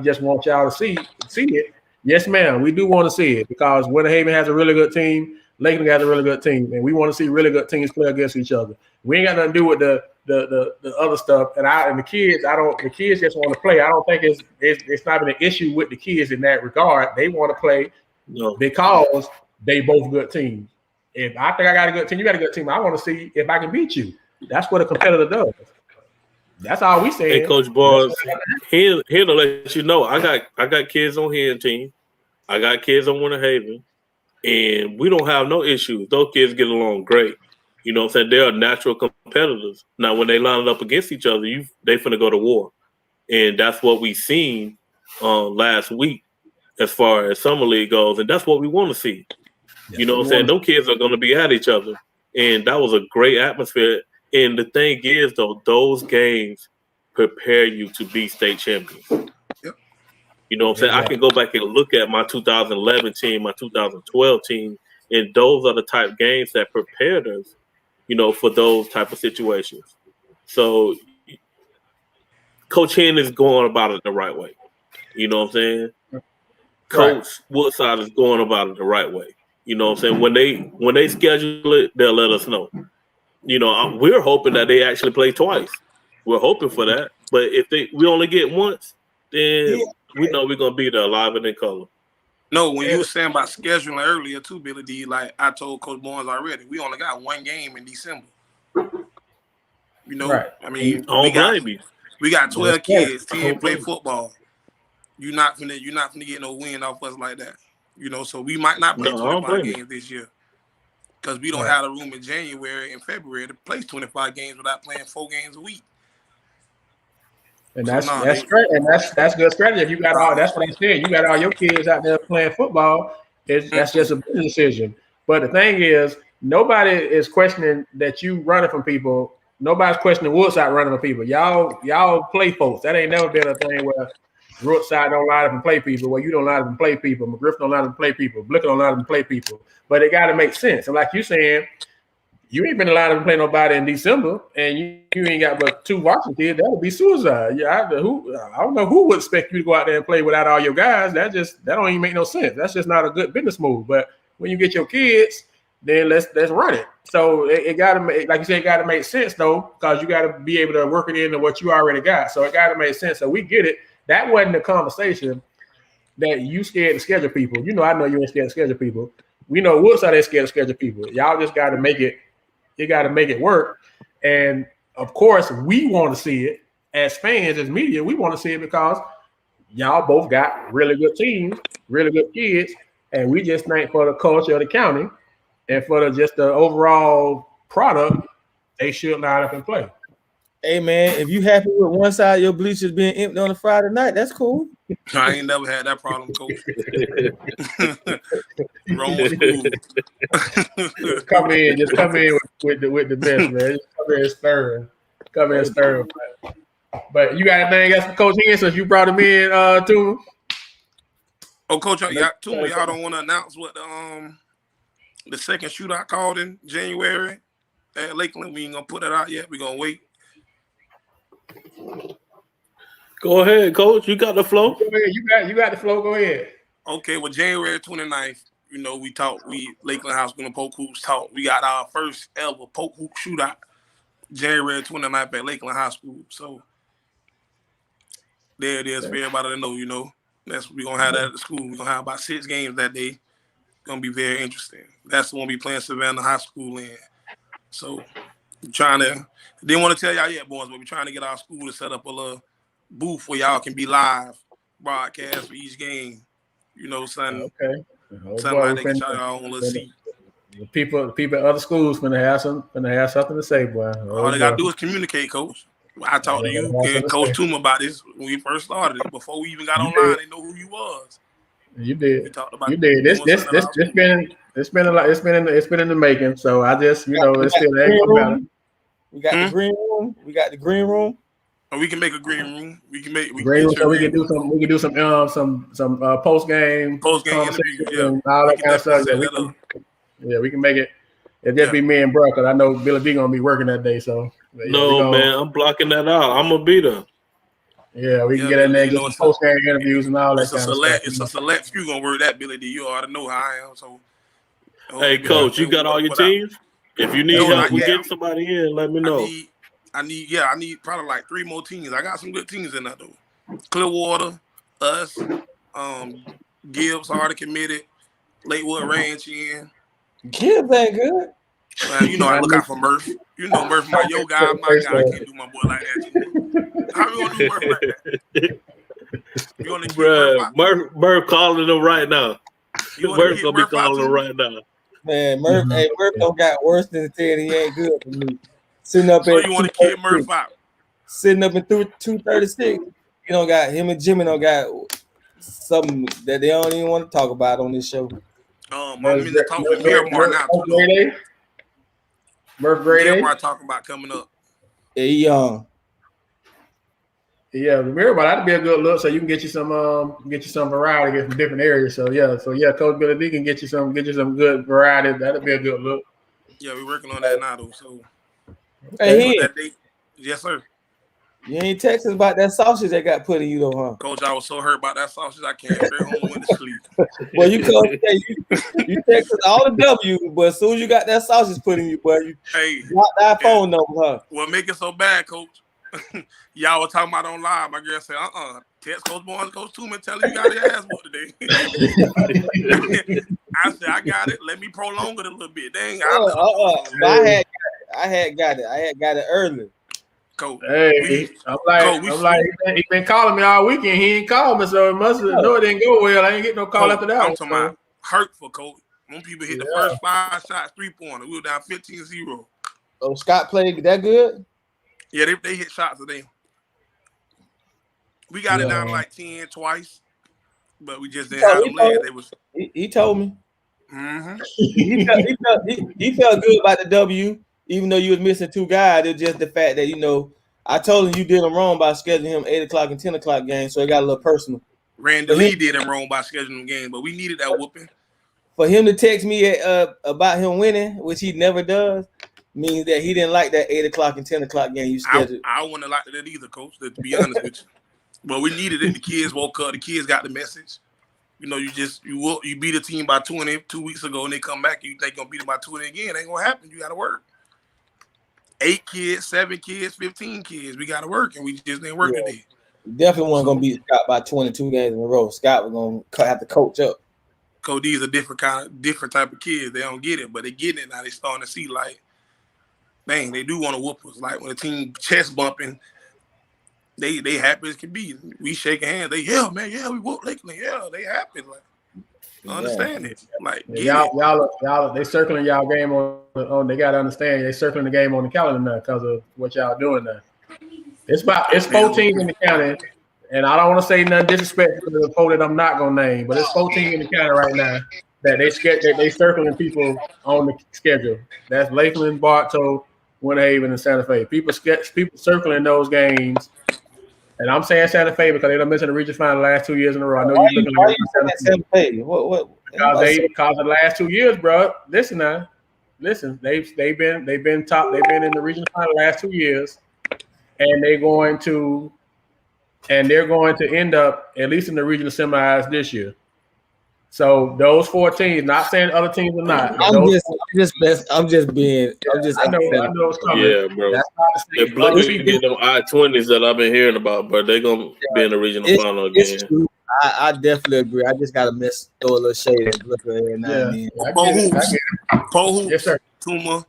just want y'all to see it. Yes, ma'am, we do want to see it because Winter Haven has a really good team, Lakeland has a really good team, and we want to see really good teams play against each other. We ain't got nothing to do with the other stuff. And the kids just want to play. I don't think it's not an issue with the kids in that regard. They want to play because they both good teams. If I think I got a good team, you got a good team, I want to see if I can beat you. That's what a competitor does. That's all we say. Hey, Coach Barnes, here to let you know, I got kids on here team. I got kids on Winter Haven, and we don't have no issues. Those kids get along great. You know what I'm saying? They are natural competitors. Now, when they line up against each other, they finna go to war. And that's what we seen last week as far as Summer League goes. And that's what we want to see. Yes, you know what I'm saying? Those kids are going to be at each other. And that was a great atmosphere. And the thing is, though, those games prepare you to be state champions. Yep. You know what I'm saying? I can go back and look at my 2011 team, my 2012 team, and those are the type games that prepared us, you know, for those type of situations. So Coach Hen is going about it the right way. You know what I'm saying? Right. Coach Woodside is going about it the right way. You know what I'm saying? When they schedule it, they'll let us know. You know, we're hoping that they actually play twice. We're hoping for that. But if we only get once, then we know we're gonna be there live and in color. No, when you were saying about scheduling earlier too, Billy D, like I told Coach Barnes already, we only got one game in December. You know, I mean, we got 12 kids, 10 play football. You're not gonna get no win off us like that. You know, so we might not play 25 games this year because we don't have the room in January and February to play 25 games without playing 4 games a week. And that's great, and that's good strategy. If you got that's what I said. You got all your kids out there playing football. That's just a business decision. But the thing is, nobody is questioning that you running from people. Nobody's questioning Woodside running from people. Y'all play folks. That ain't never been a thing where Woodside don't line up and play people. Well, you don't line up and play people. McGriff don't line up and play people. Blicker don't line up and play people. But it got to make sense. And like you saying, you ain't been allowed to play nobody in December, and you ain't got but 2 varsity kids. That would be suicide. Yeah, I don't know who would expect you to go out there and play without all your guys. That don't even make no sense. That's just not a good business move. But when you get your kids, then let's run it. So it got to make, like you said, it got to make sense though, because you got to be able to work it into what you already got. So it got to make sense. So we get it. That wasn't the conversation that you scared to schedule people. You know, I know you ain't scared to schedule people. We know Woodside ain't scared to schedule people. Y'all just got to make it. You got to make it work. And of course, we want to see it as fans, as media. We want to see it because y'all both got really good teams, really good kids. And we just think for the culture of the county and for just the overall product, they should line up and play. Hey, man, if you happy with one side of your bleachers being empty on a Friday night, that's cool. I ain't never had that problem, Coach. Wrong school. Come in with the best, man. Just come in stirring. But you got anything else for Coach Hen since you brought him in too? Oh, Coach, y'all don't want to announce what the second shootout called in January at Lakeland? We ain't gonna put that out yet. We're gonna wait. Go ahead, Coach. You got the flow. Go ahead. You got the flow. Go ahead. Okay, well, January 29th, you know, Lakeland High School and Polk Hoops taught. We got our first ever Polk Hoop shootout January 29th at Lakeland High School. So there it is for everybody to know, you know. We're going to have that at the school. We're going to have about 6 games that day. Going to be very interesting. That's the one we playing Savannah High School in. So I'm trying to, didn't want to tell y'all yet, boys, but we're trying to get our school to set up a little booth where y'all can be live broadcast for each game. You know, something. Okay. Something like that. Get y'all own little seat. The people at other schools finna have something to say, boy. All they gotta do is communicate, Coach. I talked to you and Coach Tuma about this when we first started it. Before we even got online, they know who you was. You did. We talked about It's been a lot. It's been in the making. So I just, you know, it's still about it. We got the green room. We got the green room. Or we can make a green room. We can do some post game interview, all that kind of stuff. Yeah, we can make it. It'll just be me and bro, because I know Billy D gonna be working that day. So man, I'm blocking that out. I'm gonna be there. Yeah, we can get in there and get some post-game interviews and all that kind of stuff. It's a select few gonna work that, Billy D. You ought to know how I am. So, hey, Coach, you got all your teams? If you need help with getting somebody in, let me know. I need probably like 3 more teams. I got some good teams in that though. Clearwater, us, Gibbs already committed. Lakewood Ranch in. Gibbs ain't good. You know I look out for Murph. You know Murph, your guy, my guy. I can't do my boy like that. How you gonna do Murph like that? You gonna keep Murph calling him right now. Murph gonna be calling him right now. Man, Murph, Murph don't got worse than 10. He ain't good for me. Sitting up so you want to keep Murph out? Sitting up in 236. You don't got him and Jimmy don't got something that they don't even want to talk about on this show. I'm in the talk with Miramar now too. Murph Grady. Miramar talking about coming up. Yeah, he young. Yeah, Miramar, that'd be a good look. So you can get you some variety, get from different areas. So yeah, Coach Billy D can get you some good variety. That'd be a good look. Yeah, we're working on that now though. So hey, yes, sir. You ain't texting about that sausage that got put in you though, huh? Coach, I was so hurt about that sausage I can't stay home and went to sleep. Well, you texted all the W, but as soon as you got that sausage put in you, boy, you got that phone number, huh? Well, make it so bad, Coach. Y'all were talking about on live. My girl said, text Coach Barnes, Coach Tooman, tell him you got your ass whooped today. I said, I got it. Let me prolong it a little bit. Dang, I had got it early. Coach, hey, I'm like, he been calling me all weekend. He ain't called me, so it must have it didn't go well. I ain't get no call after that. I'm talking about hurtful, Coach. When people hit the first 5 shots, 3-pointer, we were down 15-0. Oh, Scott played that good? Yeah, they hit shots today. We got it down like 10 twice, but we just didn't have them legs. He told me. Mm-hmm. he felt good about the W. Even though you was missing 2 guys, it's just the fact that, I told him you did him wrong by scheduling him 8 o'clock and 10 o'clock games, so it got a little personal. Randy Lee did him wrong by scheduling games, but we needed that whooping. For him to text me about him winning, which he never does, means that he didn't like that 8 o'clock and 10 o'clock game you scheduled. I wouldn't have liked it either, Coach, to be honest with you. But we needed it. The kids woke up. The kids got the message. You beat a team by 20 2 weeks ago, and they come back and you think you're going to beat them by 20 again. It ain't going to happen. You got to work. 8 kids, 7 kids, 15 kids. We got to work, and we just didn't work today. Definitely wasn't going to beat Scott by 22 games in a row. Scott was going to have to coach up. Coach, these are different type of kids. They don't get it, but they getting it now. They starting to see, like, dang, they do want to whoop us. Like, when the team chest bumping, they happy as can be. We shaking hands. They, man, we whoop Lakeland. Yeah, they happy. Like, understand it. Like, y'all, they circling y'all game on. They gotta understand they circling the game on the calendar now because of what y'all doing now. It's 4 teams in the county, and I don't want to say nothing disrespectful to the 4 that I'm not gonna name, but it's 4 teams in the county right now that they circling people on the schedule. That's Lakeland, Bartow, Winter Haven, and Santa Fe. People circling those games. And I'm saying Santa Fe because they don't mention the region final the last 2 years in a row. I know you're looking at Santa Fe. What? Because of the last 2 years, bro. Listen, they've been top. They've been in the region final the last 2 years, and they're going to end up at least in the regional semis this year. So those 4 teams, not saying other teams are not. I know it's coming. Yeah, bro. If Blakely can get them I-20s that I've been hearing about, but they're gonna be in the regional final again. I definitely agree. I just gotta throw a little shade at Blakely now and then. Polk, yes, sir. Tuma,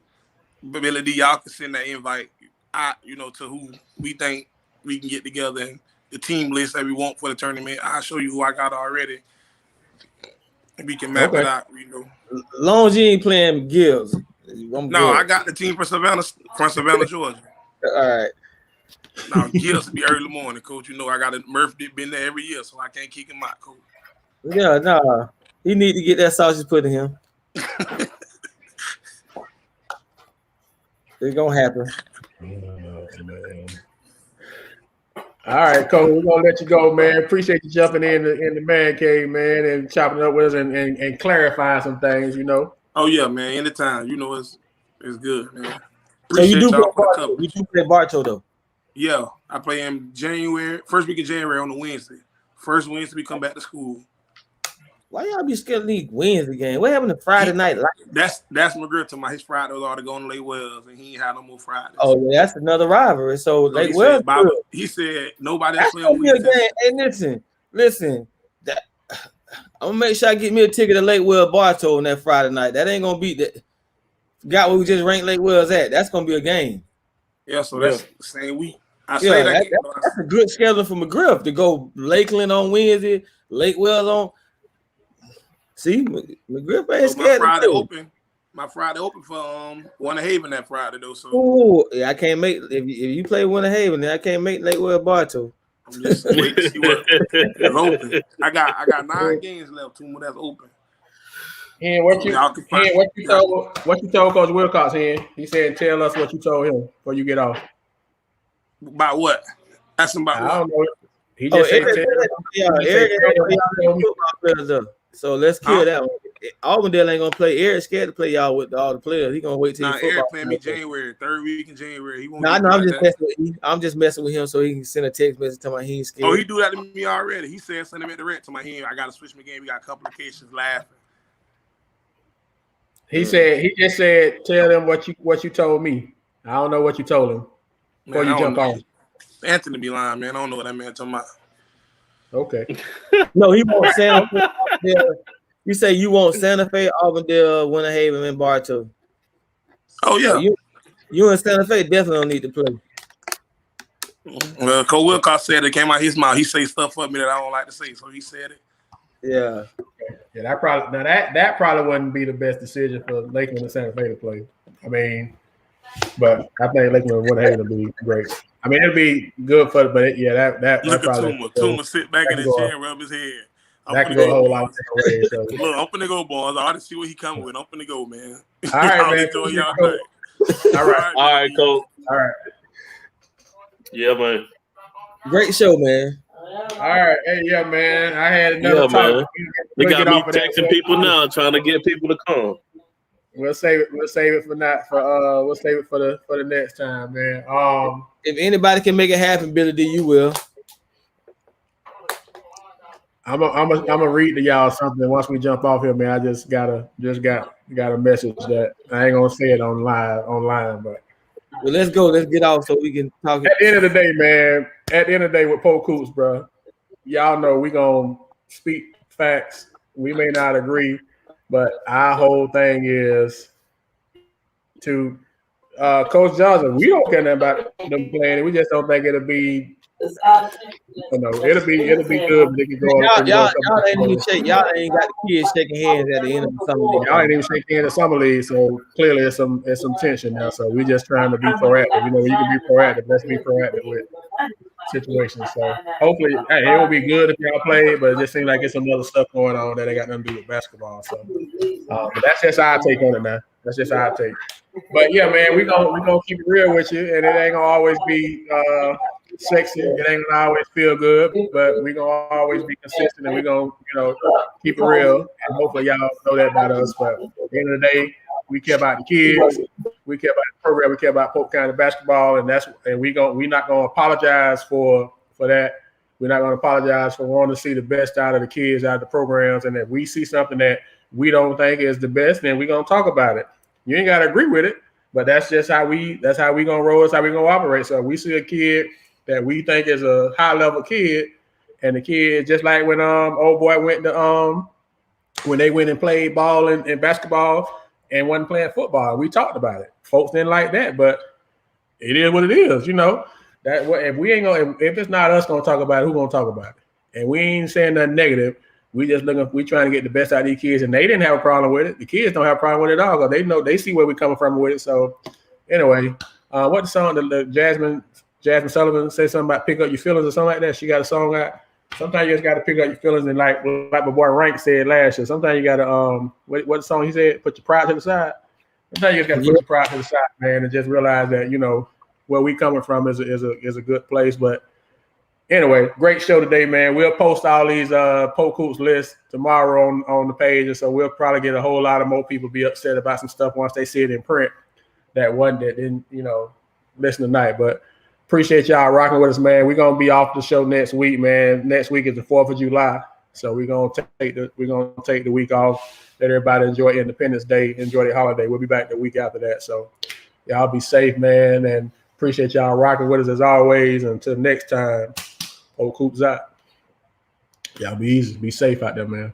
Billy D, y'all can send that invite. To who we think we can get together and the team list that we want for the tournament. I'll show you who I got already. We can map it out, Long as you ain't playing Gibbs. I got the team from Savannah, Georgia. All right. Now Gibbs will be early morning, Coach. I got Murph been there every year, so I can't kick him out, Coach. Yeah, no. He need to get that sausage put in him. It's gonna happen. All right, Coach, we're gonna let you go, man. Appreciate you jumping in the man cave, man, and chopping it up with us and clarifying some things, Oh yeah, man. Anytime. You know it's good, man. So you do y'all for the play coverage. you do play Bartow though. Yeah, I play in January, first week of January on the Wednesday. First Wednesday we come back to school. Why y'all be scared of these Wednesday game? What happened to Friday night? That's McGriff to my his Friday was all to go on Lake Wells, and he ain't had no more Fridays. Oh, yeah, that's another rivalry. So Lake he Wells. He said nobody That's else play on gonna be a Wednesday. game. Hey, listen. I'm gonna make sure I get me a ticket to Lake Wells Bartow on that Friday night. That ain't gonna be that. Got where we just ranked Lake Wells at. That's gonna be a game. Yeah, so that's the same week. That's a good schedule for McGriff to go Lakeland on Wednesday, Lake Wells on. See, McGriff ain't scared. My Friday open for Winter Haven that Friday though. So yeah, I can't make if you play Winter Haven, then I can't make Lake Wells Bartow. I'm just waiting to see what is open. I got 9 games left. 2 more that's open. And what you told Coach Wilcox here? He said, "Tell us what you told him before you get off." About what? Ask him about I don't know. He just said, so let's kill that one. Auburndale ain't gonna play. Eric's scared to play y'all with all the players. He gonna wait till Eric playing me January, 3rd week in January. He won't. I'm just messing with him so he can send a text message to my he ain't scared. Oh, he do that to me already. He said send him at the rent to my hand. I gotta switch my game. We got complications laughing. He just said, tell them what you told me. I don't know what you told him before you jump on. Anthony be lying, man. I don't know what that man talking about. Okay. No, he won't Santa Fe. You say you want Santa Fe, Auburndale, Winter Haven, and Bartow. Oh yeah. So you and Santa Fe definitely don't need to play. Well, Coach Wilcox said it came out his mouth. He say stuff for me that I don't like to say, so he said it. Yeah. Yeah, that probably wouldn't be the best decision for Lakeland and Santa Fe to play. I mean, but I think Lakeland and Winter Haven would be great. I mean, it'd be good for, but yeah, that look probably. At Tuma sit back in his chair and rub his head. That can go a whole lot of ways. So. Look, I'm finna go, boys. I ought to see what he coming with. I'm finna go, man. All right, man. Enjoy y'all night. All right, Coach. All right. Yeah, man. Great show, man. All right, hey, yeah, man. I had another topic. We got me texting people now, trying to get people to come. We'll save it for the next time, man. If anybody can make it happen, Billy D, you will. I'm gonna read to y'all something once we jump off here, man. I just got a message that I ain't gonna say it online, but well, let's go. Let's get off so we can talk. At the end of the day, man. At the end of the day, with Polk Coots, bro, y'all know we gonna speak facts. We may not agree, but our whole thing is to Coach Johnson. We don't care nothing about them playing. We just don't think it'll be. It'll be good. They can go. Y'all ain't got the kids shaking hands at the end of the summer league. Y'all ain't even shaking hands at summer league, so clearly it's some tension now. So we just trying to be proactive. You know, you can be proactive. Let's be proactive with situations. So hopefully, it will be good if y'all play, but it just seems like it's some other stuff going on that ain't got nothing to do with basketball. So, but that's just our take on it now. That's just our take. But yeah, man, we gonna keep it real with you, and it ain't gonna always be sexy. It ain't gonna always feel good, but we gonna always be consistent, and we gonna keep it real. And hopefully y'all know that about us. But at the end of the day, we care about the kids, we care about the program, we care about Polk County basketball, and we not gonna apologize for that. We're not gonna apologize for wanting to see the best out of the kids, out of the programs, and if we see something that we don't think is the best, then we're gonna talk about it. You ain't gotta agree with it, but that's just how we gonna roll. That's how we gonna operate. So if we see a kid that we think is a high level kid, and the kid just like when old boy went to when they went and played ball and basketball and wasn't playing football, we talked about it. Folks didn't like that, but it is what it is. You know that if we ain't gonna if it's not us gonna talk about it, who gonna talk about it? And we ain't saying nothing negative. We just we trying to get the best out of these kids, and they didn't have a problem with it. The kids don't have a problem with it at all because they see where we're coming from with it. So anyway, what the song the Jasmine Sullivan said something about pick up your feelings or something like that. She got a song out. Sometimes you just got to pick up your feelings, and like my boy Rank said last year. Sometimes you got to what the song he said, put your pride to the side. Sometimes you just got to put your pride to the side, man, and just realize that where we coming from is a good place. But Anyway, great show today, man. We'll post all these Polk Hoops lists tomorrow on the page, and so we'll probably get a whole lot of more people be upset about some stuff once they see it in print. That one that didn't, listen tonight. But appreciate y'all rocking with us, man. We're gonna be off the show next week, man. Next week is the 4th of July, so we're gonna take the week off. Let everybody enjoy Independence Day, enjoy the holiday. We'll be back the week after that. So y'all be safe, man, and appreciate y'all rocking with us as always. Until next time. Polk Hoops out. Y'all be easy. Be safe out there, man.